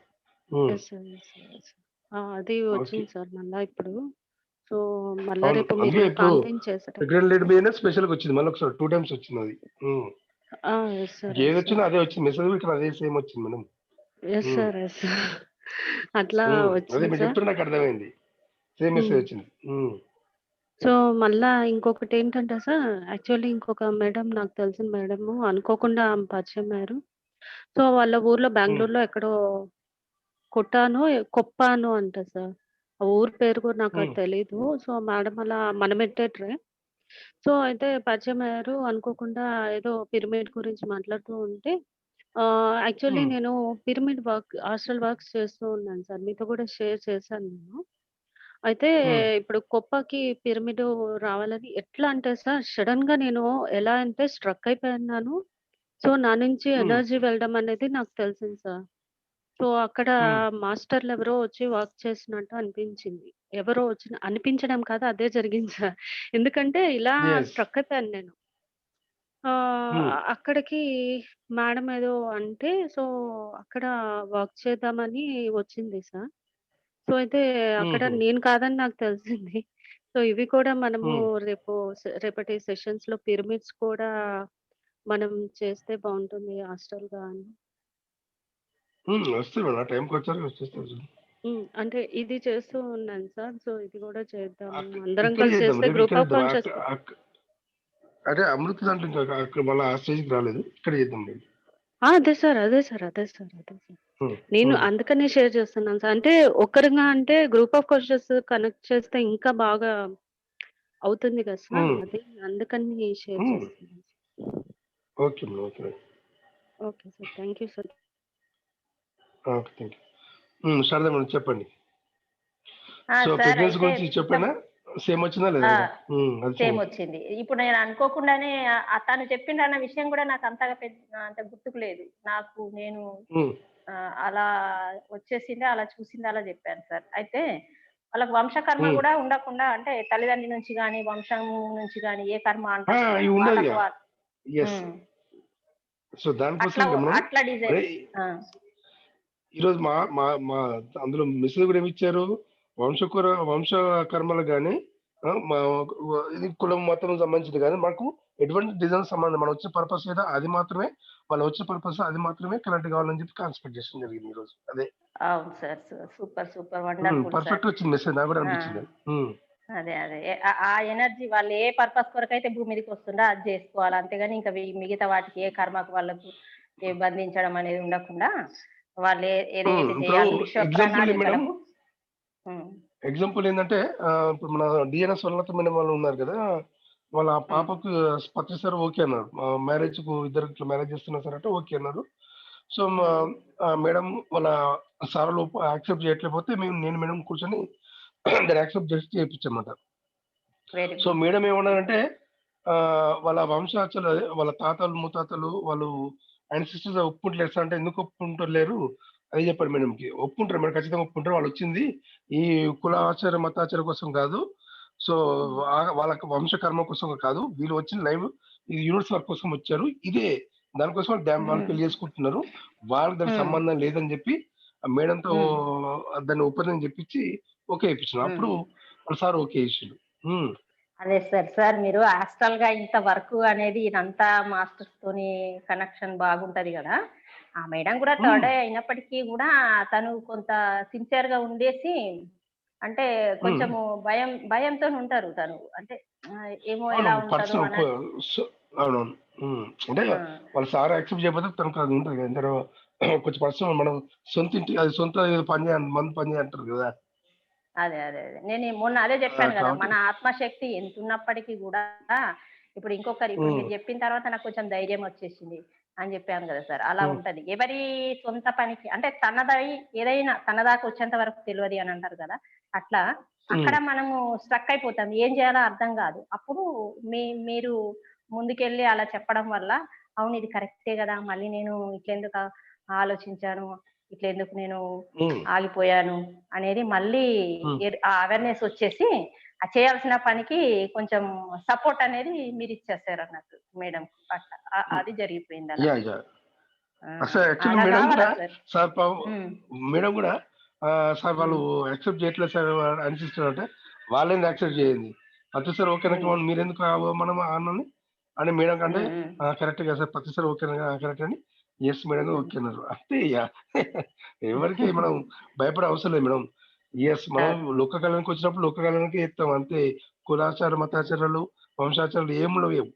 అది ఓకే. వచ్చింది సార్ మళ్ళా ఇప్పుడు. సో మళ్ళా అవును. రేపు అందుకే మీరు ఇప్పుడు కాంతిని చేసేటప్పుడు ప్రెగ్నెంట్ లేడీ మీదనే స్పెషల్‌గా వచ్చింది. మళ్ళీ ఒకసారి 2 టైమ్స్ వచ్చింది అది. Yes sir. ఏది వచ్చినా అదే వచ్చింది. మెసేజ్ ఇక్కడ అదే సేమ్ వచ్చింది మేడం. Yes sir. అట్లా అదే వచ్చింది మీరు సార్. చెప్తుంటే నాకు అర్థమైంది. సేమ్ మెసేజ్ వచ్చింది. సో మళ్ళా ఇంకొకటి ఏంటంటే సార్, యాక్చువల్లీ ఇంకొక మేడం, నాకు తెలిసిన మేడము అనుకోకుండా ఆమె పరిచయం అయ్యారు. సో వాళ్ళ ఊర్లో బెంగుళూరులో ఎక్కడో కొప్పానో అంట సార్. ఆ ఊరు పేరు కూడా నాకు అది తెలీదు. సో మేడం అలా మన మెడిటేటరే. సో అయితే పరిచయం అయ్యారు. అనుకోకుండా ఏదో పిరమిడ్ గురించి మాట్లాడుతూ ఉంటే, యాక్చువల్లీ నేను పిరమిడ్ హాస్టల్ వర్క్స్ చేస్తూ ఉన్నాను సార్. మీతో కూడా షేర్ చేశాను నేను. అయితే ఇప్పుడు కొప్పకి పిరమిడ్ రావాలని ఎట్లా అంటే సార్, సడన్ గా నేను ఎలా అంటే స్ట్రక్ అయిపోయాను. సో నా నుంచి ఎనర్జీ వెళ్ళడం అనేది నాకు తెలిసింది సార్. సో అక్కడ మాస్టర్లు ఎవరో వచ్చి వర్క్ చేసినట్టు అనిపించింది. ఎవరో వచ్చి అనిపించడం కాదు, అదే జరిగింది సార్. ఎందుకంటే ఇలా యెస్. స్ట్రక్ అయిపోయాను నేను. అక్కడికి మేడం ఏదో అంటే, సో అక్కడ వర్క్ చేద్దామని వచ్చింది సార్. సో అయితే అక్కడ నేను కాదని నాకు తెలిసింది. సో ఇవి కూడా మనము రేపటి సెషన్స్ లో పిరమిడ్స్ కూడా మనం చేస్తే బాగుంటుంది హాస్టల్‌గా అని. వస్తుంది మేడం. ఆ టైంకి వచ్చారు వచ్చేస్తారు. అంటే ఇది చేస్తూ ఉన్నాను సార్. సో ఇది కూడా చేద్దాము. అందరం ఇక్కడ కలిసి చేద్దాం. చేస్తే రేపు గ్రూప్ ఇక్కడ ఆఫ్ చేద్దాం. కాన్షియస్. అంటే అమృత దాంట్లో ఇంకా అక్కడ మళ్ళీ ఆ స్టేజ్కి రాలేదు. ఇక్కడ చేద్దాం రండి. అదే సార్. నేను అందుకనే షేర్ చేస్తున్నాను సార్. అంటే ఒక్కరిగా అంటే గ్రూప్ ఆఫ్ కాన్షియస్ కనెక్ట్ చేస్తే ఇంకా బాగా అవుతుంది కదా సార్. అది అందుకని షేర్ చేస్తున్నాను. Okay madam. Okay sir. Thank you sir. Okay thank you. Sharada madam చెప్పండి. సో సార్ ప్రెగ్నెన్సీ అయితే గురించి చెప్పానా? సేమ్ వచ్చిందా లేదా? సేమ్ వచ్చింది. ఇప్పుడు నేను అనుకోకుండానే తను చెప్పిండ్రన్న విషయం కూడా నాకు అంతగా అంత గుర్తుకు లేదు. నాకు నేను అలా వచ్చేసింది, అలా చూసింది, అలా చెప్పాను సార్. అయితే వాళ్ళకి వంశకర్మ కూడా ఉండకుండా, అంటే తల్లిదండ్రి నుంచి గాని వంశం నుంచి గాని ఏ కర్మ అంటే సో దానికోసం అట్లా డిజైన్. ఈరోజు మా అందులో మెసేజ్ కూడా ఏమి ఇచ్చారు, వంశ కర్మలు కానీ ఇది కులం మతం సంబంధించింది కానీ మాకు ఎటువంటి డిజైన్ సంబంధం, మనం వచ్చే పర్పస్ ఏదో అది మాత్రమే, వాళ్ళు వచ్చే పర్పస్ అది మాత్రమే కరెక్ట్ కావాలని చెప్పి కాన్స్పెక్ట్ చేసిన జరిగింది ఈ రోజు. అదే అవును సార్. Super wonderful. పర్ఫెక్ట్ వచ్చింది మెసేజ్, నాకు కూడా అనిపించింది. అదే ఆ ఎనర్జీ వాళ్ళు ఏ పర్పస్ కొరకు అయితే భూమి మీదకి వస్తుందో అది చేసుకోవాలి, అంతేగాని ఇంకా మిగతా వాటికి ఏ కర్మకు వాళ్ళకు ఏ బంధించడం అనేది ఉండకుండా వాళ్ళు ఏదైతే చేయాలి విశ్వ ప్రణాళికలకు. ఎగ్జాంపుల్ ఏంటంటే ఇప్పుడు మన డిఎన్ఎస్ వల్లత మేడం వాళ్ళు ఉన్నారు కదా, వాళ్ళ పాపకు పత్రి సార్ ఓకే అన్నారు, మ్యారేజ్ కు ఇద్దరు మ్యారేజ్ చేస్తున్నారు సార్ అంటే ఓకే అన్నారు. సో మేడం వాళ్ళ సార్లు యాక్సెప్ట్ చేయట్లేకపోతే నేను మేడం కూర్చొని దాన్ని యాక్సెప్ట్ చేసి చేయించమాట. Very so good. మేడం ఏమన్నారంటే వాళ్ళ వంశాచలు అదే వాళ్ళ తాతలు ముత్తాతలు వాళ్ళు ఆయన సిస్టర్స్ ఒప్పుకుంటలేరు సార్ అంటే ఎందుకు ఒప్పుకుంటలేరు అది చెప్పారు మేడంకి. ఒప్పుకుంటారు మేడం, ఖచ్చితంగా ఒప్పుకుంటారు. వాళ్ళు వచ్చింది ఈ కుల ఆచార మతాచారం కోసం కాదు, సో వాళ్ళకి వంశకర్మ కోసం కాదు, వీళ్ళు వచ్చిన లైవ్ ఇది యూనివర్స్ వర్క్ కోసం వచ్చారు, ఇదే దానికోసం వాళ్ళు పెళ్లి చేసుకుంటున్నారు, వాళ్ళకి దానికి సంబంధం లేదని చెప్పి మేడంతో దాన్ని ఒప్పందం చెప్పించి ఓకే ఇప్పించాను. అప్పుడు వాళ్ళ సార్ ఓకే ఇచ్చిండు. అదే సార్ మీరు హాస్టల్ గా ఇంత వర్క్ అనేది ఇదంతా మాస్టర్స్ తోని కనెక్షన్ బాగుంటది కదా. ఆ మేడం కూడా థర్డ్ అయినప్పటికీ కూడా తను కొంత సిన్సియర్ గా ఉండేసి అంటే కొంచెము భయంతో ఉంటారు తను, అంటే ఏమో ఎలా ఉంటారు అవునవును. అంటే వాళ్ళ సార్ యాక్సెప్ట్ చేయకపోతే తనకు అది ఉంటుంది కదా, కొంచెం పర్సనల్ మనం సొంత ఇంటి అది సొంత పని మంది పని అంటారు కదా. అదే నేను మొన్న అదే చెప్పాను కదా, మన ఆత్మశక్తి ఎంత ఉన్నప్పటికీ కూడా ఇప్పుడు ఇంకొకరు ఇప్పుడు మీరు చెప్పిన తర్వాత నాకు కొంచెం ధైర్యం వచ్చేసింది అని చెప్పాను కదా సార్. అలా ఉంటది ఎవరి సొంత పనికి, అంటే తనదై ఏదైనా తనదాకా వచ్చేంత వరకు తెలియదు అని అంటారు కదా, అట్లా అక్కడ మనము స్ట్రక్ అయిపోతాం, ఏం చేయాలో అర్థం కాదు. అప్పుడు మీరు ముందుకెళ్ళి అలా చెప్పడం వల్ల అవును ఇది కరెక్టే కదా, మళ్ళీ నేను ఇట్లెందుకు ఆలోచించాను, ఇట్లెందుకు నేను ఆగిపోయాను అనేది మళ్ళీ ఆ అవేర్నెస్ వచ్చేసి ఆ చేయాల్సిన పనికి కొంచెం సపోర్ట్ అనేది మీరు ఇచ్చేస్తారు అన్నట్టు మేడం. అట్లా అది జరిగిపోయింది అలా. మేడం కూడా సార్ వాళ్ళు యాక్సెప్ట్ చేయట్లేదు సార్ అనిపిస్తుంది అంటే వాళ్ళేంది యాక్సెప్ట్ చేయండి ప్రతిసారి ఓకేనా మీరు ఎందుకు మనం అన్నని అని మేడం కంటే కరెక్ట్ కదా సార్ ప్రతిసారి ఓకేనా కరెక్ట్ అని ఎస్ మేడం ఓకే అన్నారు. అంతే ఇక ఎవరికి మనం భయపడే అవసరం లేదు మేడం. ఎస్ మనం లోక కళ్యాణానికి వచ్చినప్పుడు లోక కళ్యాణానికి ఎత్తాం అంతే, కులాచార మతాచారాలు వంశాచారాలు ఏమి లేవు.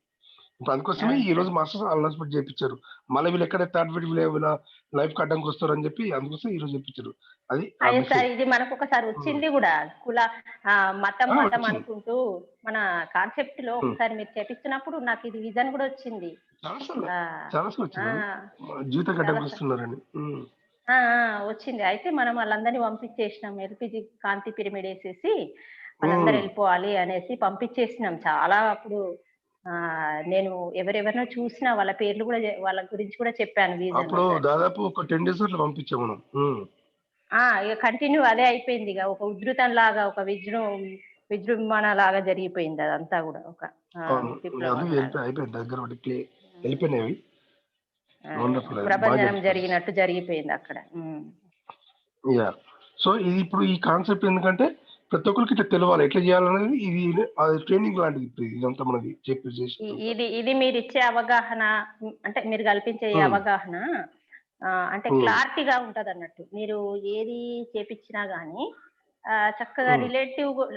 ఇప్పుడు అందుకోసమే ఈ రోజు మాస్టర్స్ అనౌన్స్మెంట్ చేయించారు, మళ్ళీ వీళ్ళు ఎక్కడ థర్డ్ వీళ్ళ లైఫ్ కట్టడానికి వస్తారు అని చెప్పి అందుకోసం ఈ రోజు చెప్పించారు. అది సార్ ఇది మనకు ఒకసారి వచ్చింది కూడా, కుల మతం అనుకుంటూ మన కాన్సెప్ట్ లో ఒకసారి మీరు చేపిస్తున్నప్పుడు నాకు ఇది విజన్ కూడా వచ్చింది. వచ్చింది. అయితే మనం వాళ్ళందరినీ పంపించేసినాం, ఎల్పిజి కాంతి పిరమిడ్ వేసేసి వాళ్ళందరూ వెళ్ళిపోవాలి అనేసి పంపించేసినాం. చాలా అప్పుడు నేను ఎవరెవరినో చూసినా వాళ్ళ పేర్లు కూడా వాళ్ళ గురించి కూడా చెప్పాను. దాదాపు ఒక 10 days అట్లా పంపించాము మనం. ఇక కంటిన్యూ అదే అయిపోయింది, ఇక ఒక ఉధృతం లాగా, ఒక విజృంభణ లాగా జరిగిపోయింది అదంతా కూడా. ఒక ప్రభంజనం జరిగినట్టు జరిగిపోయింది అక్కడ. సో ఇది ఇప్పుడు ఈ కాన్సెప్ట్ ఎందుకంటే ప్రతి ఒక్కరికి ఇట్లా తెలవాలి ఎట్లా చేయాలనేది, ఇది ట్రైనింగ్ లాంటిది ఇదంతా మనకి చెప్పేసి. ఇది మీరు ఇచ్చే అవగాహన, అంటే మీరు కల్పించే అవగాహన అంటే క్లారిటీగా ఉంటది అన్నట్టు. మీరు ఏది చేపించినా గానీ చక్కగా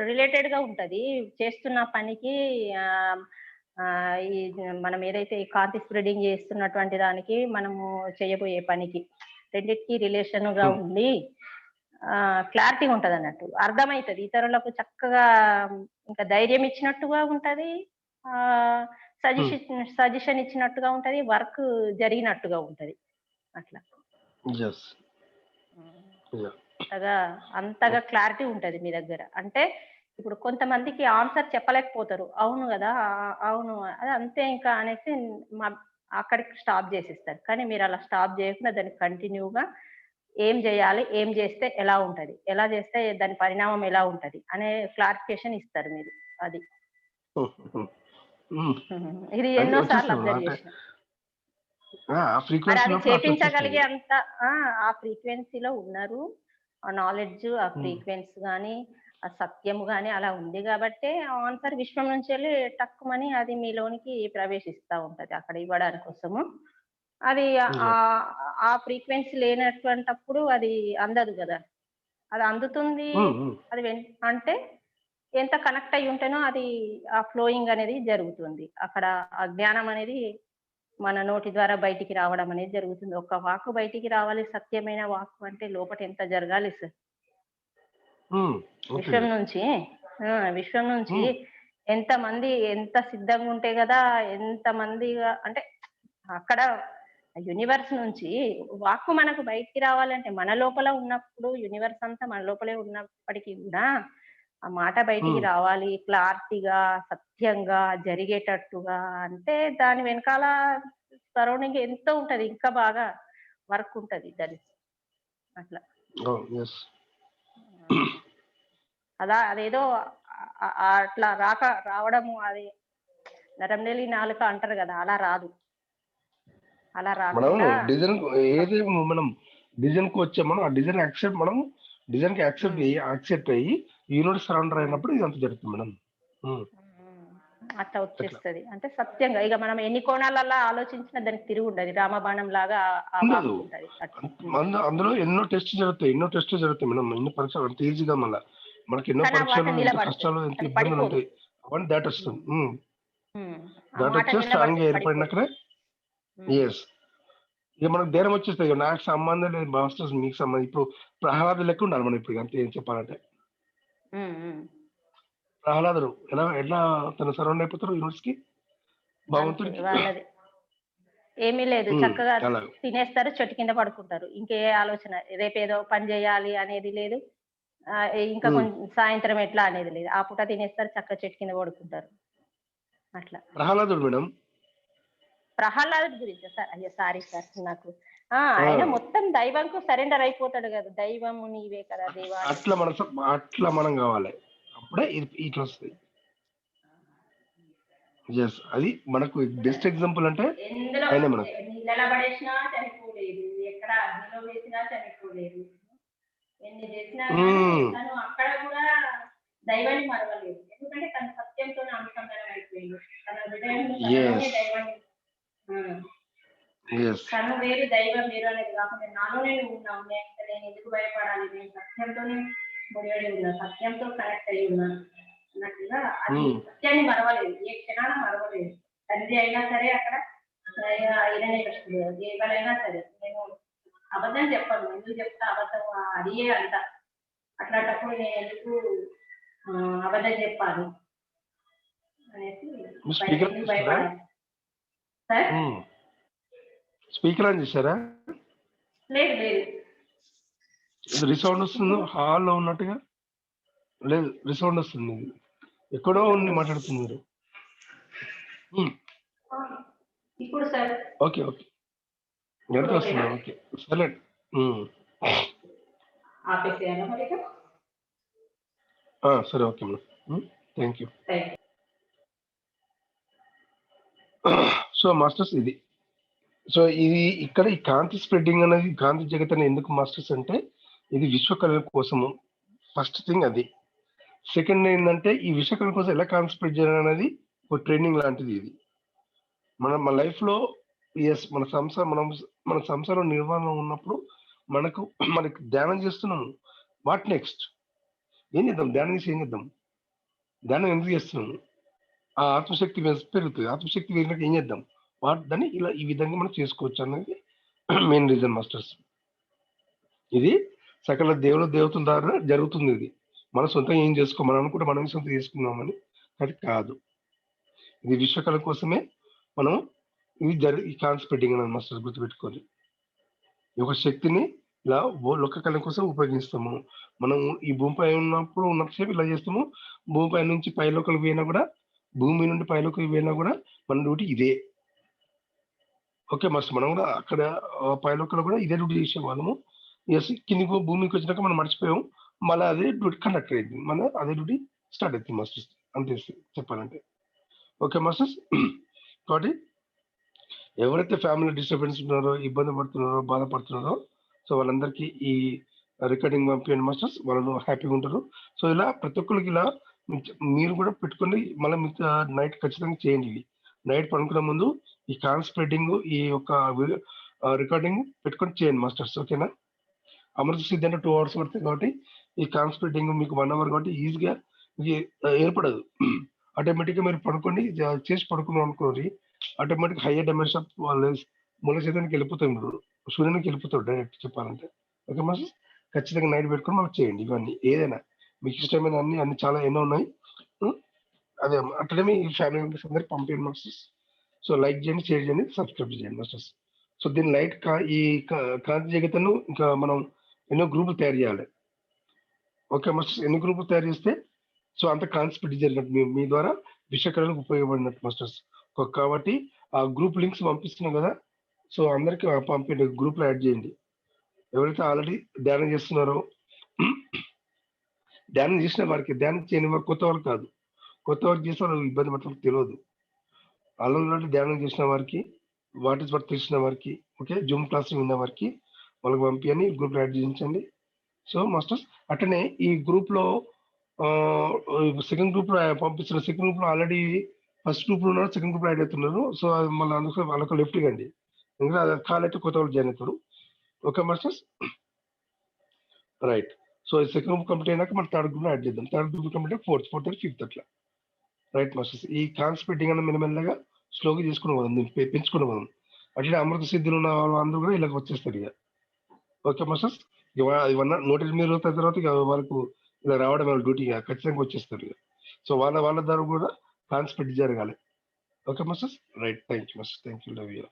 రిలేటెడ్ గా ఉంటది చేస్తున్న పనికి. ఈ మనం ఏదైతే ఈ కాంతి స్ప్రెడింగ్ చేస్తున్నటువంటి దానికి మనము చేయబోయే పనికి రెండింటికి రిలేషన్ గా ఉండి క్లారిటీ ఉంటది అన్నట్టు, అర్థమవుతుంది ఇతరులకు చక్కగా. ఇంకా ధైర్యం ఇచ్చినట్టుగా ఉంటది, సజెషన్ ఇచ్చినట్టుగా ఉంటది, వర్క్ జరిగినట్టుగా ఉంటది అట్లా. అంతగా క్లారిటీ ఉంటది మీ దగ్గర. అంటే ఇప్పుడు కొంతమందికి ఆన్సర్ చెప్పలేకపోతారు, అవును కదా అవును అది అంతే ఇంకా అనేసి అక్కడికి స్టాప్ చేసిస్తారు. కానీ మీరు అలా స్టాప్ చేయకుండా దాన్ని కంటిన్యూగా ఏం చేయాలి, ఏం చేస్తే ఎలా ఉంటది, ఎలా చేస్తే దాని పరిణామం ఎలా ఉంటది అనే క్లారిఫికేషన్ ఇస్తారు మీరు. అది ఇది ఎన్నోసార్లు అబ్జర్వ్ చేసిన. మరి అది చేపించగలిగే అంత ఆ ఫ్రీక్వెన్సీలో ఉన్నారు, ఆ నాలెడ్జ్, ఆ ఫ్రీక్వెన్సీ గానీ, ఆ సత్యము గానీ అలా ఉంది కాబట్టి ఆన్సర్ విశ్వం నుంచి వెళ్ళి టక్కుమని అది మీలోనికి ప్రవేశిస్తా ఉంటది అక్కడ ఇవ్వడానికి కోసము. అది ఆ ఫ్రీక్వెన్సీ లేనటువంటప్పుడు అది అందదు కదా, అది అందుతుంది. అది అంటే ఎంత కనెక్ట్ అయి ఉంటేనో అది ఆ ఫ్లోయింగ్ అనేది జరుగుతుంది అక్కడ. ఆ జ్ఞానం అనేది మన నోటి ద్వారా బయటికి రావడం అనేది జరుగుతుంది. ఒక వాక్కు బయటికి రావాలి, సత్యమైన వాక్కు అంటే లోపల ఎంత జరగాలి సార్. విశ్వం నుంచి ఎంతమంది ఎంత సిద్ధంగా ఉంటే కదా, ఎంతమంది అంటే అక్కడ యూనివర్స్ నుంచి వాక్కు మనకు బయటికి రావాలంటే మన లోపల ఉన్నప్పుడు, యూనివర్స్ అంతా మన లోపలే ఉన్నప్పటికీ కూడా ఆ మాట బయటికి రావాలి క్లారిటీగా, సత్యంగా, జరిగేటట్టుగా. అంటే దాని వెనకాల సరౌండింగ్ ఎంతో ఉంటది, ఇంకా బాగా వర్క్ ఉంటది దాని అట్లా. అదేదో అట్లా రావడము, అది నరంనెలి నాలుక అంటారు కదా, అలా రాదు. అలా రాకుండా మనం డిజైన్ కు వచ్చాం, మనం ఆ డిజైన్ యాక్సెప్ట్, మనం డిజైన్ కి యాక్సెప్ట్ అయ్యి యూనిట్ సరౌండర్ అయినప్పుడు ఇది అంత జరుగుతుంది మేడం. అట్లా వచ్చేస్తుంది. అంటే సత్యంగా ఇక మనం ఎన్ని కోణాలలో ఆలోచించినా దానికి తిరిగి ఉండదు, రామబాణం లాగా ఉంటది. అందులో ఎన్నో టెస్ట్ జరుగుతాయి మేడం, ఎన్నో పరీక్షలు అంత ఈజీగా, మళ్ళీ మనకి ఎన్నో పరీక్షలు, కష్టాలు, ఎంత ఇబ్బందులు ఉంటాయి, అవన్నీ దాటి వస్తుంది. దాటి వచ్చే స్ట్రాంగ్ గా ఏర్పడినాకనే ఎస్ ఇక మనకు ధైర్యం వచ్చేస్తాయి. నాకు సంబంధం లేదు మాస్టర్స్, మీకు సంబంధం. ఇప్పుడు ప్రహ్లాదు లెక్క ఉండాలి మనం ఇప్పుడు, అంతే ఏం చెప్పాలంటే. ప్రహ్లాదుడు ఎట్లా తన సరౌండ్ అయిపోతారు యూనిట్స్ కి, భగవంతుడికి ఏమీ లేదు, చక్కగా తినేస్తారు, చెట్టు కింద పడుకుంటారు. ఇంకే ఆలోచన, రేపు ఏదో పని చేయాలి అనేది లేదు, ఇంకా కొంచెం సాయంత్రం ఎట్లా అనేది లేదు. ఆ పూట తినేస్తారు, చక్కగా చెట్టు కింద పడుకుంటారు. అట్లా ప్రహ్లాదుడు మేడం. ప్రహ్లాదుడి గురించి సార్, అయ్యో సారీ సార్, నాకు ఆయన మొత్తం దైవంకు సరెండర్ అయిపోతాడు కదా, దైవము నీవే కదా దేవా, అట్లా మనం కావాలి, అప్పుడే ఇట్లా వస్తుంది. అది మనకు బెస్ట్ ఎగ్జాంపుల్ అంటే ఆయన మనకు నీళ్ళ పడేసినా చనిపోలేదు, ఎక్కడ అగ్నిలో వేసినా చనిపోలేదు, ఎన్ని చేసినా తను అక్కడ కూడా దైవాన్ని మరవలేదు. ఎందుకంటే తన సత్యంతో అనుసంధానం అయిపోయింది. తన హృదయంలో దైవాన్ని, తను వేరు దైవం వేరు అనేది కాకుండా నాలోనే ఉన్నావు, నేను ఎందుకు భయపడాలి, నేను సత్యంతోనే ముడిపడి ఉన్నా, సత్యంతో కనెక్ట్ అయి ఉన్నా అన్నట్టుగా అది సత్యాన్ని మరవలేదు, ఏ క్షణాన మరవలేదు. తండ్రి అయినా సరే, అక్కడ హిరణ్యకృష్ణుడు ఎవరైనా సరే, నేను అబద్ధం చెప్పను, ఎందుకు చెప్తా అబద్ధం, అడిగే అంట. అట్లాంటప్పుడు నేను ఎందుకు అబద్ధం చెప్పాలి అనేసి భయపడాలి. సార్ స్పీకర్ ఆన్ చేశారా? లేదు లేదు, రిసౌండ్ వస్తుంది హాల్లో ఉన్నట్టుగా, లేదు రిసౌండ్ వస్తుంది, ఎక్కడో ఉంది మాట్లాడుతున్నారు. ఇప్పుడు సార్ ఓకే ఓకే, ఎంత వస్తుంది? Okay silent. సరే okay madam, thank you. So masters ఇది, సో ఇది ఇక్కడ ఈ కాంతి స్ప్రెడ్డింగ్ అనేది, కాంతి జగత్ అనేది ఎందుకు మాస్టర్స్ అంటే, ఇది విశ్వకళ కోసము ఫస్ట్ థింగ్ అది. సెకండ్ ఏంటంటే, ఈ విశ్వకళ కోసం ఎలా కాంతి స్ప్రెడ్ చేయాలి అనేది ఒక ట్రైనింగ్ లాంటిది. ఇది మన లైఫ్ లో మన సంసారం నిర్వహణ ఉన్నప్పుడు మనకు ధ్యానం చేస్తున్నాము. వాట్ నెక్స్ట్, ఏం చేద్దాం? ధ్యానం చేసి ఏం చేద్దాం? ధ్యానం ఎందుకు చేస్తున్నాము? ఆ ఆత్మశక్తి పెరుగుతుంది. ఆత్మశక్తి పెరిగినాక ఏం చేద్దాం? దాన్ని ఇలా ఈ విధంగా మనం చేసుకోవచ్చు అనేది మెయిన్ రీజన్ మాస్టర్స్. ఇది సకల దేవతల ద్వారా జరుగుతుంది. ఇది మన సొంతంగా ఏం మనం అనుకుంటే మనం సొంతం చేసుకున్నామని, అది కాదు. ఇది విశ్వకళ కోసమే మనం ఈ కాన్స్పెక్టింగ్ అనేది మాస్టర్స్ గుర్తుపెట్టుకోవాలి. ఈ యొక్క శక్తిని ఇలా లోక కళ కోసం ఉపయోగిస్తాము. మనం ఈ భూమిపై ఉన్నప్పుడు ఇలా చేస్తాము. భూమిపై నుంచి పైలోకలకు పోయినా కూడా, భూమి నుండి పైలోకలకు పోయినా కూడా మన డ్యూటీ ఇదే. ఓకే మాస్టర్, మనం కూడా అక్కడ పైలోకలు కూడా ఇదే డ్యూటీ చేసేవాళ్ళము. ఎస్, కిందికి భూమికి వచ్చినాక మనం మర్చిపోయాము, మళ్ళీ అదే డ్యూటీ కండక్ట్ అయింది, మళ్ళీ అదే డ్యూటీ స్టార్ట్ అవుతుంది మాస్టర్స్, అంతే చెప్పాలంటే. ఓకే మాస్టర్స్, కాబట్టి ఎవరైతే ఫ్యామిలీ డిస్టర్బెన్స్ ఉన్నారో, ఇబ్బంది పడుతున్నారో, బాధపడుతున్నారో, సో వాళ్ళందరికీ ఈ రికార్డింగ్ పంపించండి మాస్టర్స్, వాళ్ళు హ్యాపీగా ఉంటారు. సో ఇలా ప్రతి ఒక్కరికి ఇలా మీరు కూడా పెట్టుకొని మళ్ళీ మీకు నైట్ ఖచ్చితంగా చేయండి. ఇవి నైట్ పడుకునే ముందు ఈ కాన్స్ప్రెడింగ్, ఈ యొక్క రికార్డింగ్ పెట్టుకొని చేయండి మాస్టర్స్, ఓకేనా? అమృత సిద్ధి అంటే 2 hours పడుతుంది కాబట్టి, ఈ కాన్స్ప్రెడింగ్ మీకు 1 hour కాబట్టి ఈజీగా ఏర్పడదు. ఆటోమేటిక్గా మీరు పడుకోండి, చేసి పడుకున్నాం అనుకోండి, ఆటోమేటిక్ హయ్యర్ డైమెన్షన్ మూల చైతన్యానికి వెళ్ళిపోతాం, మీరు సూర్యునికి వెళ్ళిపోతాడు డైరెక్ట్ చెప్పాలంటే. ఓకే మాస్టర్స్, ఖచ్చితంగా నైట్ పెట్టుకొని మనకు చేయండి. ఇవన్నీ ఏదైనా మీకు ఇష్టమైన అన్ని చాలా ఎన్నో ఉన్నాయి. అదే అట్లనే మీ ఫ్యామిలీ మెంబర్స్ అందరికి పంపించండి మాస్టర్స్. సో లైక్ చేయండి, షేర్ చేయండి, సబ్స్క్రైబ్ చేయండి మాస్టర్స్. సో దీని ఈ కాంతి జగత్తును ఇంకా మనం ఎన్నో గ్రూపులు తయారు చేయాలి. ఓకే మాస్టర్స్, ఎన్ని గ్రూపులు తయారు చేస్తే సో అంత కాన్స్పెక్ట్ జరిగినట్టు మీ ద్వారా విషకరణకు ఉపయోగపడినట్టు మాస్టర్స్. కాబట్టి ఆ గ్రూప్ లింక్స్ పంపిస్తున్నాం కదా, సో అందరికి పంపించండి, గ్రూప్ లో యాడ్ చేయండి. ఎవరైతే ఆల్రెడీ ధ్యానం చేస్తున్నారో, ధ్యానం చేసిన వారికి, ధ్యానం చేయని వారు కొత్త వారు కాదు, కొత్త వారికి చేసిన వాళ్ళు ఇబ్బంది పడతారు తెలియదు. ఆల్రెడీ ధ్యానం చేసిన వారికి, వాట్ ఇస్ వర్క్ తెలిసిన వారికి, ఓకే, జూమ్ క్లాస్ విన్న వారికి వాళ్ళకి పంపించండి, గ్రూప్ యాడ్ చేయించండి. సో మాస్టర్స్ అట్లనే ఈ గ్రూప్ లో సెకండ్ గ్రూప్ లో పంపిస్తున్నారు. సెకండ్ గ్రూప్ లో ఆల్రెడీ ఫస్ట్ గ్రూప్ లో ఉన్నారు, సెకండ్ గ్రూప్ లో యాడ్ అవుతున్నారు. సో అది మళ్ళీ అందుకు వాళ్ళకు లెఫ్ట్ ఇవ్వండి, ఎందుకంటే అది కాల్ అయితే కొత్త వాళ్ళు జాయిన్ అవుతారు. Okay masters, right. So second group complete అయినాక మనం థర్డ్ గ్రూప్ లో యాడ్ చేద్దాం. Third group complete fourth and fifth అట్లా. రైట్ మాస్టర్స్, ఈ కాన్స్పెక్టింగ్ అన్న మెల్లమెల్లగా స్లోగా చేసుకుని పోదాం, పెంచుకుని పోదాం. అట్లా అమృత సిద్ధులు ఉన్న వాళ్ళు అందరూ కూడా ఇలాగ వచ్చేస్తారు ఇక. ఓకే మాస్టర్స్, ఇవన్నీ 108 రోజుల తర్వాత ఇక వాళ్ళకు ఇలా రావడం వాళ్ళ డ్యూటీ ఖచ్చితంగా వచ్చేస్తారు ఇక. సో వాళ్ళ ద్వారా కూడా కాన్స్పెక్ట్ జరగాలి. Okay masters, right. Thank you master, thank you, love you.